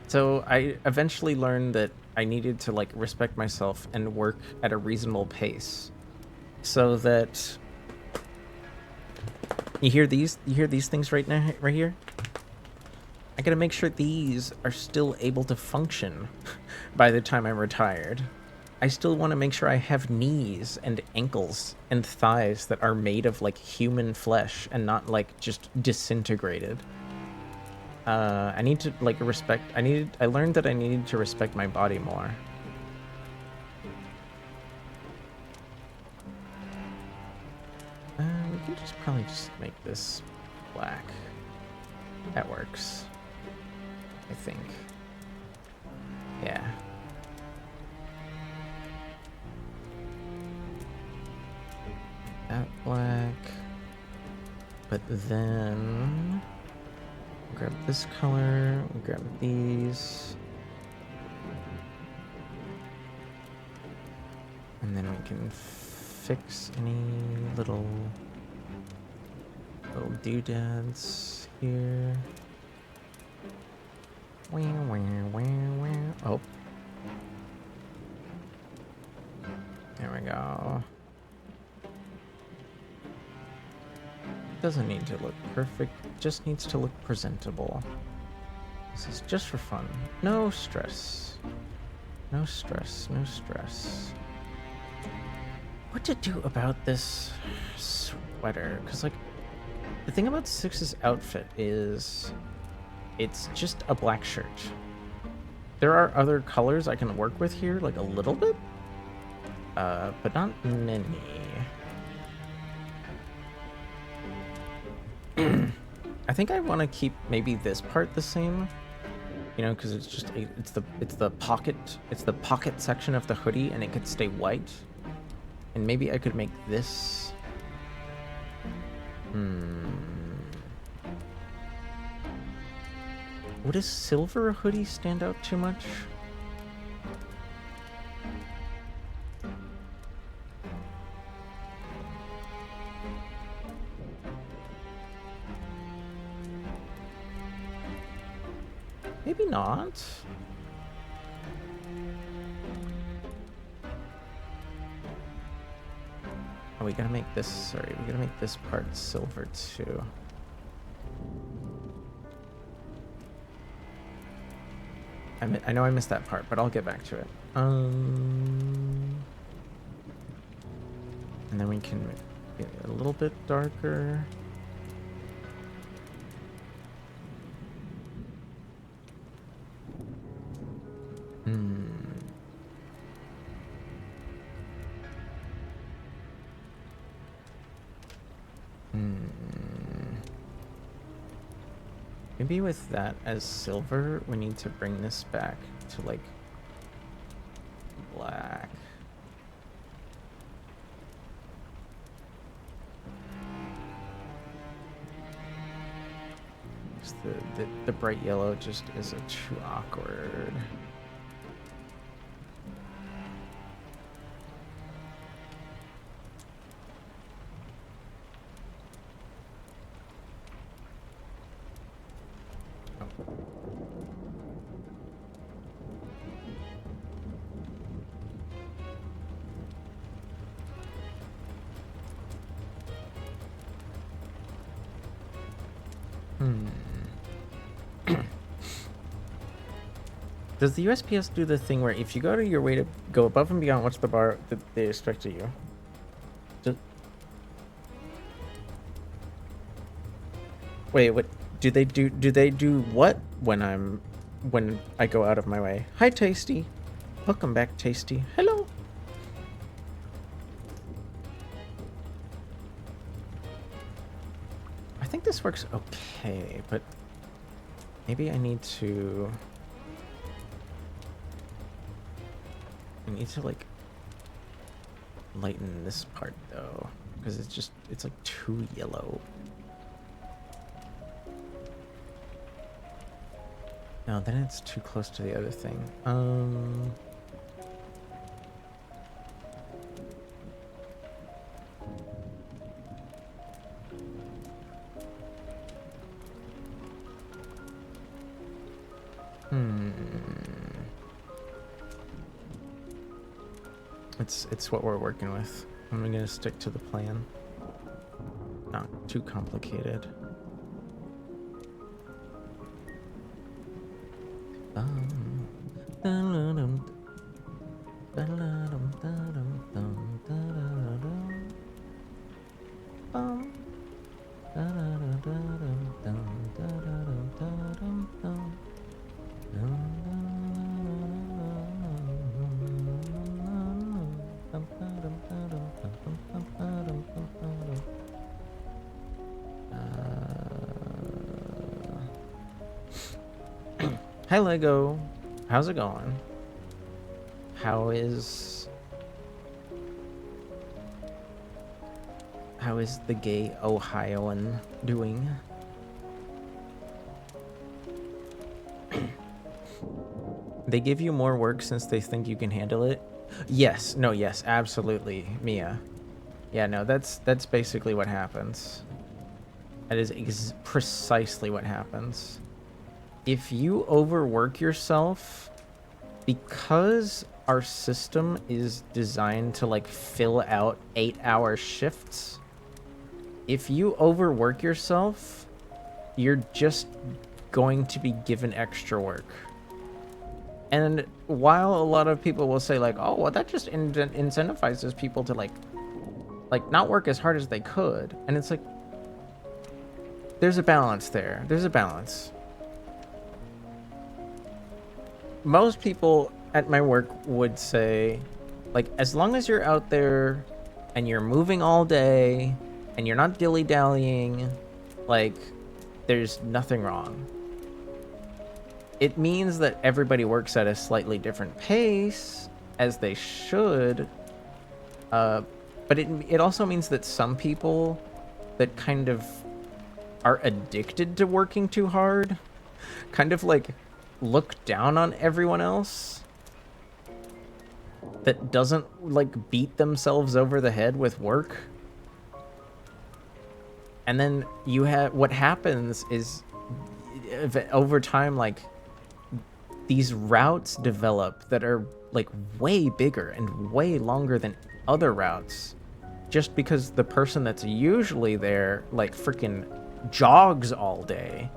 So I eventually learned that I needed to like respect myself and work at a reasonable pace, so that you hear these things right now, right here. I gotta make sure these are still able to function by the time I'm retired. I still want to make sure I have knees and ankles and thighs that are made of like human flesh and not like just disintegrated. I need to like respect. I learned that I needed to respect my body more. We can just probably just make this black. That works. I think. Yeah. That black. But then grab this color, grab these. And then we can fix any little doodads here. Oh. There we go. Doesn't need to look perfect, just needs to look presentable. This is just for fun. No stress. No stress, no stress. What to do about this sweater? Because, like, the thing about Six's outfit is it's just a black shirt. There are other colors I can work with here, like a little bit, but not many. I think I want to keep maybe this part the same, you know, because it's just it's the pocket section of the hoodie, and it could stay white. And maybe I could make this. Would a silver hoodie stand out too much? Maybe not. Oh, we gotta make this, sorry, we gotta make this part silver too. I know I missed that part, but I'll get back to it. And then we can get it a little bit darker. Maybe with that as silver, we need to bring this back to like black. The bright yellow just is too awkward. Does the USPS do the thing where if you go to your way to go above and beyond what's the bar that they expect of you? Wait, what do they do? Do they do what when I go out of my way? Hi, Tasty. Welcome back, Tasty. Hello. I think this works okay, but maybe I need to like lighten this part though, because it's like too yellow. No, then it's too close to the other thing. It's what we're working with. I'm gonna stick to the plan. Not too complicated. Hi, Lego. How's it going? How is the gay Ohioan doing? They give you more work since they think you can handle it? Yes. No, yes, absolutely, Mia. Yeah, no, that's basically what happens. That is precisely what happens. If you overwork yourself, because our system is designed to like fill out 8-hour shifts, if you overwork yourself, you're just going to be given extra work. And while a lot of people will say like, oh, well, that just incentivizes people to like not work as hard as they could. And it's like, there's a balance there. There's a balance. Most people at my work would say, like, as long as you're out there and you're moving all day and you're not dilly-dallying, like, there's nothing wrong. It means that everybody works at a slightly different pace, as they should, but it also means that some people that kind of are addicted to working too hard kind of like look down on everyone else that doesn't like beat themselves over the head with work. And then you have what happens is over time, like, these routes develop that are like way bigger and way longer than other routes, just because the person that's usually there like freaking jogs all day.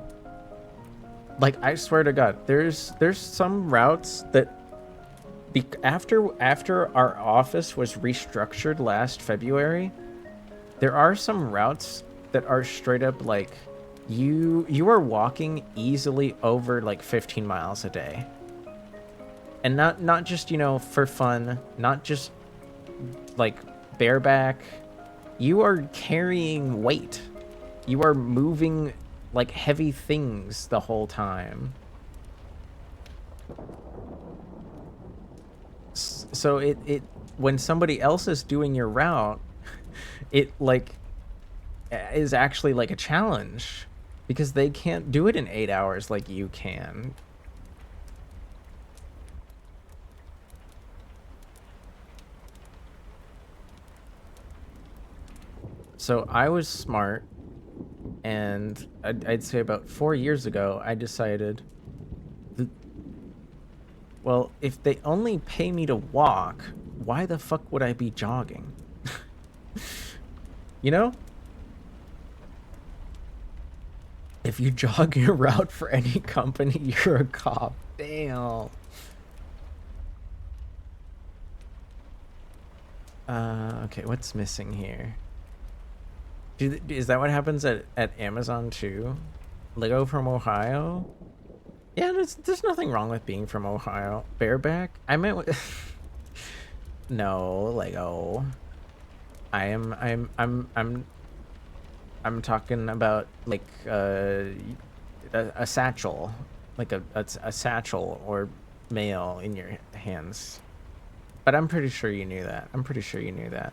Like, I swear to God, there's some routes that after our office was restructured last February, there are some routes that are straight up like you are walking easily over like 15 miles a day. And not just, you know, for fun, not just like bareback. You are carrying weight. You are moving like heavy things the whole time. So it when somebody else is doing your route, it like is actually like a challenge because they can't do it in 8 hours like you can. So I was smart, and I'd say about 4 years ago, I decided, well, if they only pay me to walk, why the fuck would I be jogging? You know? If you jog your route for any company, you're a cop. Damn. Okay, what's missing here? Is that what happens at Amazon too? Lego from Ohio? Yeah, there's nothing wrong with being from Ohio. Bareback? I meant no, Lego. I'm talking about like a satchel, like a satchel or mail in your hands. But I'm pretty sure you knew that. I'm pretty sure you knew that.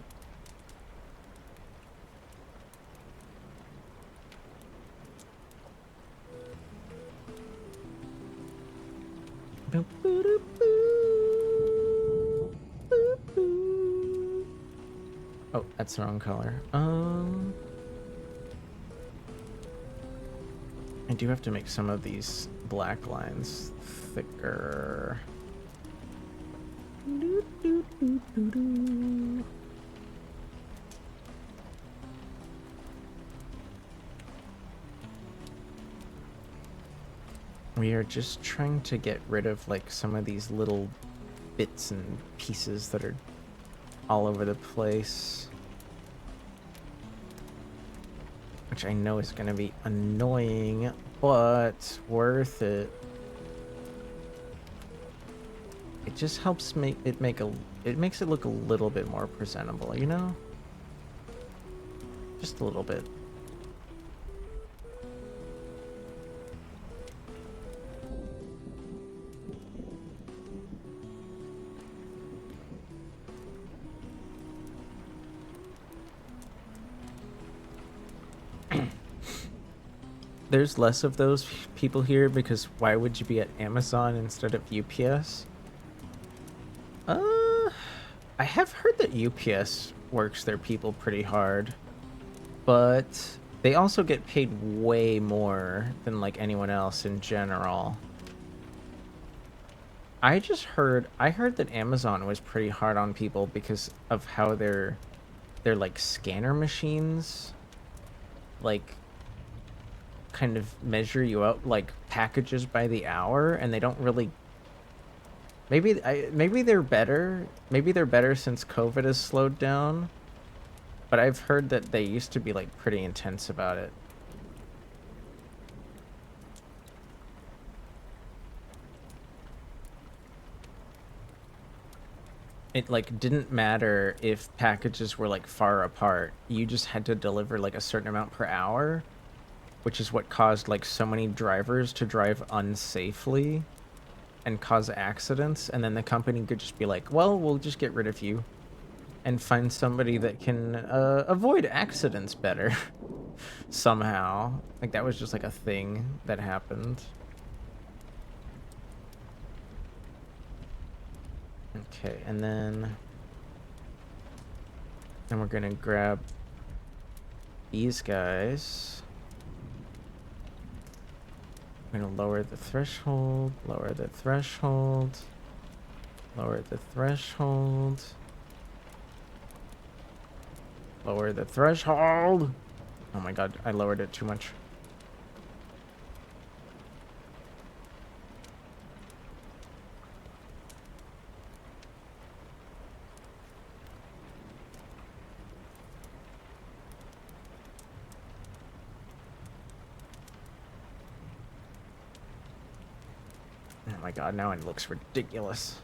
Oh, that's the wrong color. I do have to make some of these black lines thicker. We are just trying to get rid of like some of these little bits and pieces that are all over the place, which I know is going to be annoying, but worth it. It just helps it makes it look a little bit more presentable, you know? Just a little bit. there's less of those people here because why would you be at Amazon instead of UPS? I have heard that UPS works their people pretty hard, but they also get paid way more than like anyone else in general. I heard that Amazon was pretty hard on people because of how their like scanner machines like kind of measure you out like packages by the hour, and they don't really. Maybe they're better. Maybe they're better since COVID has slowed down. But I've heard that they used to be like pretty intense about it. It like didn't matter if packages were like far apart. You just had to deliver like a certain amount per hour, which is what caused like so many drivers to drive unsafely and cause accidents, and then the company could just be like, well, we'll just get rid of you and find somebody that can avoid accidents better somehow. Like that was just like a thing that happened. Okay, and then we're gonna grab these guys. I'm gonna lower the threshold, lower the threshold, lower the threshold, lower the threshold. Oh my god, I lowered it too much. Oh my god, now it looks ridiculous.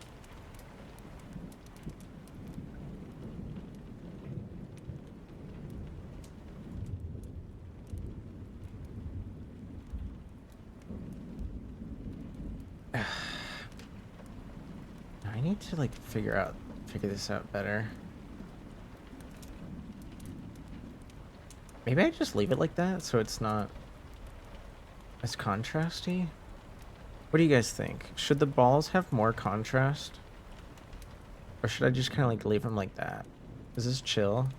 I need to like figure this out better. Maybe I just leave it like that so it's not as contrasty. What do you guys think? Should the balls have more contrast? Or should I just kind of like leave them like that? Is this chill?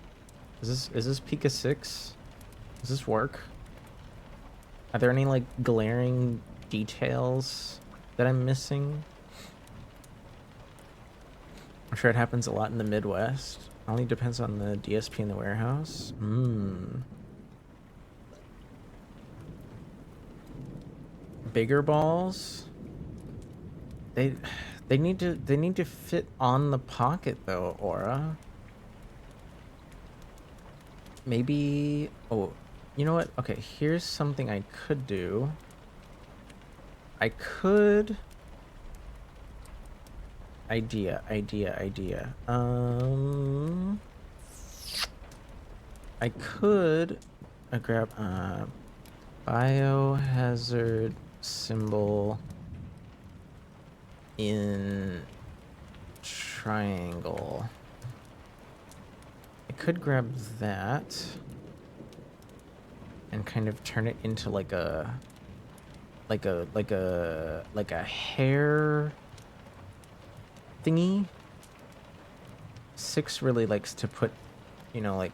Is this Pika 6? Does this work? Are there any like glaring details that I'm missing? I'm sure it happens a lot in the Midwest. Only depends on the DSP in the warehouse. Bigger balls. They need to fit on the pocket though, Aura. Maybe. Oh, you know what? Okay, here's something I could do. I could. Idea. I could grab biohazard symbol in triangle. I could grab that and kind of turn it into like a hair thingy. 6 really likes to put, you know, like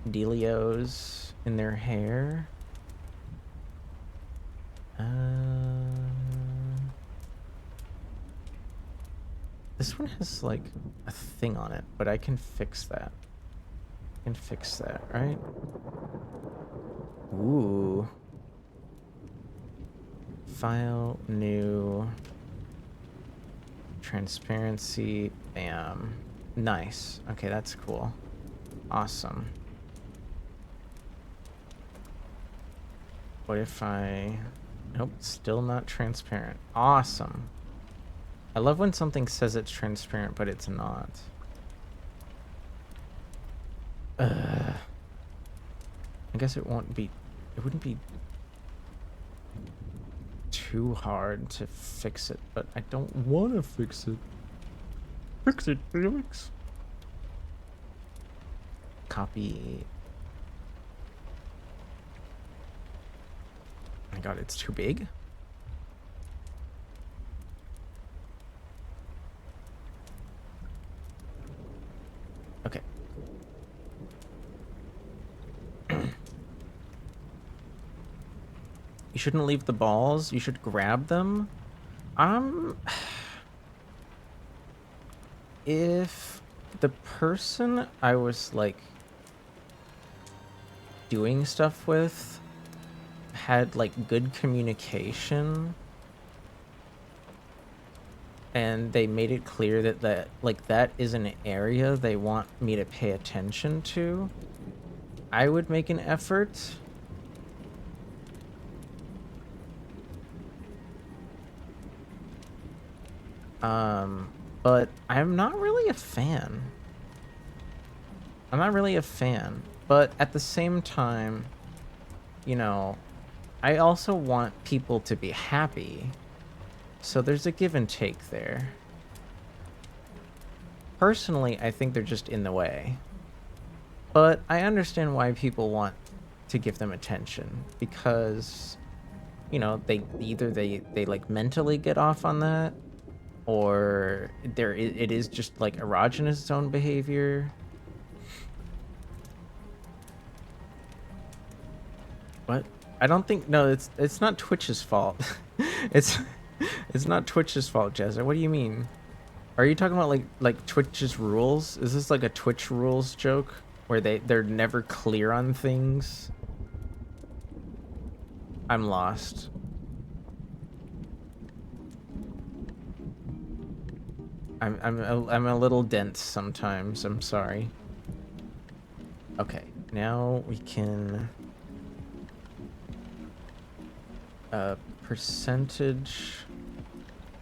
dealios in their hair. This one has like a thing on it, but I can fix that. I can fix that, right? Ooh. File, new, transparency, bam. Nice. Okay, that's cool. Awesome. What if I... Nope, still not transparent. Awesome. I love when something says it's transparent, but it's not. I guess it wouldn't be too hard to fix it, but I don't want to fix it. Fix it, Felix. Copy. god, it's too big? Okay. You shouldn't leave the balls. You should grab them. If the person I was, like, doing stuff with had, like, good communication and they made it clear that that is an area they want me to pay attention to, I would make an effort. But I'm not really a fan. I'm not really a fan, but at the same time, you know, I also want people to be happy. So there's a give and take there. Personally, I think they're just in the way. But I understand why people want to give them attention, because, you know, they like mentally get off on that, or it is just like erogenous zone behavior. What? I don't think, no, it's not Twitch's fault. it's not Twitch's fault, Jezza. What do you mean? Are you talking about like Twitch's rules? Is this like a Twitch rules joke where they're never clear on things? I'm lost. I'm a little dense sometimes. I'm sorry. Okay, now we can percentage.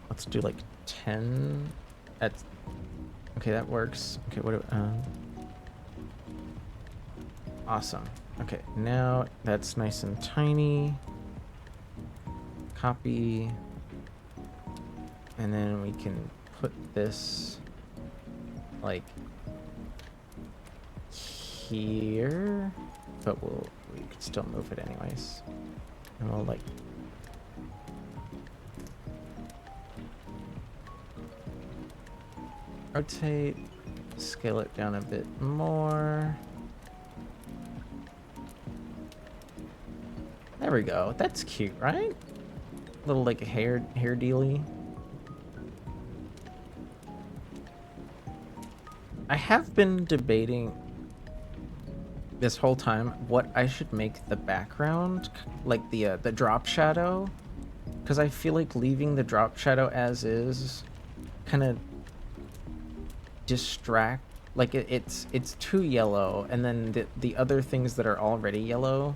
Let's do like 10 at. Okay, that works. Okay, what? Awesome. Okay, now that's nice and tiny. Copy, and then we can put this like here, but we could still move it anyways. And we'll like rotate, scale it down a bit more. There we go. That's cute, right? Little like a hair dealy. I have been debating this whole time what I should make the background, like the drop shadow, because I feel like leaving the drop shadow as is kind of distract, like it's too yellow, and then the other things that are already yellow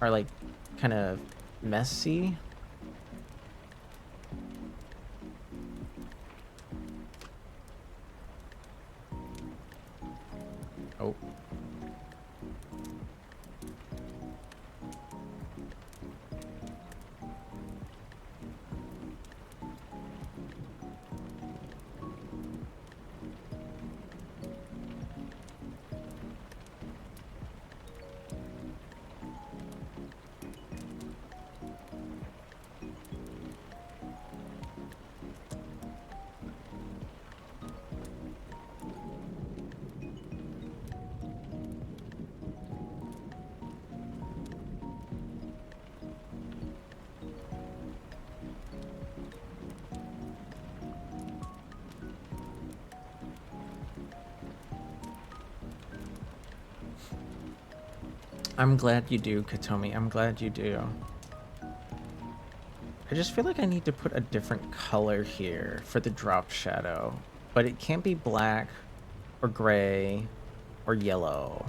are like kind of messy. Oh. I'm glad you do, Katomi. I'm glad you do. I just feel like I need to put a different color here for the drop shadow, but it can't be black or gray or yellow.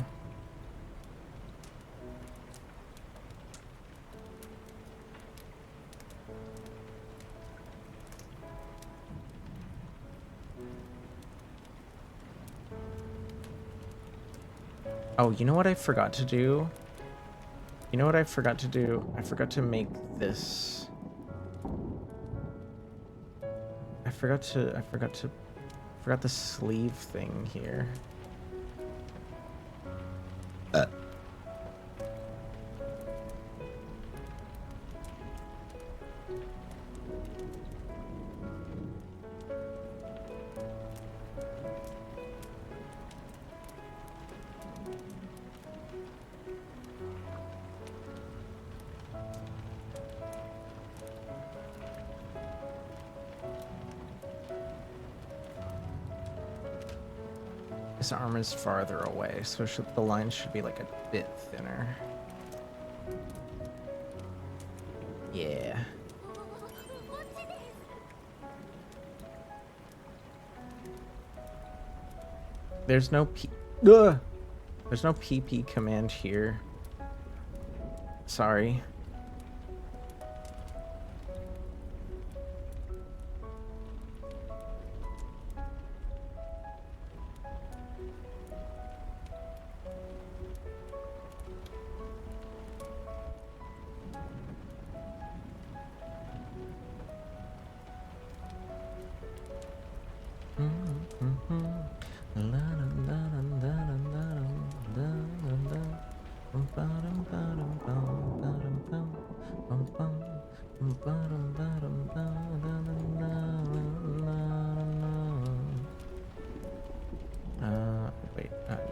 Oh, you know what I forgot to do? You know what I forgot to do? I forgot to make this. I forgot the sleeve thing here. This arm is farther away, so the line should be like a bit thinner. Yeah. There's no There's no PP command here. Sorry. Wait,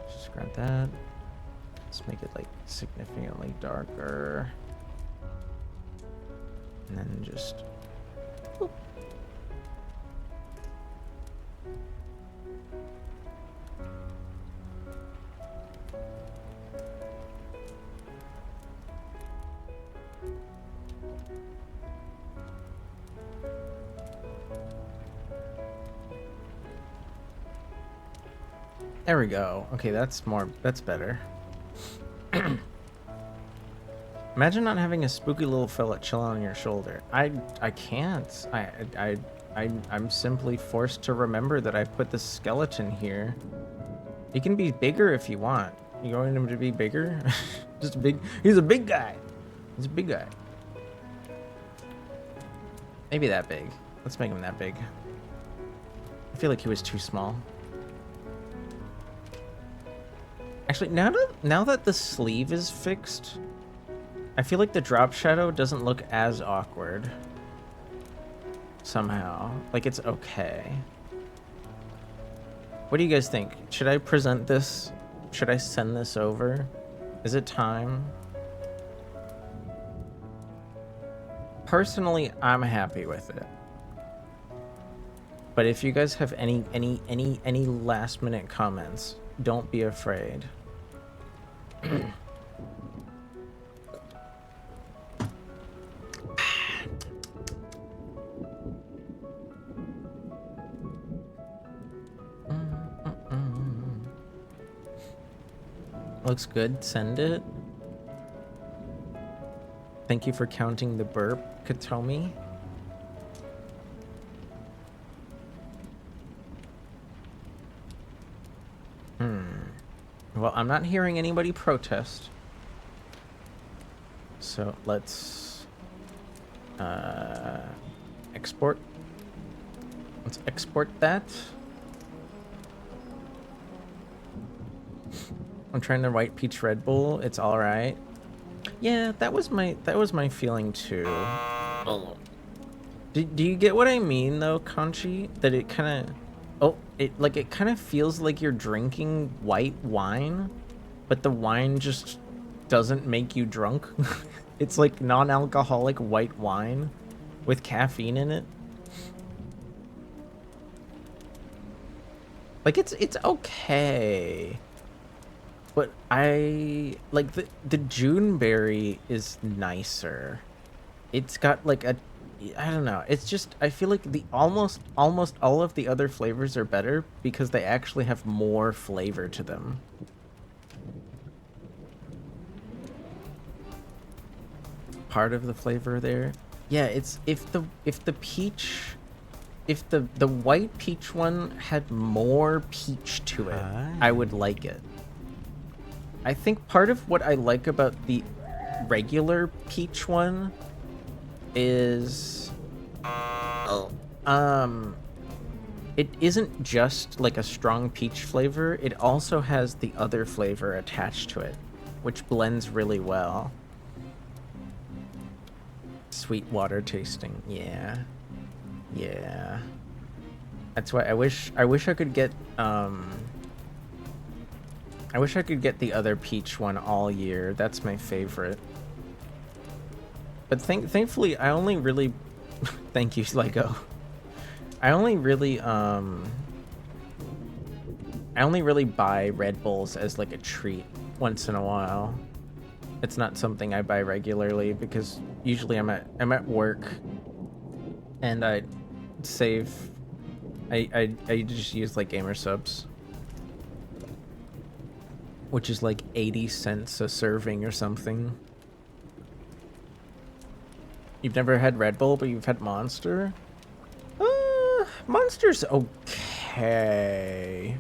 just grab that. Let's make it like significantly darker. And then just whoop. There we go. Okay, that's better. Imagine not having a spooky little fella chilling on your shoulder. I can't. I'm simply forced to remember that I put the skeleton here. He can be bigger if you want. You want him to be bigger? Just big. He's a big guy. He's a big guy. Maybe that big. Let's make him that big. I feel like he was too small. Actually, now that the sleeve is fixed, I feel like the drop shadow doesn't look as awkward. Somehow. Like, it's okay. What do you guys think? Should I present this? Should I send this over? Is it time? Personally, I'm happy with it. But if you guys have any last minute comments, don't be afraid. Looks good. Send it. Thank you for counting the burp, Katomi. Well, I'm not hearing anybody protest. So let's export. Let's export that. I'm trying the white peach Red Bull. It's all right. Yeah, that was my feeling too. Do you get what I mean though, Conchi? That it kind of, it kind of feels like you're drinking white wine, but the wine just doesn't make you drunk. It's like non-alcoholic white wine with caffeine in it. Like it's okay. But I like the Juneberry is nicer. It's got like a, I don't know. It's just, I feel like the almost all of the other flavors are better because they actually have more flavor to them. Part of the flavor there. Yeah, it's if the white peach one had more peach to it, I would like it. I think part of what I like about the regular peach one is it isn't just like a strong peach flavor, it also has the other flavor attached to it, which blends really well. Sweet water tasting. Yeah. That's why I wish I could get I wish I could get the other peach one all year. That's my favorite. But thankfully, I only really... Thank you, Likho. I only really, I only really buy Red Bulls as like a treat once in a while. It's not something I buy regularly because usually I'm at work and I save. I just use like gamer subs, which is like 80 cents a serving or something. You've never had Red Bull, but you've had Monster? Monster's okay.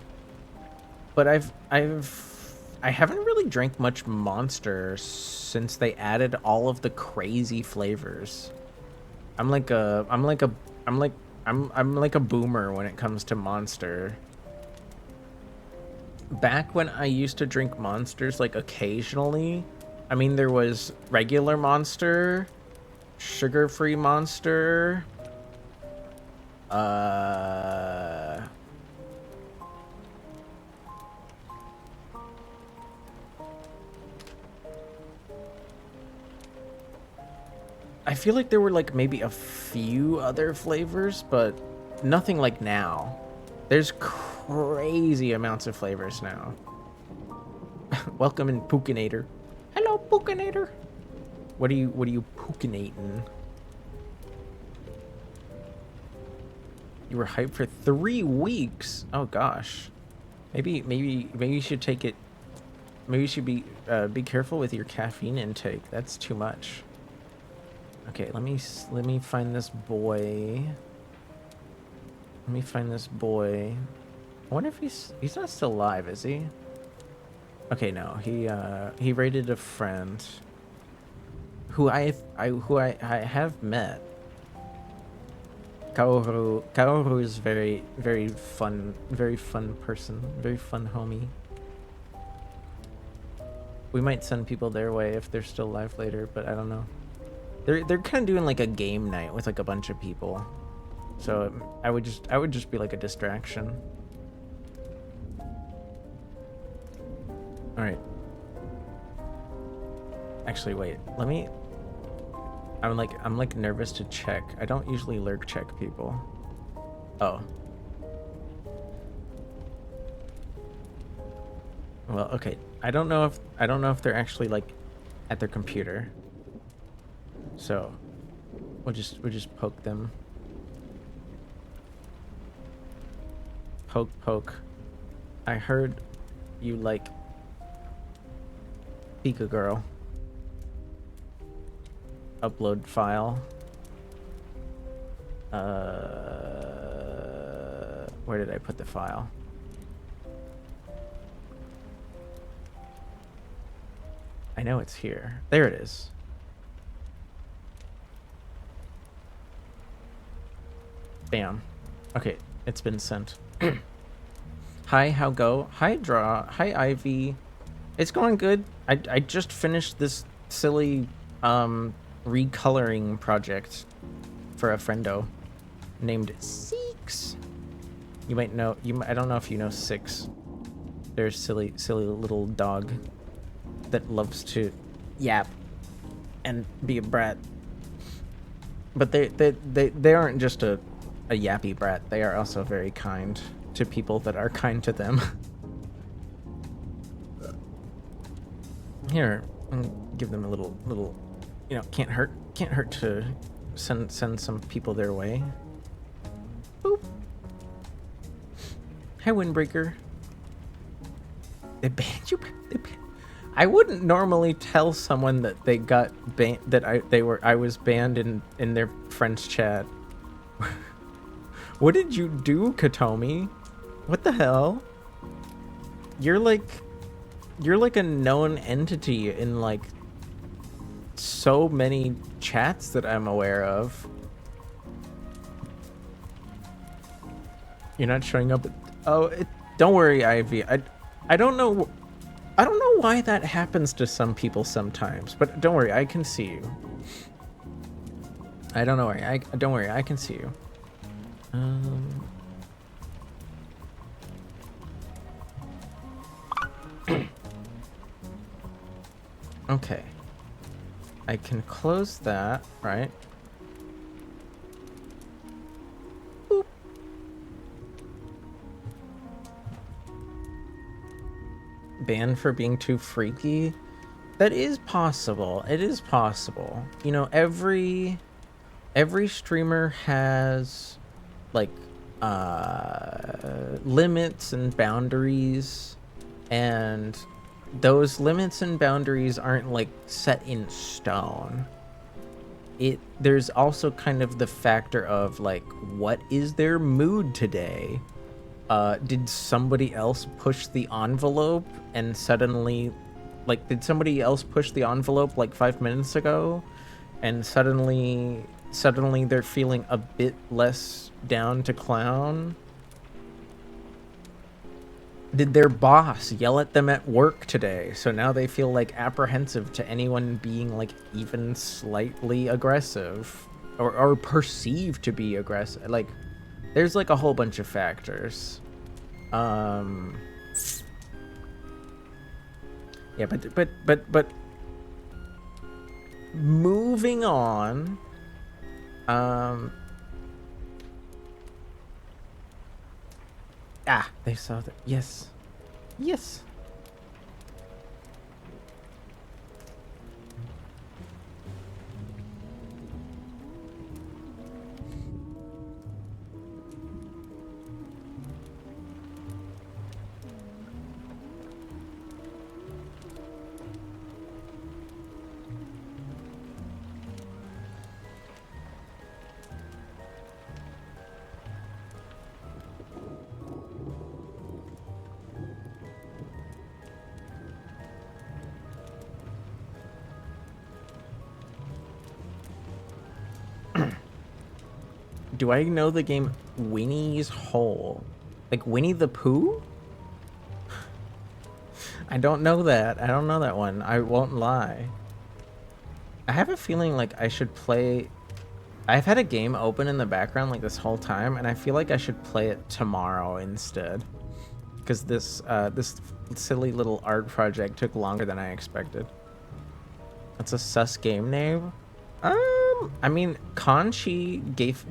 But I haven't really drank much Monster since they added all of the crazy flavors. I'm like a boomer when it comes to Monster. Back when I used to drink Monsters like occasionally, I mean there was regular Monster, sugar-free Monster, I feel like there were like maybe a few other flavors, but nothing like now. There's crazy amounts of flavors now. Welcome in, Pookinator. Hello, Pookinator. What are you pookinating? You were hyped for 3 weeks. Oh gosh. Maybe you should take it. Maybe you should be careful with your caffeine intake. That's too much. Okay, let me find this boy. Let me find this boy. I wonder if he's not still alive, is he? Okay, no. He raided a friend who I have met. Kaoru is very fun person, very fun homie. We might send people their way if they're still alive later, but I don't know. They're kind of doing like a game night with like a bunch of people, so I would just be like a distraction. All right. Actually, wait. Let me. I'm like nervous to check. I don't usually lurk check people. Oh. Well, okay. I don't know if they're actually like at their computer. So, we'll just poke them. Poke. I heard you like Pika Girl. Upload file. Where did I put the file? I know it's here. There it is. Bam. Okay, it's been sent. Hi, how go? Hi, Draw. Hi, Ivy. It's going good. I just finished this silly recoloring project for a friendo named Six. You might know. I don't know if you know Six. They're a silly little dog that loves to yap and be a brat. But they aren't just a yappy brat. They are also very kind to people that are kind to them. Here, give them a little, you know, can't hurt to send some people their way. Boop. Hi, Windbreaker. They banned you. I wouldn't normally tell someone that they got banned, that I was banned in their friends chat. What did you do, Katomi? What the hell? You're like a known entity in like so many chats that I'm aware of. You're not showing up. Don't worry, Ivy. I don't know why that happens to some people sometimes, but don't worry, I can see you. Don't worry, I can see you. Okay. I can close that, right? Boop. banned for being too freaky. That is possible. It is possible. You know, every streamer has like limits and boundaries, and those limits and boundaries aren't like set in stone. There's also kind of the factor of like, what is their mood today? Did somebody else push the envelope and suddenly, like, did somebody else push the envelope like 5 minutes ago and suddenly they're feeling a bit less down to clown? Did their boss yell at them at work today, so now they feel like apprehensive to anyone being like even slightly aggressive or perceived to be aggressive? Like, there's like a whole bunch of factors. Yeah, but moving on. They saw that. Yes. Yes. Do I know the game Winnie's Hole? Like Winnie the Pooh? I don't know that. I don't know that one. I won't lie. I have a feeling like I should play... I've had a game open in the background like this whole time, and I feel like I should play it tomorrow instead. Because this silly little art project took longer than I expected. That's a sus game name? I mean, Conchi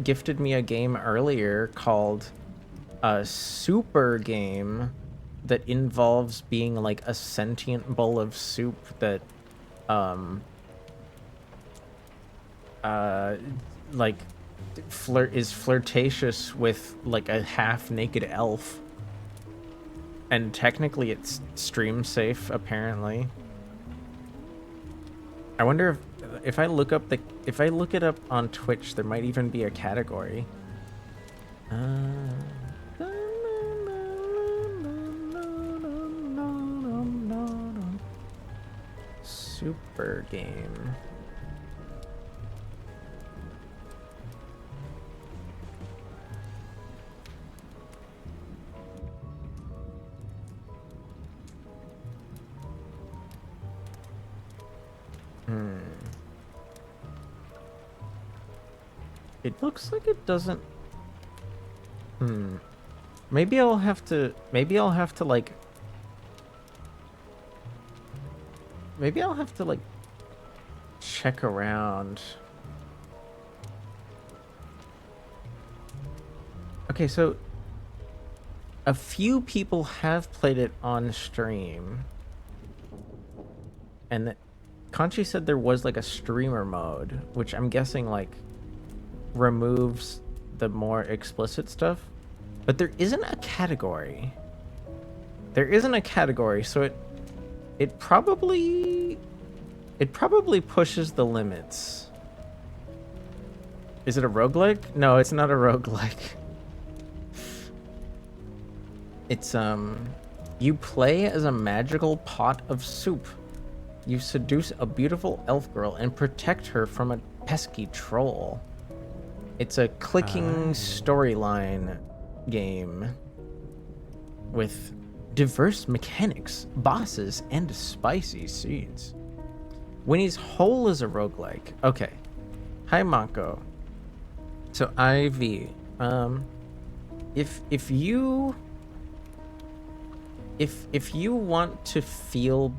gifted me a game earlier called a super game that involves being like a sentient bowl of soup that like is flirtatious with like a half-naked elf, and technically it's stream safe apparently. I wonder if I look it up on Twitch, there might even be a category. Super game. It looks like it doesn't... Maybe I'll have to like... Maybe I'll have to like check around. Okay, so a few people have played it on stream. And Conchi said there was like a streamer mode, which I'm guessing like removes the more explicit stuff, but there isn't a category. So it probably pushes the limits. Is it a roguelike? No, it's not a roguelike. It's you play as a magical pot of soup. You seduce a beautiful elf girl and protect her from a pesky troll. It's a clicking storyline game with diverse mechanics, bosses, and spicy scenes. Winnie's Hole is a roguelike. Okay. Hi, Mako. So, IV. If you want to feel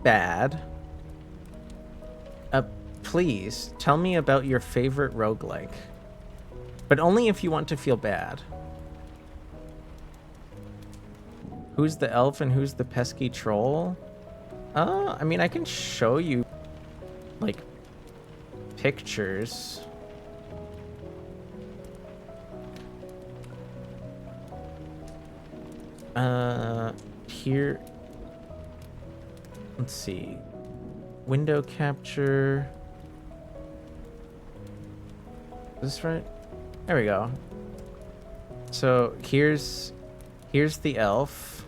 bad, please tell me about your favorite roguelike. But only if you want to feel bad. Who's the elf and who's the pesky troll? I mean, I can show you, like, pictures. Here, let's see. Window capture. Is this right? There we go. So here's the elf.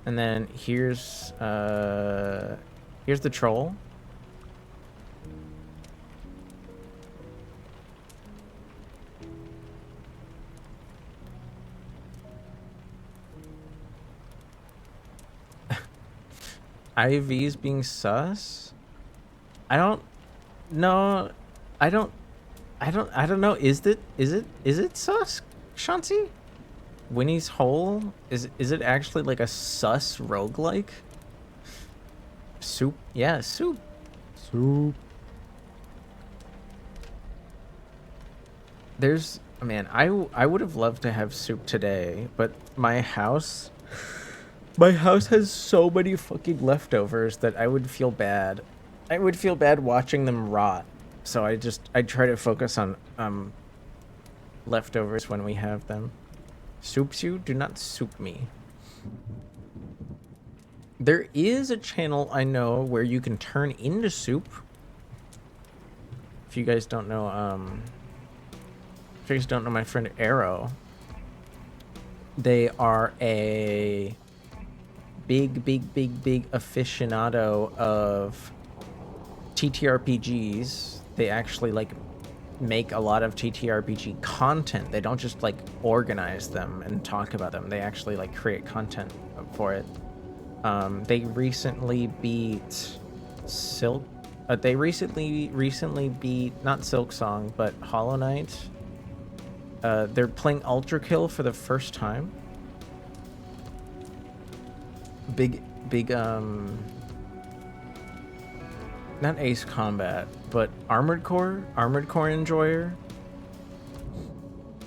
And then here's the troll. IV's being sus? I don't know. I don't know. Is it sus, Shanti? Winnie's Hole? Is it actually like a sus roguelike? Soup? Yeah, soup. Soup. There's, man, I would have loved to have soup today, but my house has so many fucking leftovers that I would feel bad. I would feel bad watching them rot. So I try to focus on leftovers when we have them. Soups you? Do not soup me. There is a channel I know where you can turn into soup. If you guys don't know, my friend Arrow. They are a big aficionado of TTRPGs. They actually like make a lot of TTRPG content. They don't just like organize them and talk about them. They actually like create content for it. They recently beat Silk. They recently beat not Silk Song but Hollow Knight. They're playing Ultra Kill for the first time. Big not Ace Combat, but Armored Core enjoyer.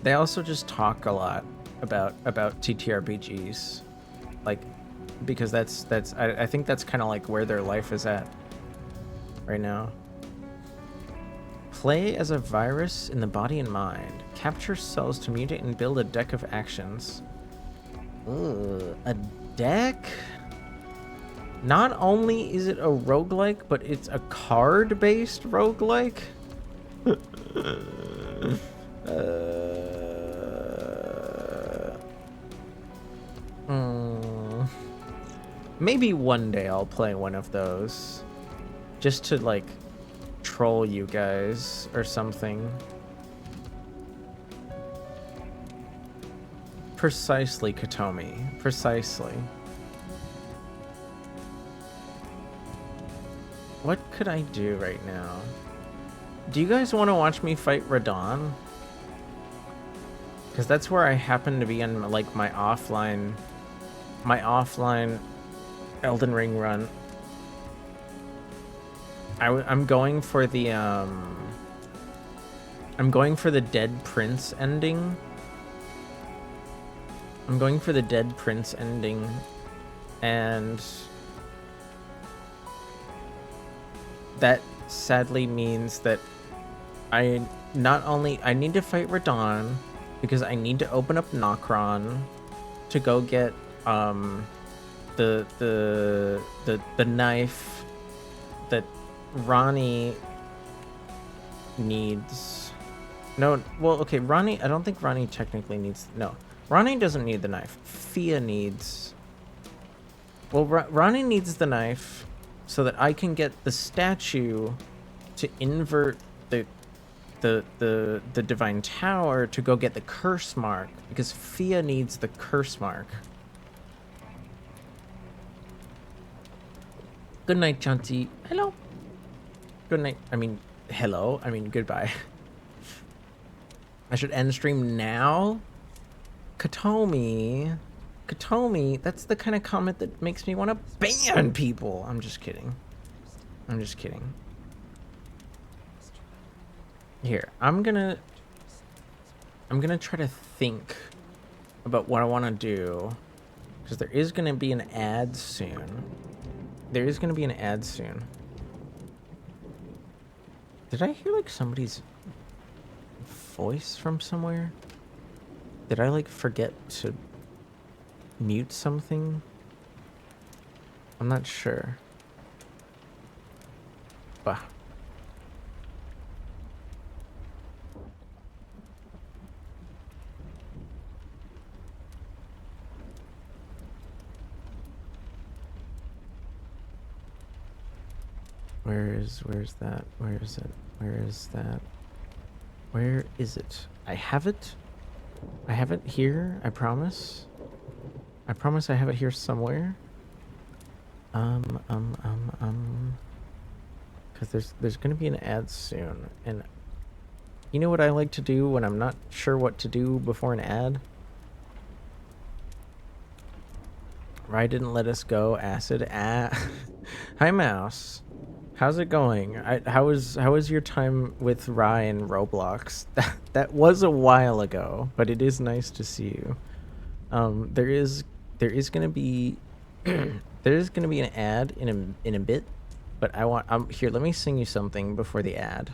They also just talk a lot about TTRPGs, like, because I think that's kind of like where their life is at right now. Play as a virus in the body and mind. Capture cells to mutate and build a deck of actions. Ugh, a deck? Not only is it a roguelike, but it's a card-based roguelike? Maybe one day I'll play one of those. Just to, like, troll you guys or something. Precisely, Katomi. Precisely. What could I do right now? Do you guys want to watch me fight Radon? Because that's where I happen to be in, like, my offline Elden Ring run. I'm going for the Dead Prince ending. And that sadly means that I need to fight Radon because I need to open up Nokron to go get the knife that Ronnie needs. No, well, okay, Ronnie, I don't think Ronnie technically needs, no. Ronnie doesn't need the knife. Fia needs, well, Ronnie needs the knife so that I can get the statue to invert the divine tower to go get the curse mark, because Fia needs the curse mark. Good night, Chanti. Hello. Good night. I mean, hello. I mean, goodbye. I should end stream now? Katomi, that's the kind of comment that makes me want to ban people. I'm just kidding. Here, I'm gonna try to think about what I want to do. Because there is going to be an ad soon. There is going to be an ad soon. Did I hear like somebody's voice from somewhere? Did I like forget to mute something? I'm not sure. Bah. Where's that? Where is it? Where is that? Where is it? I have it. I have it here, I promise. I promise I have it here somewhere. Because there's gonna be an ad soon, and you know what I like to do when I'm not sure what to do before an ad? Rye didn't let us go. Acid. Hi, Mouse. How's it going? How was your time with Rye and Roblox? That was a while ago, but it is nice to see you. There is gonna be there is gonna be an ad in a bit, but I want here. Let me sing you something before the ad,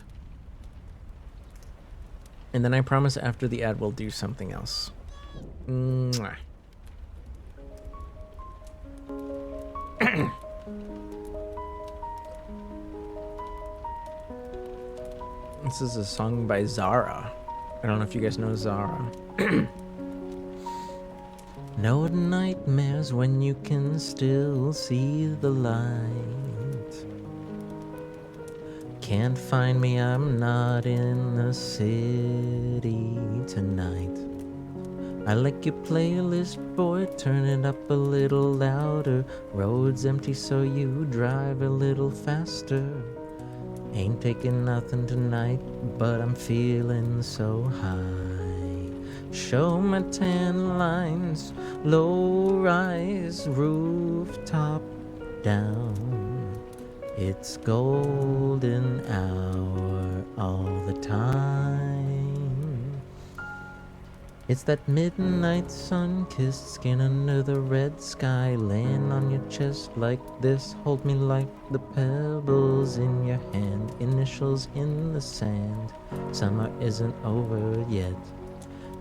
and then I promise after the ad we'll do something else. Mwah. This is a song by Zara. I don't know if you guys know Zara. No nightmares when you can still see the light. Can't find me, I'm not in the city tonight. I like your playlist, boy, turn it up a little louder. Road's empty, so you drive a little faster. Ain't taking nothing tonight, but I'm feeling so high. Show my tan lines, low rise, rooftop down. It's golden hour all the time. It's that midnight sun-kissed skin under the red sky, laying on your chest like this. Hold me like the pebbles in your hand, initials in the sand. Summer isn't over yet.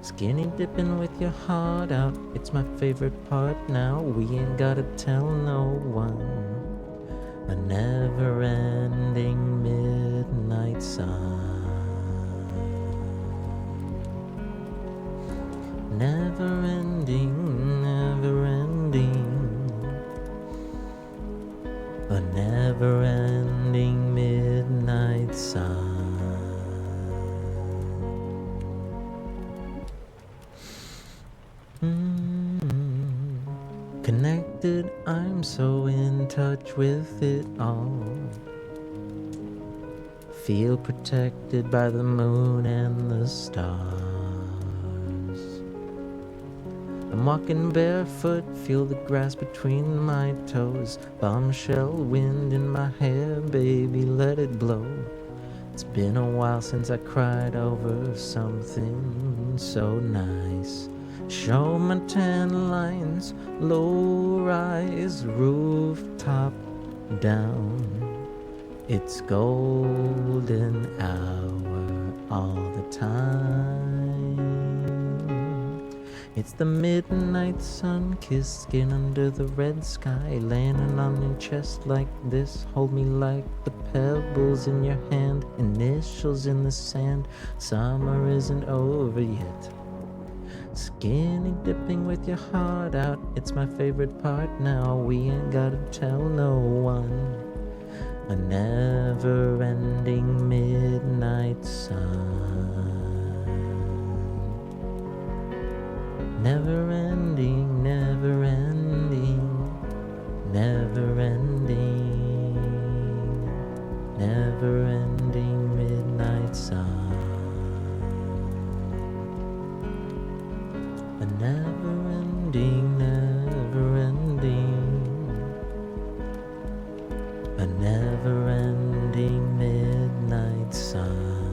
Skinny dipping with your heart out, it's my favorite part now. We ain't gotta tell no one. A never-ending midnight sun. Never-ending, never-ending. A never-ending midnight sun. Connected, I'm so in touch with it all. Feel protected by the moon and the stars. I'm walking barefoot, feel the grass between my toes. Bombshell wind in my hair, baby, let it blow. It's been a while since I cried over something so nice. Show my tan lines, low rise, rooftop down. It's golden hour all the time. It's the midnight sun-kissed skin under the red sky, landing on your chest like this. Hold me like the pebbles in your hand, initials in the sand. Summer isn't over yet. Skinny dipping with your heart out, it's my favorite part now. We ain't gotta tell no one. A never-ending midnight sun. Never-ending, never-ending, never-ending, never-ending midnight sun. A never-ending, never-ending, a never-ending midnight sun.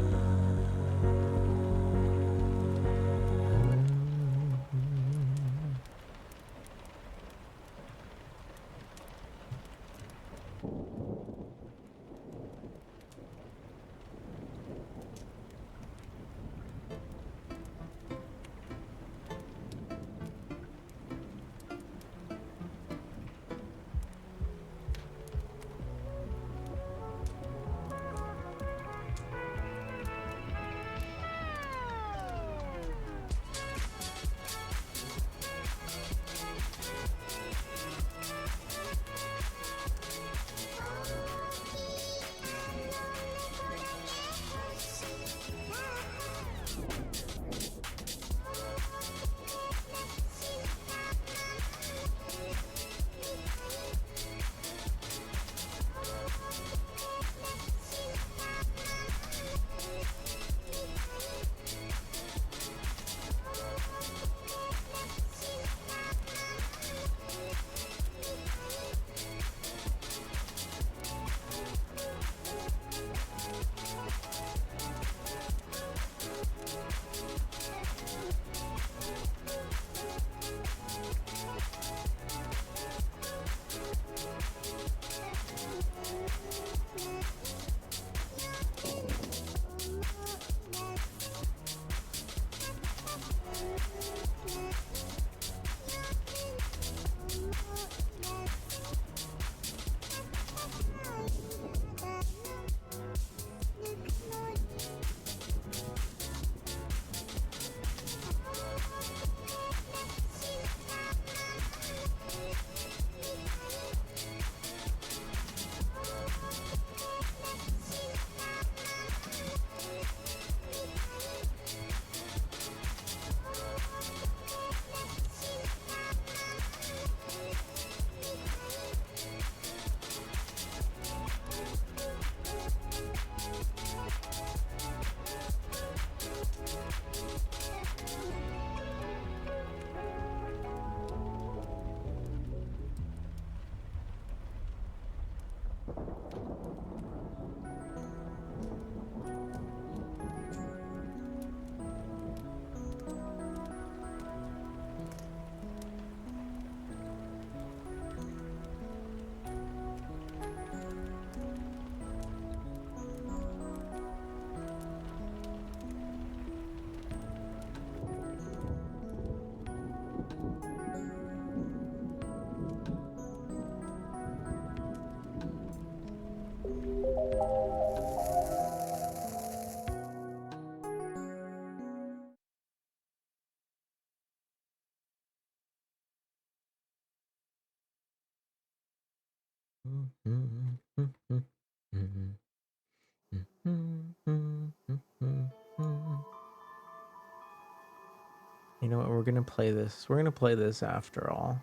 You know what? We're gonna play this. We're gonna play this after all.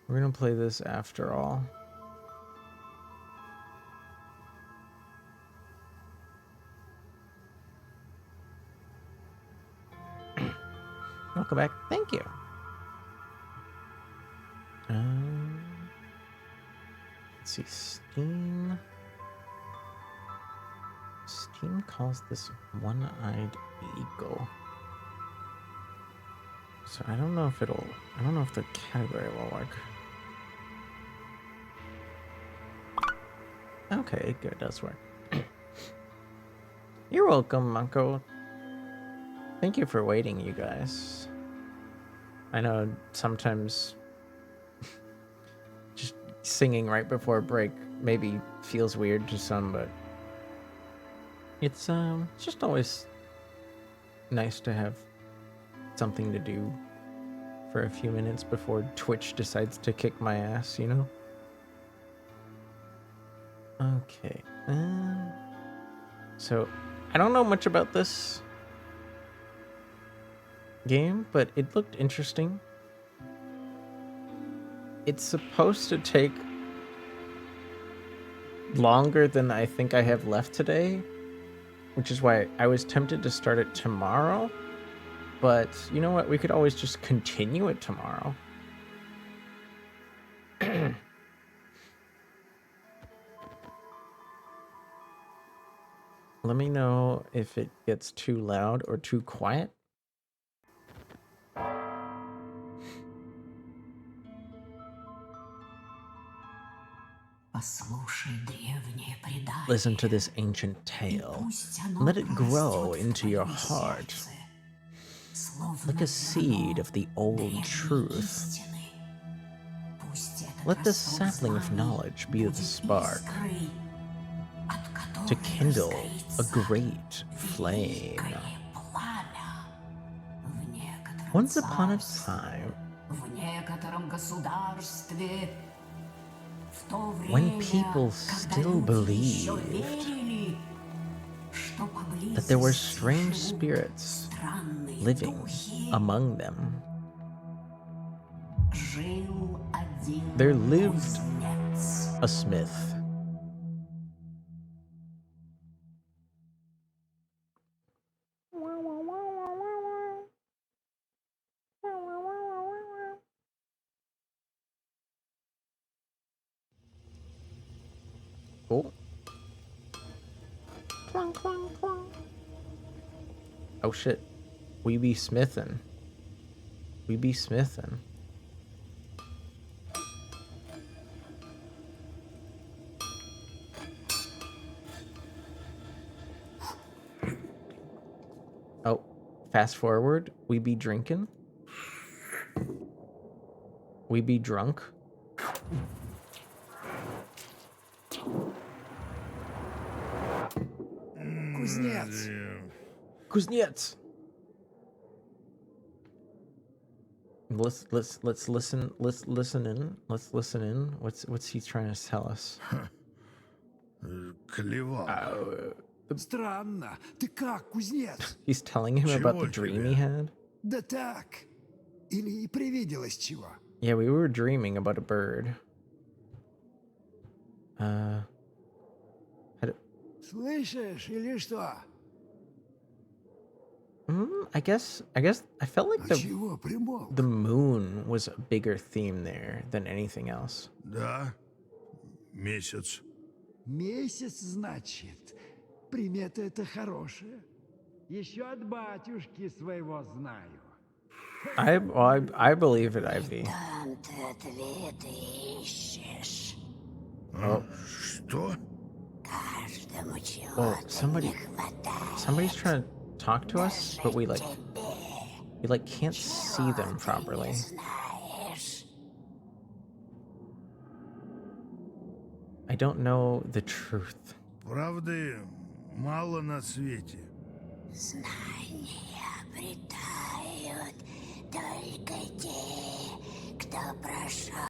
We're gonna play this after all. Welcome back. Thank you. Let's see. Steam calls this one-eyed eagle. So I don't know if the category will work. Okay, good, it does work. You're welcome, Mako. Thank you for waiting, you guys. I know sometimes just singing right before break maybe feels weird to some, but it's just always nice to have something to do for a few minutes before Twitch decides to kick my ass, you know? Okay. So I don't know much about this game, but it looked interesting. It's supposed to take longer than I think I have left today, which is why I was tempted to start it tomorrow. But you know what? We could always just continue it tomorrow. Let me know if it gets too loud or too quiet. Listen to this ancient tale. Let it grow into your heart. Like a seed of the old truth. Let this sapling of knowledge be the spark to kindle a great flame. Once upon a time, when people still believed that there were strange spirits living among them, there lived a smith. Oh. Oh shit. We be smithin'. We be smithin'. Oh, fast forward. We be drinking. We be drunk. Кузнец. Kuznets. Let's listen. Let's listen in. Let's listen in. What's he trying to tell us? Клевал. Странно. Ты как, кузнец? He's telling him about the dream he had. Да так. Или привиделось чего? Yeah, we were dreaming about a bird. Слышишь или что? I guess I felt like Чего примолк? the moon was a bigger theme there than anything else. Да, месяц. Месяц, значит. Примета это хорошая. Еще от батюшки своего знаю. I believe it, Ivy. Там ты ответы ищешь. Что? Каждому чего Well, не хватает. somebody's trying to talk to us, but we can't see them properly. Знаешь, I don't know the truth. Правды мало на свете. знания обретают только те, кто прошел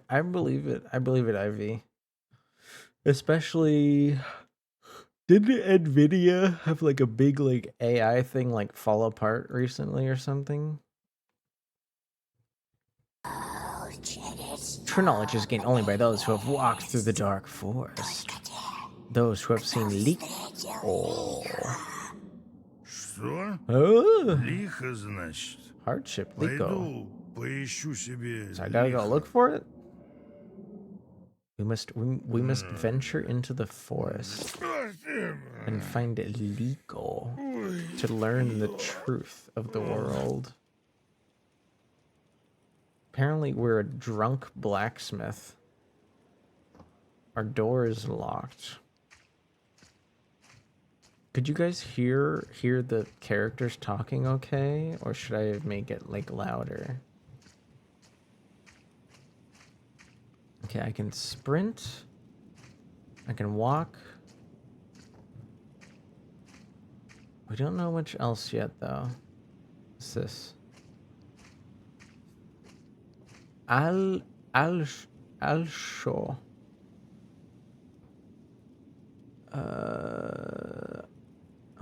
I believe it. I believe it, Ivy. Especially, didn't Nvidia have like a big like AI thing like fall apart recently or something? True knowledge is gained only by those who have walked through the dark forest. Those who have seen Likho. Что? Oh, Лихо, значит. hardship, Likho. Пойду поищу себе So I gotta go лихо. look for it. We must venture into the forest and find Likho to learn the truth of the world. Apparently, we're a drunk blacksmith. Our door is locked. Could you guys hear the characters talking okay? Or should I make it like louder? Okay, I can sprint. I can walk. We don't know much else yet though. What's this? Al Al Al Shaw.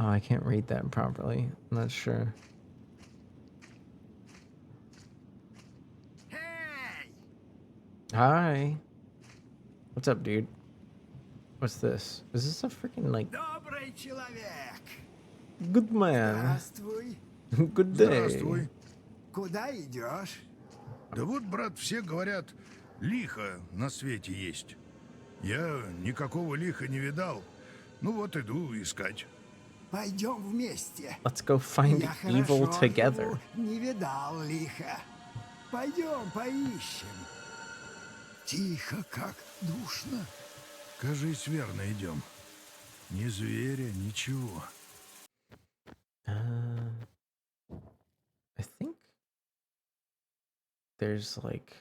Oh, I can't read that properly. I'm not sure. Эй! Hi. What's up, dude? What's this? Is this a freaking like Добрый человек! good man? Здравствуй! Good day. Здравствуй. Куда идешь? Да вот, брат, все говорят, лихо на свете есть. Я никакого лиха не видал. Ну вот иду искать. Пойдем вместе. Let's go find Я evil хорошо together. живу, не видал лиха. Пойдем поищем. Тихо, как душно. Кажись, верно идем. Ни зверя, ничего. I think there's like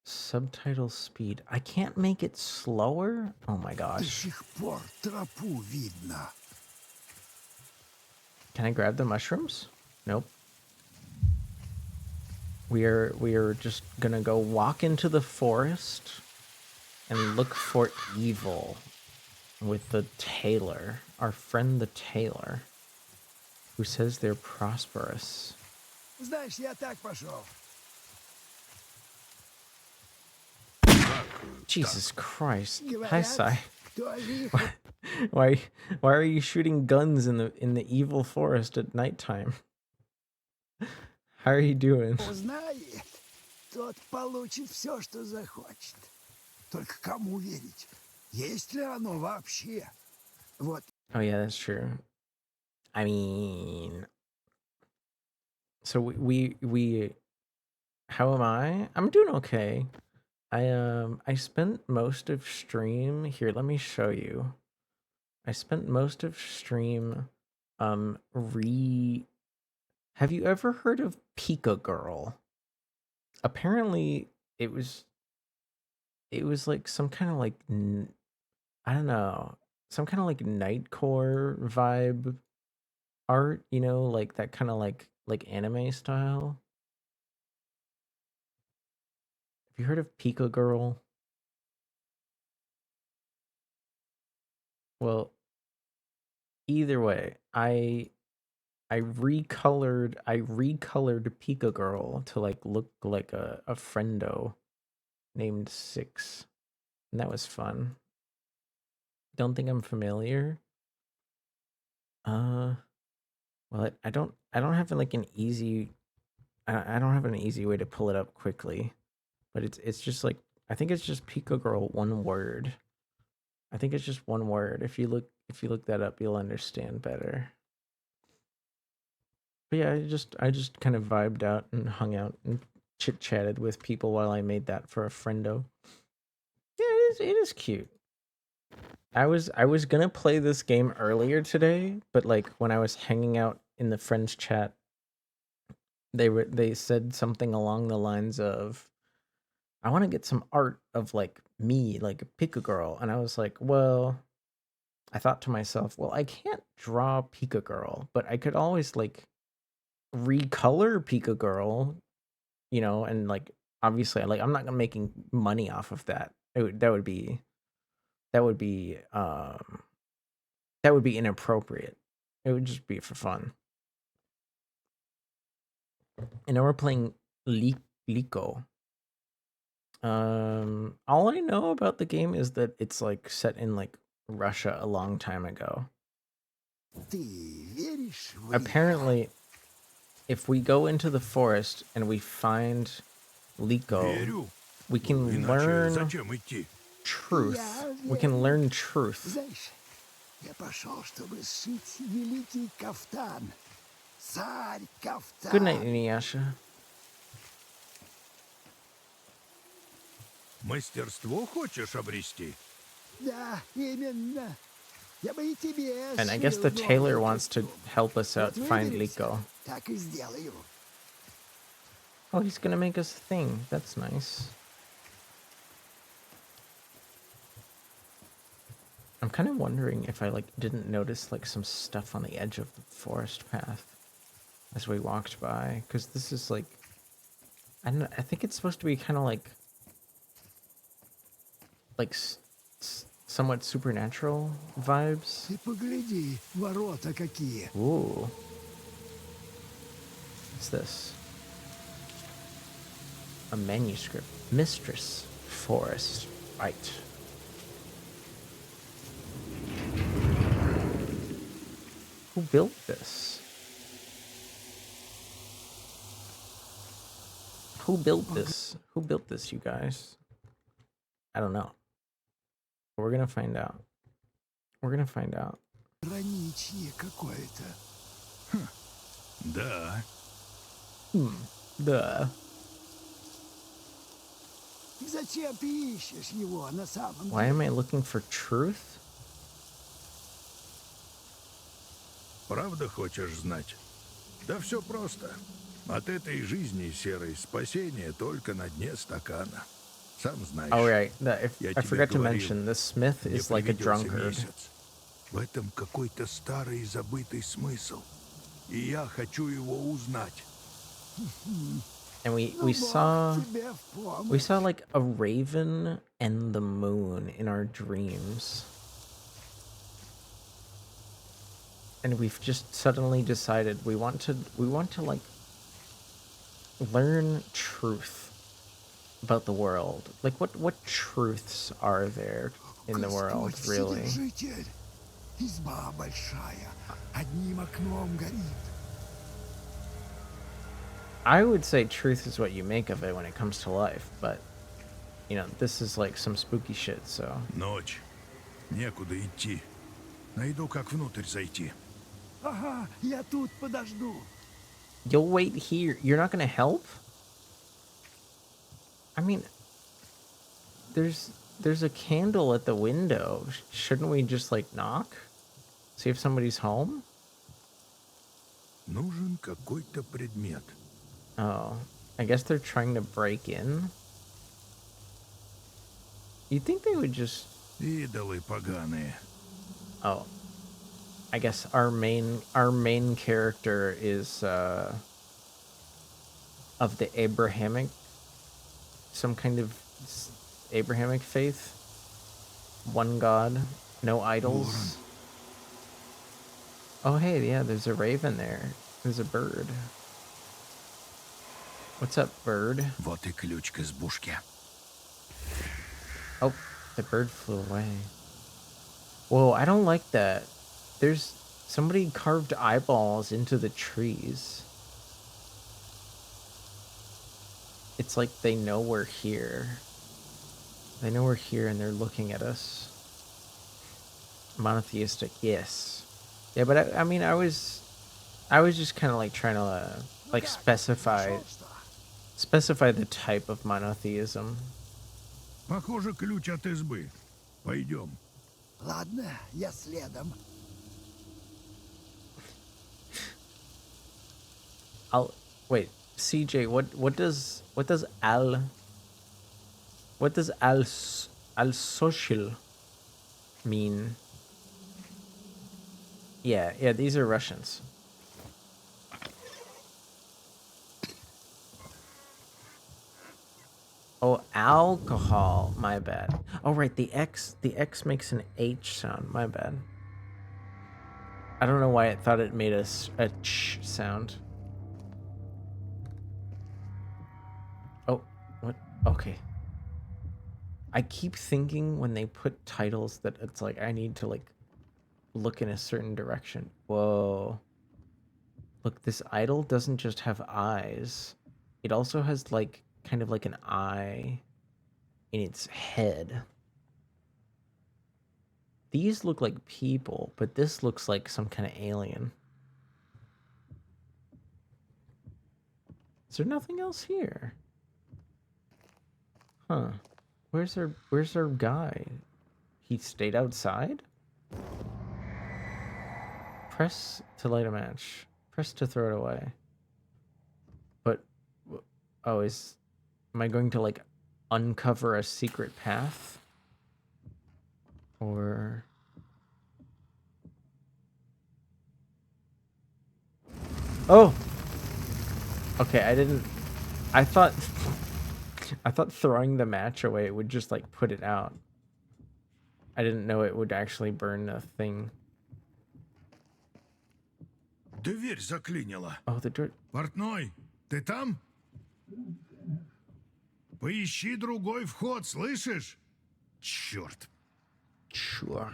subtitle speed. I can't make it slower. Oh my До gosh. сих пор тропу видно. Can I grab the mushrooms? Nope. We are just gonna go walk into the forest and look for evil with the tailor, our friend the tailor, who says they're prosperous. Знаешь, я так пошел. Jesus Christ. Hi, Говорят, Sai. что лихо Why are you shooting guns in the evil forest at nighttime? How are you doing? узнает, тот получит все, что захочет. Только кому верить? Есть ли оно вообще? Вот Oh yeah, that's true. I mean, so we how am I? I'm doing okay. I spent most of stream here, let me show you. I spent most of stream have you ever heard of Pika Girl? Apparently it was like some kind of like I don't know, some kind of like nightcore vibe art, you know, like that kind of like anime style. Have you heard of Pika Girl? Well, either way, I recolored Pika Girl to like look like a friendo named Six. And that was fun. Don't think I'm familiar. Well, I don't have like an easy I don't have an easy way to pull it up quickly. But it's just like I think it's just Pika Girl one word. I think it's just one word. If you look that up, you'll understand better. But yeah, I just kind of vibed out and hung out and chit chatted with people while I made that for a friendo. Yeah, it is cute. I was gonna play this game earlier today, but like when I was hanging out in the friends chat, they said something along the lines of, I want to get some art of like me, like a Pika Girl, and I was like, well, I thought to myself, well, I can't draw Pika Girl, but I could always like recolor Pika Girl, you know, and like obviously I'm not making money off of that. That would be that would be that would be inappropriate. It would just be for fun. And now we're playing Likho. All I know about the game is that it's like set in like Russia a long time ago. Ты веришь в Лихо? Apparently, if we go into the forest and we find Likho, Верю. we can Иначе learn зачем идти? truth. Я We can верю. learn truth. Знаешь, я пошел, чтобы сшить великий кафтан. Царь кафтан. Good night, Inuyasha. Мастерство хочешь обрести? Да, именно. Я бы и тебе And I guess сшил the новый tailor wants to костюм. help us out Вот find выберемся, Likho. так и сделаю. Oh, he's gonna make us a thing. That's nice. I'm kind of wondering if I like didn't notice like some stuff on the edge of the forest path as we walked by, because this is like I don't know, I think it's supposed to be kind of like somewhat supernatural vibes. Ты погляди, ворота какие. Ooh. What's this? A manuscript. Mistress. Forest. Right. Who built this? Who built this? Who built this, you guys? I don't know. But we're gonna find out. We're gonna find out. Граничье какое-то. Да. Duh. Зачем ты ищешь его на самом Why деле? am I looking for truth? Правда хочешь знать? Да все просто. От этой жизни серой спасение только на дне стакана. Сам знаешь. Oh right, Я I тебе forgot to говорил, mention, the smith мне is like a привиделся drunkard. месяц. В этом какой-то старый и забытый смысл. И я хочу его узнать. And we Ну, Бог saw тебе в помощь. we saw like a raven and the moon in our dreams. And we've just suddenly decided we want to like learn truth about the world. Like what truths are there in the world, Господь really? Вседержитель. Изба большая, одним окном горит. I would say truth is what you make of it when it comes to life, but you know, this is like some spooky shit, so Ночь. Некуда идти. Найду, как внутрь зайти. Ага, я тут подожду. you'll wait here. You're not gonna help? I mean, there's a candle at the window. Shouldn't we just like knock? See if somebody's home? Нужен какой-то предмет. Oh, I guess they're trying to break in. You'd think they would just... Идолы поганые. Oh, I guess our main character is of the Abrahamic, some kind of Abrahamic faith. One God, no idols. Oh hey, yeah, there's a raven there. There's a bird. What's up, bird? Вот и ключ к избушке. Oh, the bird flew away. Whoa, I don't like that. There's somebody carved eyeballs into the trees. It's like they know we're here. They know we're here and they're looking at us. Monotheistic, yes. Yeah, but I mean, I was just kind of like trying to like specify the type of monotheism. Похоже, ключ от избы. Пойдем. Ладно, я следом. I'll wait, CJ. What does al social mean? Yeah, these are Russians. Alcohol. My bad. Oh, right. The X makes an H sound. My bad. I don't know why it thought it made a ch sound. Oh, what? Okay. I keep thinking when they put titles that it's like I need to like look in a certain direction. Whoa. Look, this idol doesn't just have eyes. It also has like kind of like an eye in its head. These look like people, but this looks like some kind of alien. Is there nothing else here? Huh. Where's our guy? He stayed outside? Press to light a match. Press to throw it away. But oh, am I going to like uncover a secret path? Or oh. Okay, I thought I thought throwing the match away would just like put it out. I didn't know it would actually burn a thing. Дверь заклинила. Oh, the door. Портной, ты там? Поищи другой вход, слышишь? Черт. Sure.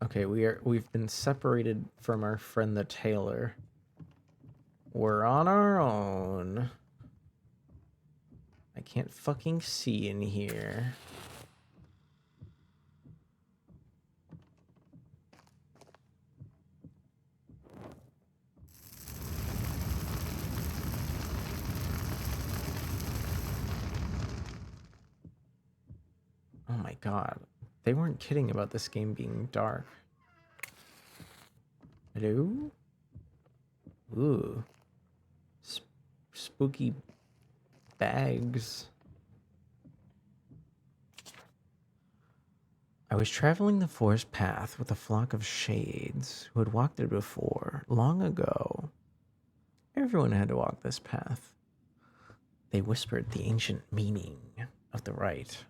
Okay, we've been separated from our friend the tailor. We're on our own. I can't fucking see in here. Oh my god. They weren't kidding about this game being dark. Hello? Ooh. Spooky bags. I was traveling the forest path with a flock of shades who had walked it before, long ago. Everyone had to walk this path. They whispered the ancient meaning of the rite.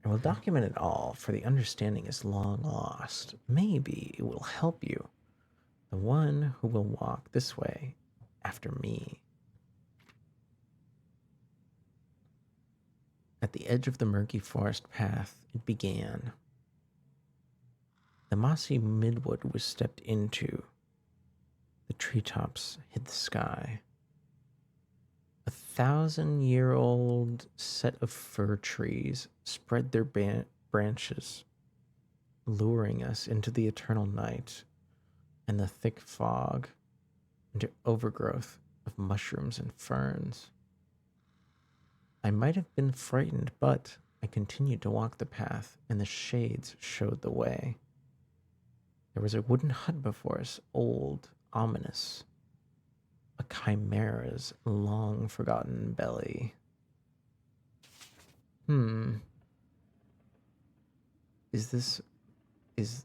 I will document it all, for the understanding is long lost. Maybe it will help you, the one who will walk this way after me. At the edge of the murky forest path, it began. The mossy midwood was stepped into. The treetops hid the sky. 1,000-year-old set of fir trees spread their branches, luring us into the eternal night and the thick fog, into overgrowth of mushrooms and ferns. I might have been frightened, but I continued to walk the path, and the shades showed the way. There was a wooden hut before us, old, ominous, a chimera's long-forgotten belly. Is this... Is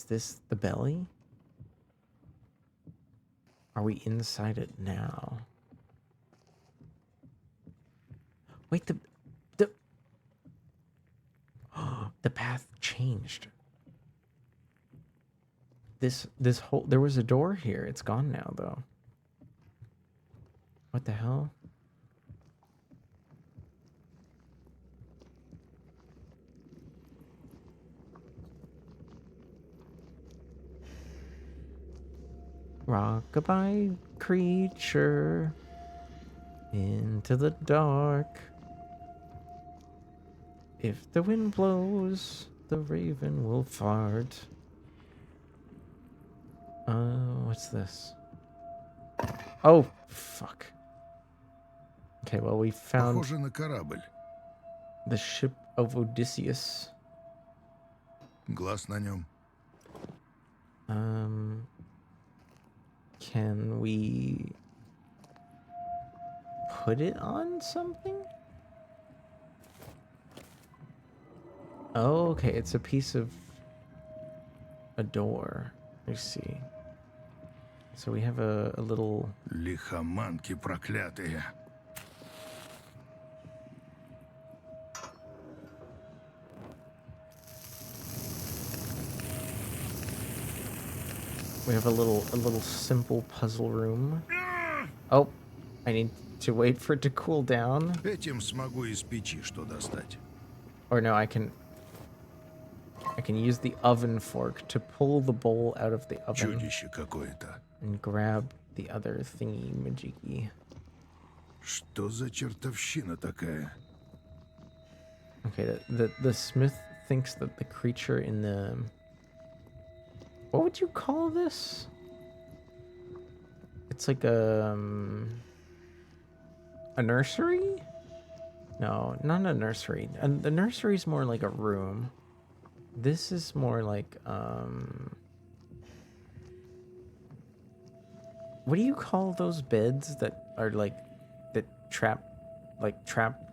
this the belly? Are we inside it now? Wait, the the path changed. This whole, there was a door here. It's gone now though. What the hell? Rockabye creature into the dark. If the wind blows, the raven will fart. What's this? Oh, fuck. Okay, well, we found Похоже на корабль. the ship of Odysseus. Глаз на нем. Can we put it on something? Oh, okay, it's a piece of a door. I see. So we have a little... Лихоманки проклятые. We have a little simple puzzle room. Oh, I need to wait for it to cool down. Этим смогу из печи что достать. Or no, I can use the oven fork to pull the bowl out of the oven Чудище какое-то. and grab the other thingy majiggy. Что за чертовщина такая? Okay, the smith thinks that the creature in the... What would you call this? It's like a nursery? No, not a nursery. And the nursery is more like a room. This is more like what do you call those beds that are like that trap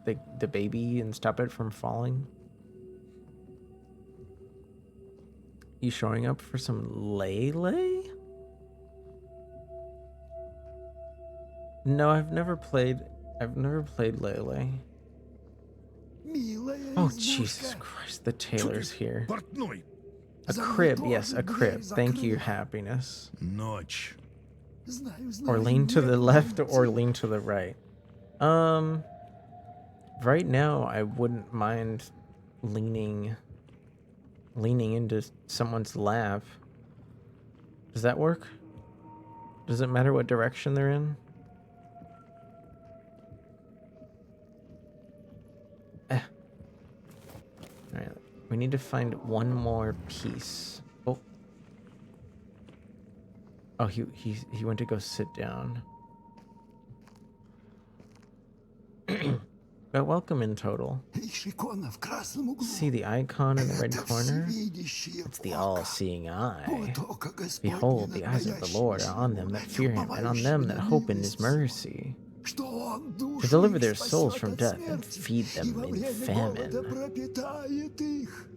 the baby and stop it from falling? You showing up for some Lele? No, I've never played Lele. Милая Oh, избушка. Jesus Christ, the tailor's here. Портной. A crib, yes, a crib. Thank you, happiness. Ночь. Знаю, Or знаю, lean to the нет, left нет. or lean to the right. Right now I wouldn't mind leaning into someone's lap. Does that work? Does it matter what direction they're in? Alright, we need to find one more piece. Oh. Oh, he went to go sit down. But welcome in total. Видишь, икона в красном углу. See the icon in the red Это corner? всевидящее It's the око. all-seeing eye. Вот око Господне Behold, the над eyes of the Lord are on them that fear him, and on them that hope in his mercy, что он душу to deliver их their souls спасет from от death and смерти, feed и them во in время famine. голода пропитает их.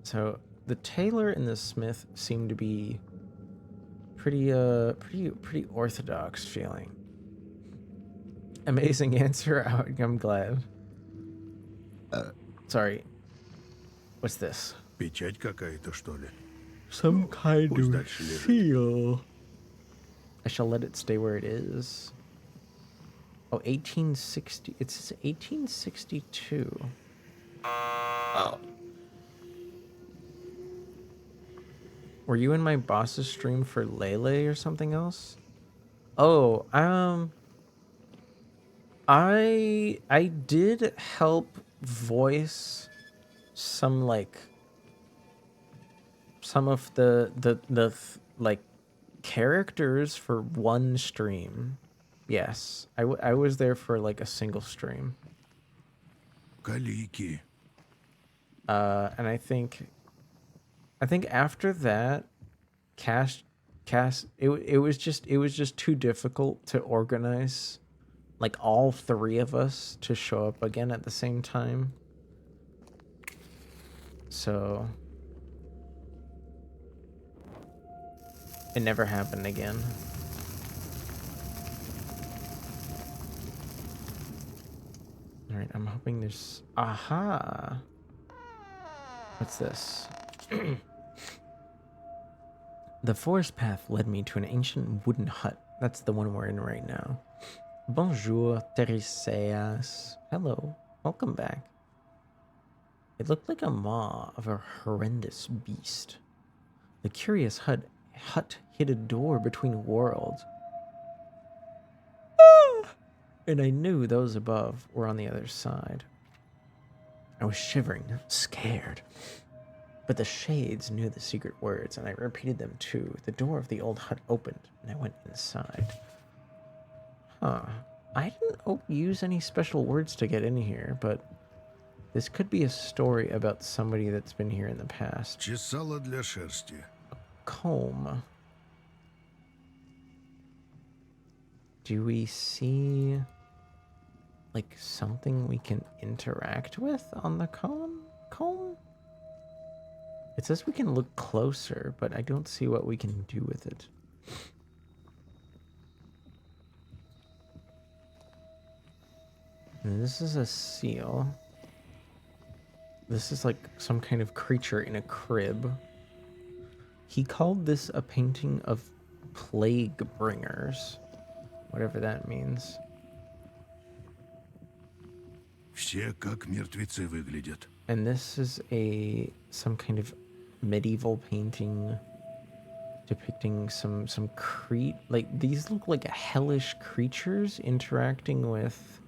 So the tailor and the smith seem to be pretty orthodox feeling. Amazing answer. I'm glad. Sorry. What's this? Печать какая-то, что ли? Some kind Пусть of дальше лежит. seal. I shall let it stay where it is. Oh, 1860. It says 1862. Oh. Were you in my boss's stream for Lele or something else? Oh, I did help voice some of the like characters for one stream. Yes, I was there for like a single stream. Калики. And I think after that, it was just too difficult to organize like all three of us to show up again at the same time. So it never happened again. All right, I'm hoping there's... Aha! What's this? The forest path led me to an ancient wooden hut. That's the one we're in right now. Bonjour, Tereseas. Hello, welcome back. It looked like a maw of a horrendous beast. The curious hut hid a door between worlds. And I knew those above were on the other side. I was shivering, scared. But the shades knew the secret words, and I repeated them too. The door of the old hut opened, and I went inside. Huh. I didn't use any special words to get in here, but this could be a story about somebody that's been here in the past. Чесало для шерсти. Comb. Do we see like something we can interact with on the comb? It says we can look closer, but I don't see what we can do with it. And this is a seal. This is like some kind of creature in a crib. He called this a painting of plague bringers, whatever that means. Все как мертвецы выглядят. And this is some kind of medieval painting depicting some like these look like hellish creatures interacting with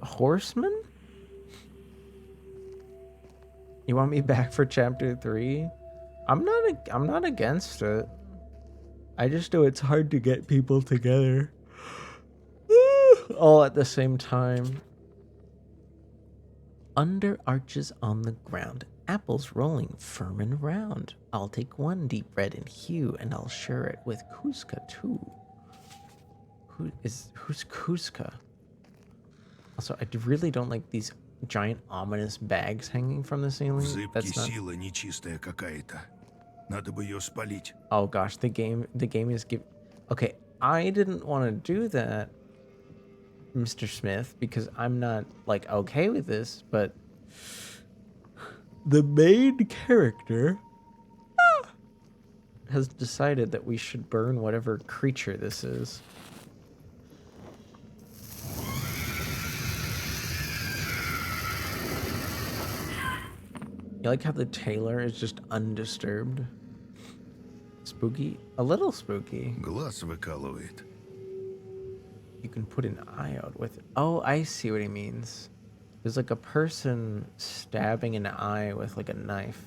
horsemen. You want me back for chapter 3? I'm not against it. I just know it's hard to get people together all at the same time. Under arches on the ground, apples rolling firm and round. I'll take one deep red in hue, and I'll share it with Kuzka too. Who's Kuzka? Also, I really don't like these giant ominous bags hanging from the ceiling. В зыбке That's not... сила нечистая какая-то. Надо бы ее спалить. Oh gosh, the game is Okay, I didn't want to do that, Mr. Smith, because I'm not like okay with this, but the main character has decided that we should burn whatever creature this is. You like how the tailor is just undisturbed? Spooky? A little spooky. Глаз выкалывает. You can put an eye out with it. Oh, I see what he means. There's like a person stabbing an eye with like a knife.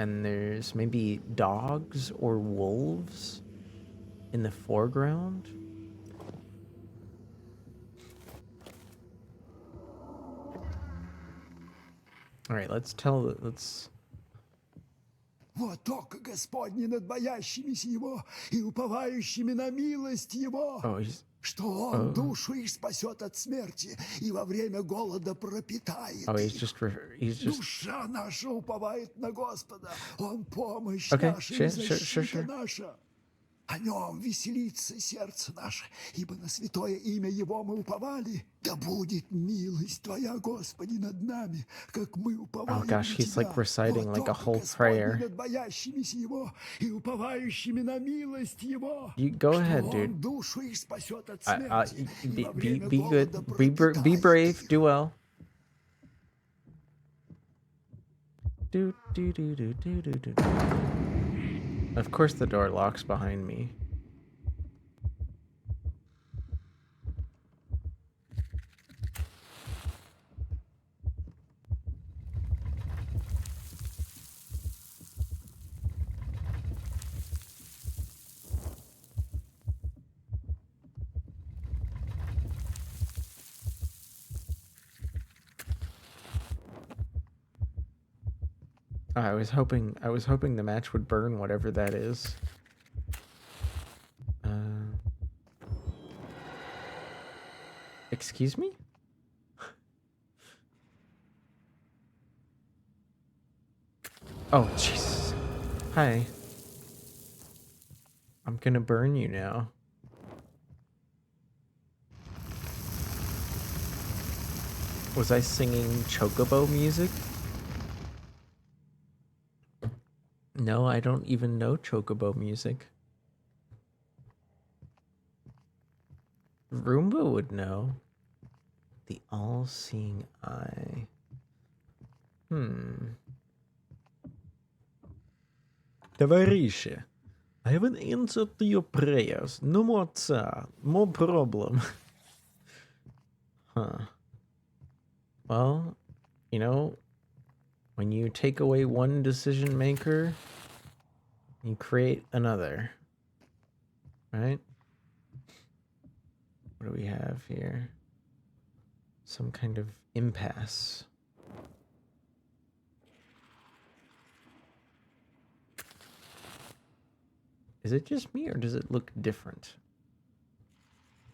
And there's maybe dogs or wolves in the foreground. All right, let's. Вот око Господне над боящимися Его и уповающими на милость Его, что Он душу их спасет от смерти и во время голода пропитает их. Душа наша уповает на Господа, Он помощь наша и защита наша. О Нем веселится сердце наше, ибо на святое имя Его мы уповали. Да будет милость Твоя, Господи, над нами, как мы уповали на Тебя. Oh gosh, he's like reciting like a whole prayer. Над боящимися Его и уповающими на милость Его. You go ahead, dude. Душу их спасет от смерти. Be good. Be brave. Do well. Do. Of course the door locks behind me. I was hoping the match would burn whatever that is. Excuse me? Oh, Jesus. Hi. I'm gonna burn you now. Was I singing Chocobo music? No, I don't even know Chocobo music. Roomba would know. The all-seeing eye. Товарищи, I have an answer to your prayers. No more tsar. More problem. Huh. Well, you know, when you take away one decision maker, you create another. Right? What do we have here? Some kind of impasse. Is it just me or does it look different?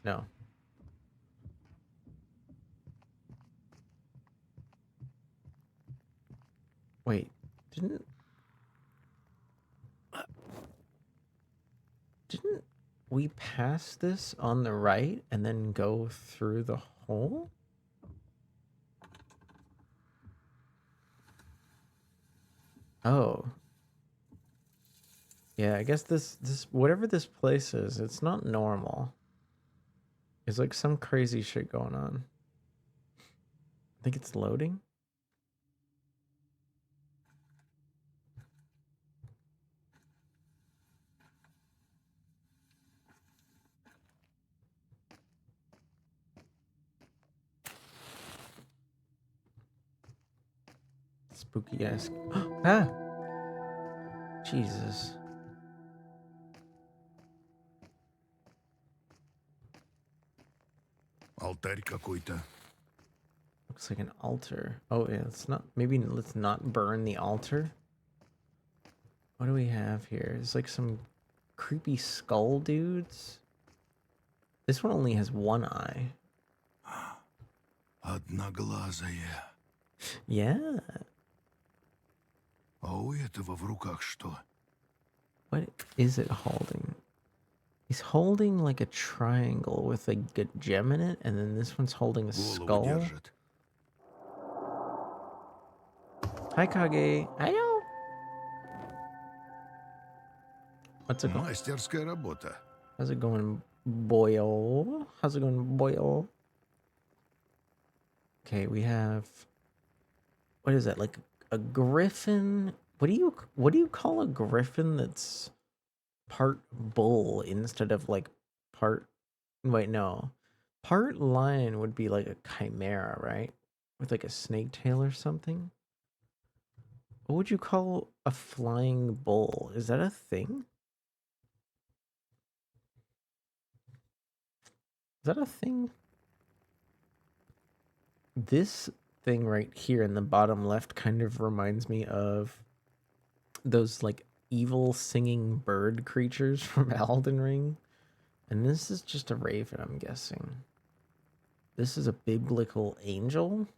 No. Wait, didn't we pass this on the right and then go through the hole? Oh. Yeah, I guess this whatever this place is, it's not normal. There's like some crazy shit going on. I think it's loading. Spooky ass. Ah! Jesus. Алтарь какой-то. Looks like an altar. Oh yeah, let's not, maybe let's not burn the altar. What do we have here? It's like some creepy skull dudes. This one only has one eye. Одноглазая. Yeah. А у этого в руках что? What is it holding? He's holding like a triangle with a good gem in it, and then this one's holding a Голову skull. держит. Hi, Kage. Ayo. What's it going? Мастерская работа. How's it going, boyo? How's it going, boyo? Okay, we have, what is that? Like a griffin? What do you call a griffin that's part bull instead of like part, wait, no. Part lion would be like a chimera, right? With like a snake tail or something. What would you call a flying bull? Is that a thing? Is that a thing? This thing right here in the bottom left kind of reminds me of those like evil singing bird creatures from Elden Ring. And this is just a raven, I'm guessing. This is a biblical angel.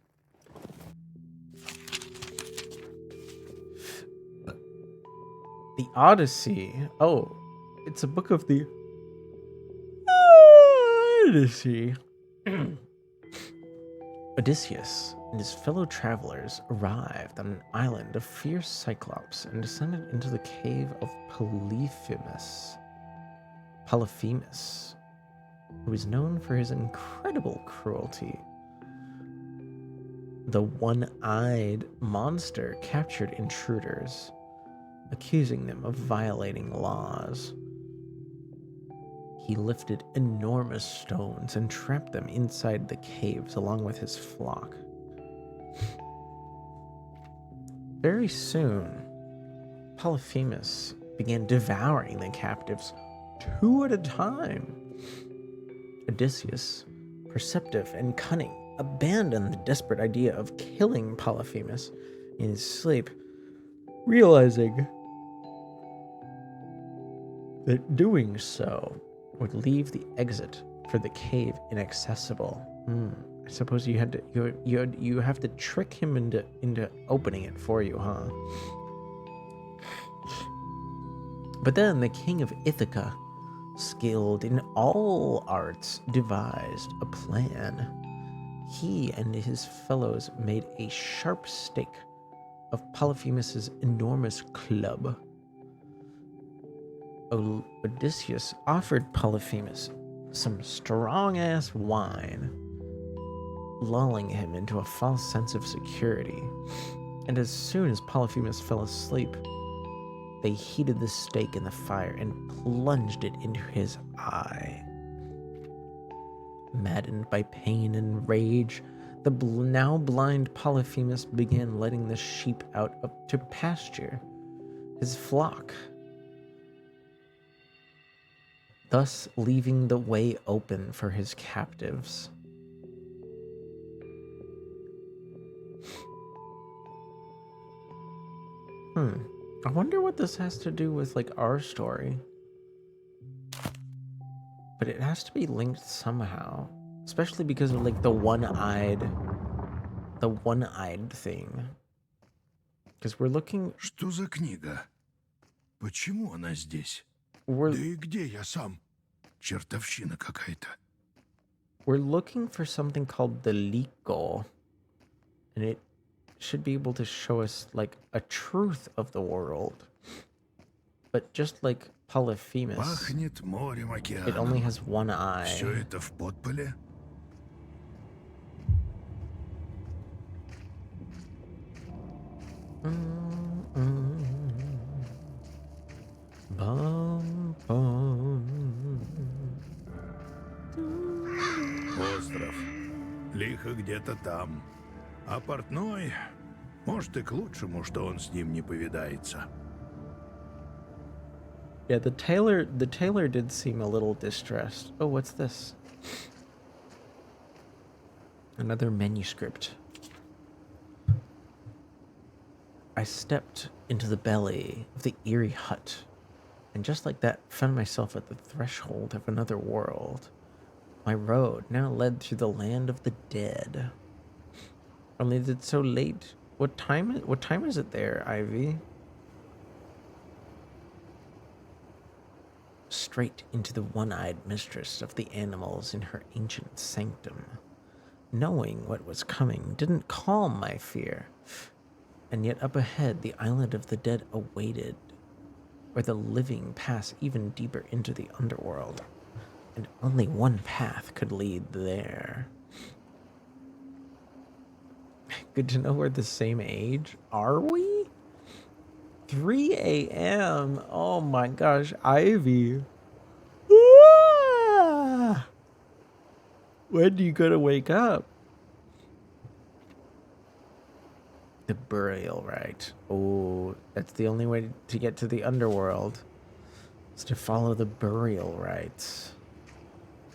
The Odyssey. Oh, it's a book of the Odyssey. Odysseus and his fellow travelers arrived on an island of fierce cyclops and descended into the cave of Polyphemus, who is known for his incredible cruelty. The one-eyed monster captured intruders, accusing them of violating laws. He lifted enormous stones and trapped them inside the caves along with his flock. Very soon, Polyphemus began devouring the captives two at a time. Odysseus, perceptive and cunning, abandoned the desperate idea of killing Polyphemus in his sleep, realizing that doing so would leave the exit for the cave inaccessible. I suppose you had to you have to trick him into opening it for you, huh? But then the king of Ithaca, skilled in all arts, devised a plan. He and his fellows made a sharp stake of Polyphemus's enormous club. Odysseus offered Polyphemus some strong-ass wine, lulling him into a false sense of security. And as soon as Polyphemus fell asleep, they heated the stake in the fire and plunged it into his eye. Maddened by pain and rage, the now blind Polyphemus began letting the sheep out to pasture his flock, thus leaving the way open for his captives. I wonder what this has to do with, like, our story. But it has to be linked somehow. Especially because of, like, the one-eyed thing. Because we're looking... Что за книга? Почему она здесь? We're, Да и где я сам? Чертовщина какая-то. we're looking for something called the Likho. And it should be able to show us, like, a truth of the world. But just like Polyphemus, Пахнет морем, it only океаном. has one eye. Все это в подполе? Bum, bum. Остров. Лихо где-то там. А портной, может, и к лучшему, что он с ним не повидается. Yeah, the tailor did seem a little distressed. Oh, what's this? Another manuscript. I stepped into the belly of the eerie hut, and just like that, found myself at the threshold of another world. My road now led through the land of the dead. Only it's so late. What time is it there, Ivy? Straight into the one-eyed mistress of the animals in her ancient sanctum. Knowing what was coming didn't calm my fear, and yet up ahead the island of the dead awaited, where the living pass even deeper into the underworld, and only one path could lead there. Good to know we're the same age. Are we? 3 a.m. Oh my gosh, Ivy. Ah! When do you gotta wake up? The burial rite. Oh, that's the only way to get to the underworld. Is to follow the burial rites.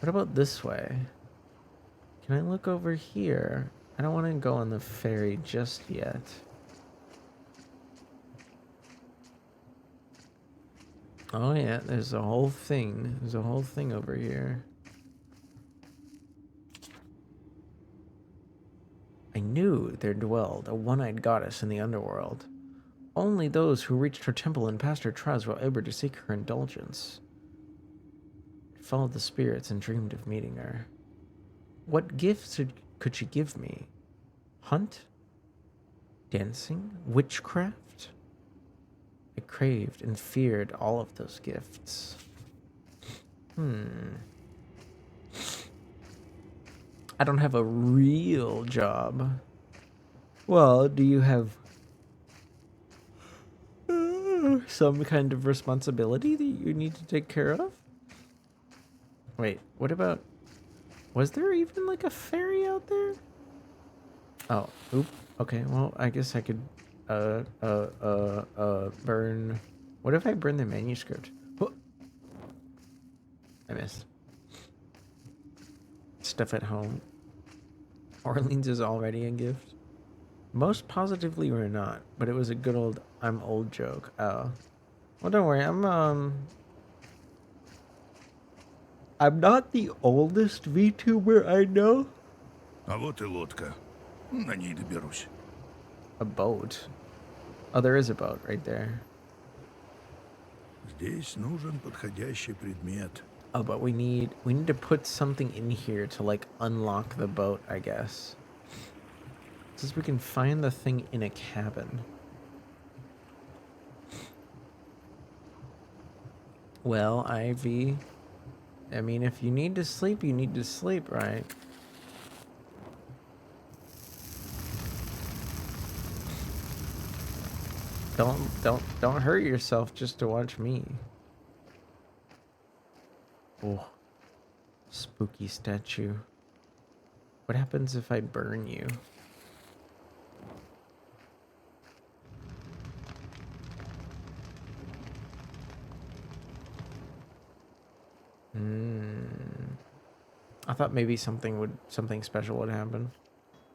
What about this way? Can I look over here? I don't want to go on the ferry just yet. Oh yeah, there's a whole thing. There's a whole thing over here. I knew there dwelled a one-eyed goddess in the underworld. Only those who reached her temple and passed her trials were able to seek her indulgence. I followed the spirits and dreamed of meeting her. What gifts could she give me? Hunt? Dancing? Witchcraft? I craved and feared all of those gifts. I don't have a real job. Well, do you have some kind of responsibility that you need to take care of? Wait, what about... Was there even like a ferry out there? Oh, oop. Okay, well, I guess I could burn... What if I burn the manuscript? Oh. I missed. Stuff at home. Orleans is already a gift. Most positively we're not, but it was a good old I'm old joke. Oh. Well, don't worry, I'm not the oldest VTuber I know. А вот и лодка. На ней доберусь. A boat? Oh, there is a boat right there. Здесь нужен подходящий предмет. Oh, but we need to put something in here to like unlock the boat, I guess. Since we can find the thing in a cabin. Well, Ivy, I mean, if you need to sleep, you need to sleep, right? Don't hurt yourself just to watch me. Oh, spooky statue. What happens if I burn you? I thought maybe something special would happen.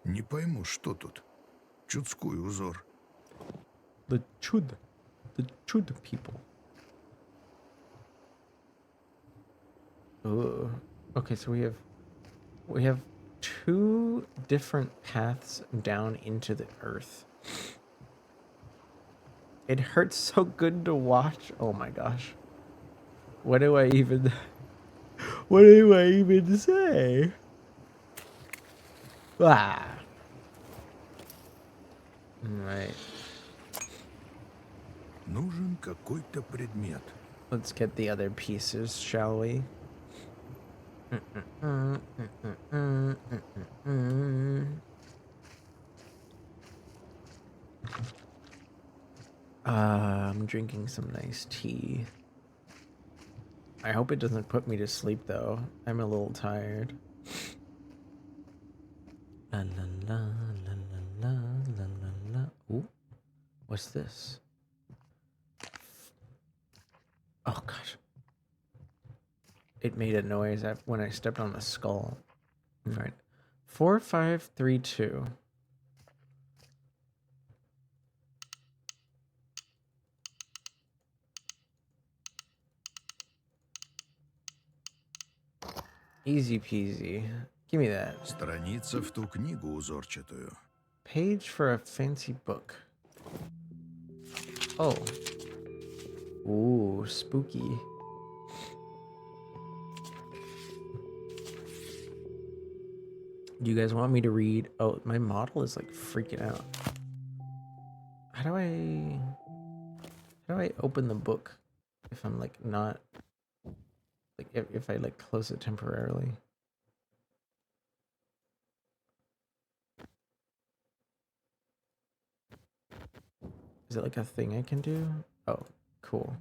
Не пойму, что тут. Чудской узор. The chud people. Oh, okay. So we have two different paths down into the earth. It hurts so good to watch. Oh my gosh. What do I even... What do I even say? Ah. Right. Нужен какой-то предмет. Let's get the other pieces, shall we? I'm drinking some nice tea. I hope it doesn't put me to sleep, though. I'm a little tired. La la la la la la la la la. Ooh, what's this? Oh gosh, it made a noise when I stepped on the skull. All right, 4532. Easy peasy. Give me that. Страница в ту книгу узорчатую. Page for a fancy book. Oh. Ooh, spooky. Do you guys want me to read? Oh, my model is like freaking out. How do I open the book if I'm like not like if I like close it temporarily? Is it like a thing I can do? Oh, cool.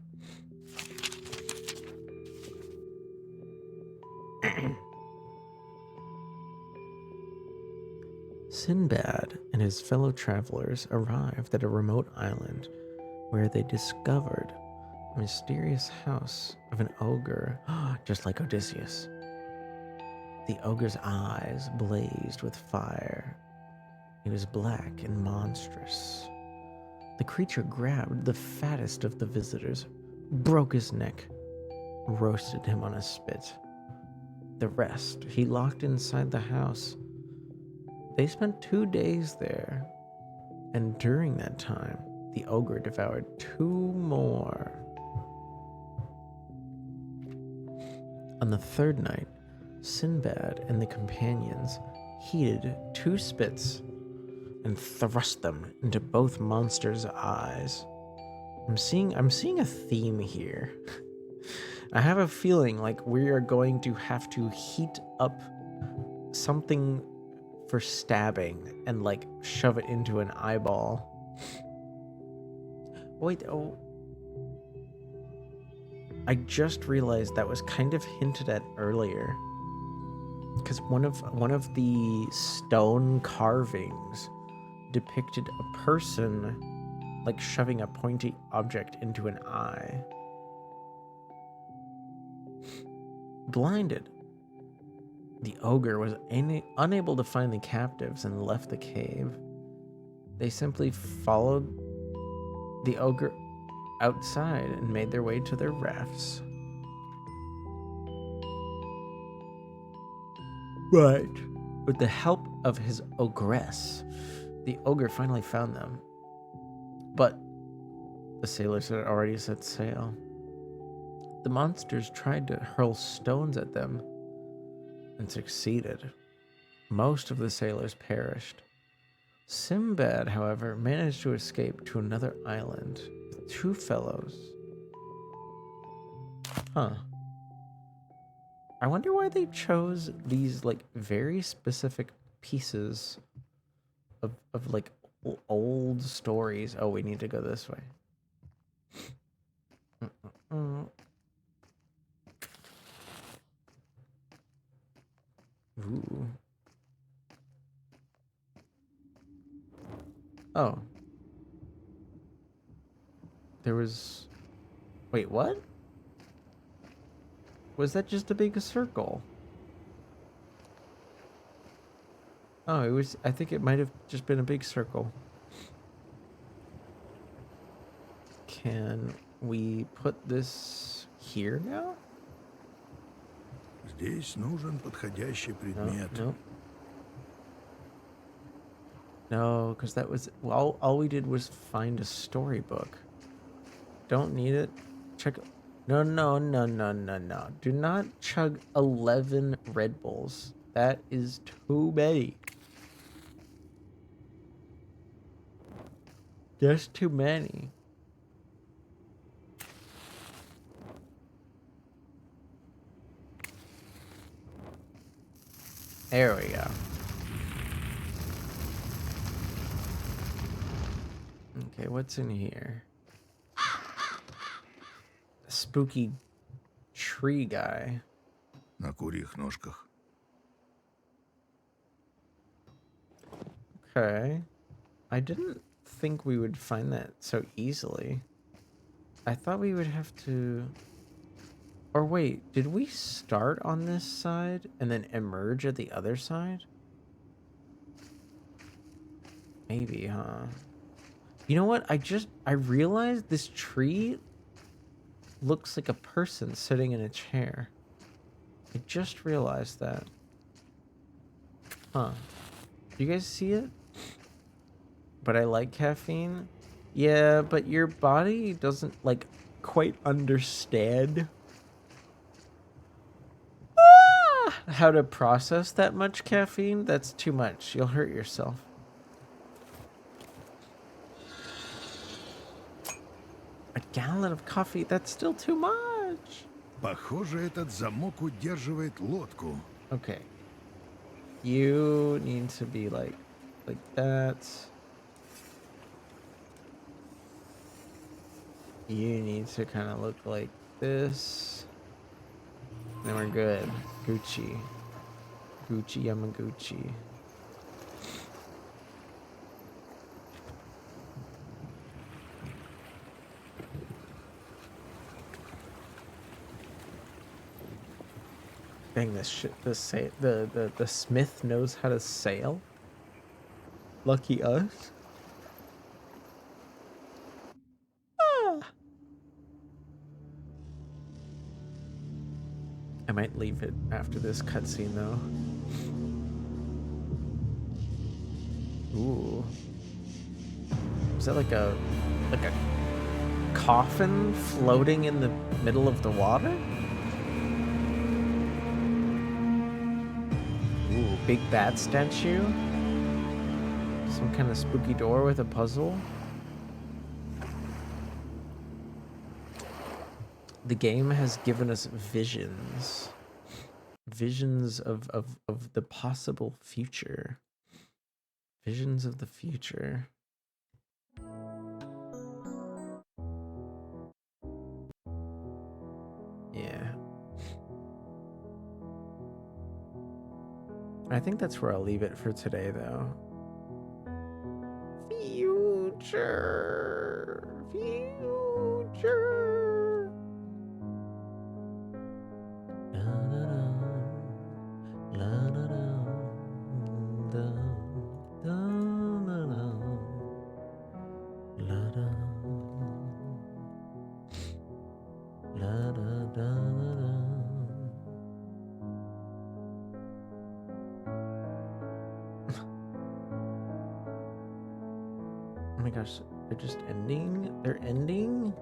Sinbad and his fellow travelers arrived at a remote island where they discovered a mysterious house of an ogre, just like Odysseus. The ogre's eyes blazed with fire. He was black and monstrous. The creature grabbed the fattest of the visitors, broke his neck, roasted him on a spit. The rest he locked inside the house. They spent 2 days there, and during that time, the ogre devoured 2 more. On the 3rd night, Sinbad and the companions heated 2 spits and thrust them into both monsters' eyes. I'm seeing a theme here. I have a feeling like we are going to have to heat up something for stabbing and like shove it into an eyeball. Wait, oh. I just realized that was kind of hinted at earlier. Because one of the stone carvings depicted a person like shoving a pointy object into an eye. Blinded, the ogre was unable to find the captives and left the cave. They simply followed the ogre outside and made their way to their rafts. Right. With the help of his ogress, the ogre finally found them. But the sailors had already set sail. The monsters tried to hurl stones at them and succeeded. Most of the sailors perished. Sinbad, however, managed to escape to another island with 2 fellows. Huh. I wonder why they chose these like very specific pieces of like old stories. Oh, we need to go this way. Ooh. Oh. There was... Wait, what? Was that just a big circle? Oh, it was... I think it might have just been a big circle. Can we put this here now? Здесь нужен подходящий предмет. No, because that was... Well, all we did was find a storybook. Don't need it. Check. No, no, no, no, no, no. Do not chug 11 Red Bulls. That is too many. Just too many. There we go. Okay, what's in here? A spooky tree guy. На курьих ножках. Okay. I didn't think we would find that so easily. I thought we would have to... Or wait, did we start on this side and then emerge at the other side? Maybe, huh? You know what? I realized this tree looks like a person sitting in a chair. I just realized that. Huh. Do you guys see it? But I like caffeine. Yeah, but your body doesn't, like, quite understand how to process that much caffeine. That's too much. You'll hurt yourself. A gallon of coffee, that's still too much. Похоже, этот замок удерживает лодку. Okay. You need to be like that. You need to kind of look like this. Then we're good. Gucci. Gucci Yamaguchi. Dang, this shit, the smith knows how to sail. Lucky us. Ah. I might leave it after this cutscene though. Ooh. Is that like a coffin floating in the middle of the water? Ooh, big bat statue? Some kind of spooky door with a puzzle? The game has given us visions. Visions of the possible future. Visions of the future. Yeah. I think that's where I'll leave it for today, though. Future. Future. Oh my gosh, they're just ending? They're ending?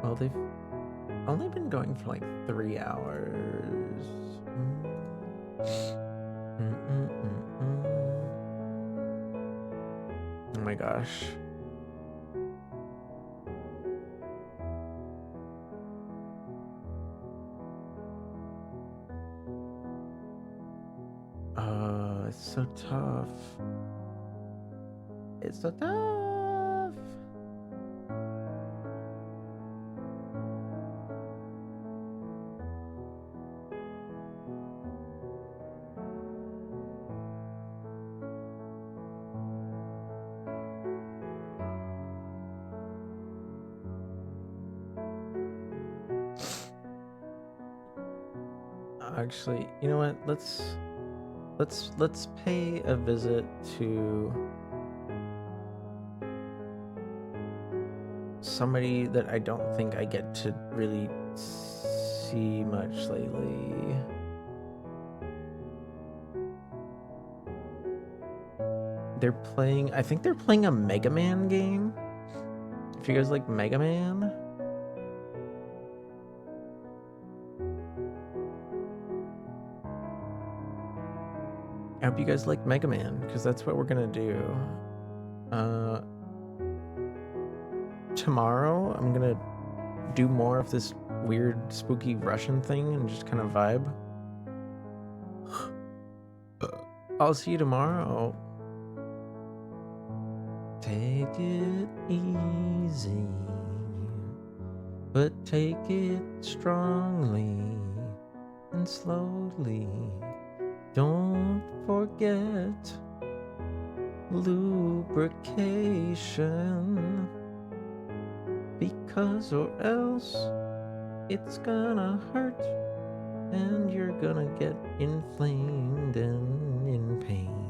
Well, they've only been going for like 3 hours. Oh my gosh. Oh, it's so tough. It's so tough. Actually, you know what? Let's pay a visit to somebody that I don't think I get to really see much lately. I think they're playing a Mega Man game. If you guys like Mega Man. I hope you guys like Mega Man, because that's what we're gonna do. Tomorrow, I'm gonna do more of this weird, spooky Russian thing and just kind of vibe. I'll see you tomorrow. Take it easy, but take it strongly and slowly. Don't forget lubrication, because or else it's gonna hurt and you're gonna get inflamed and in pain.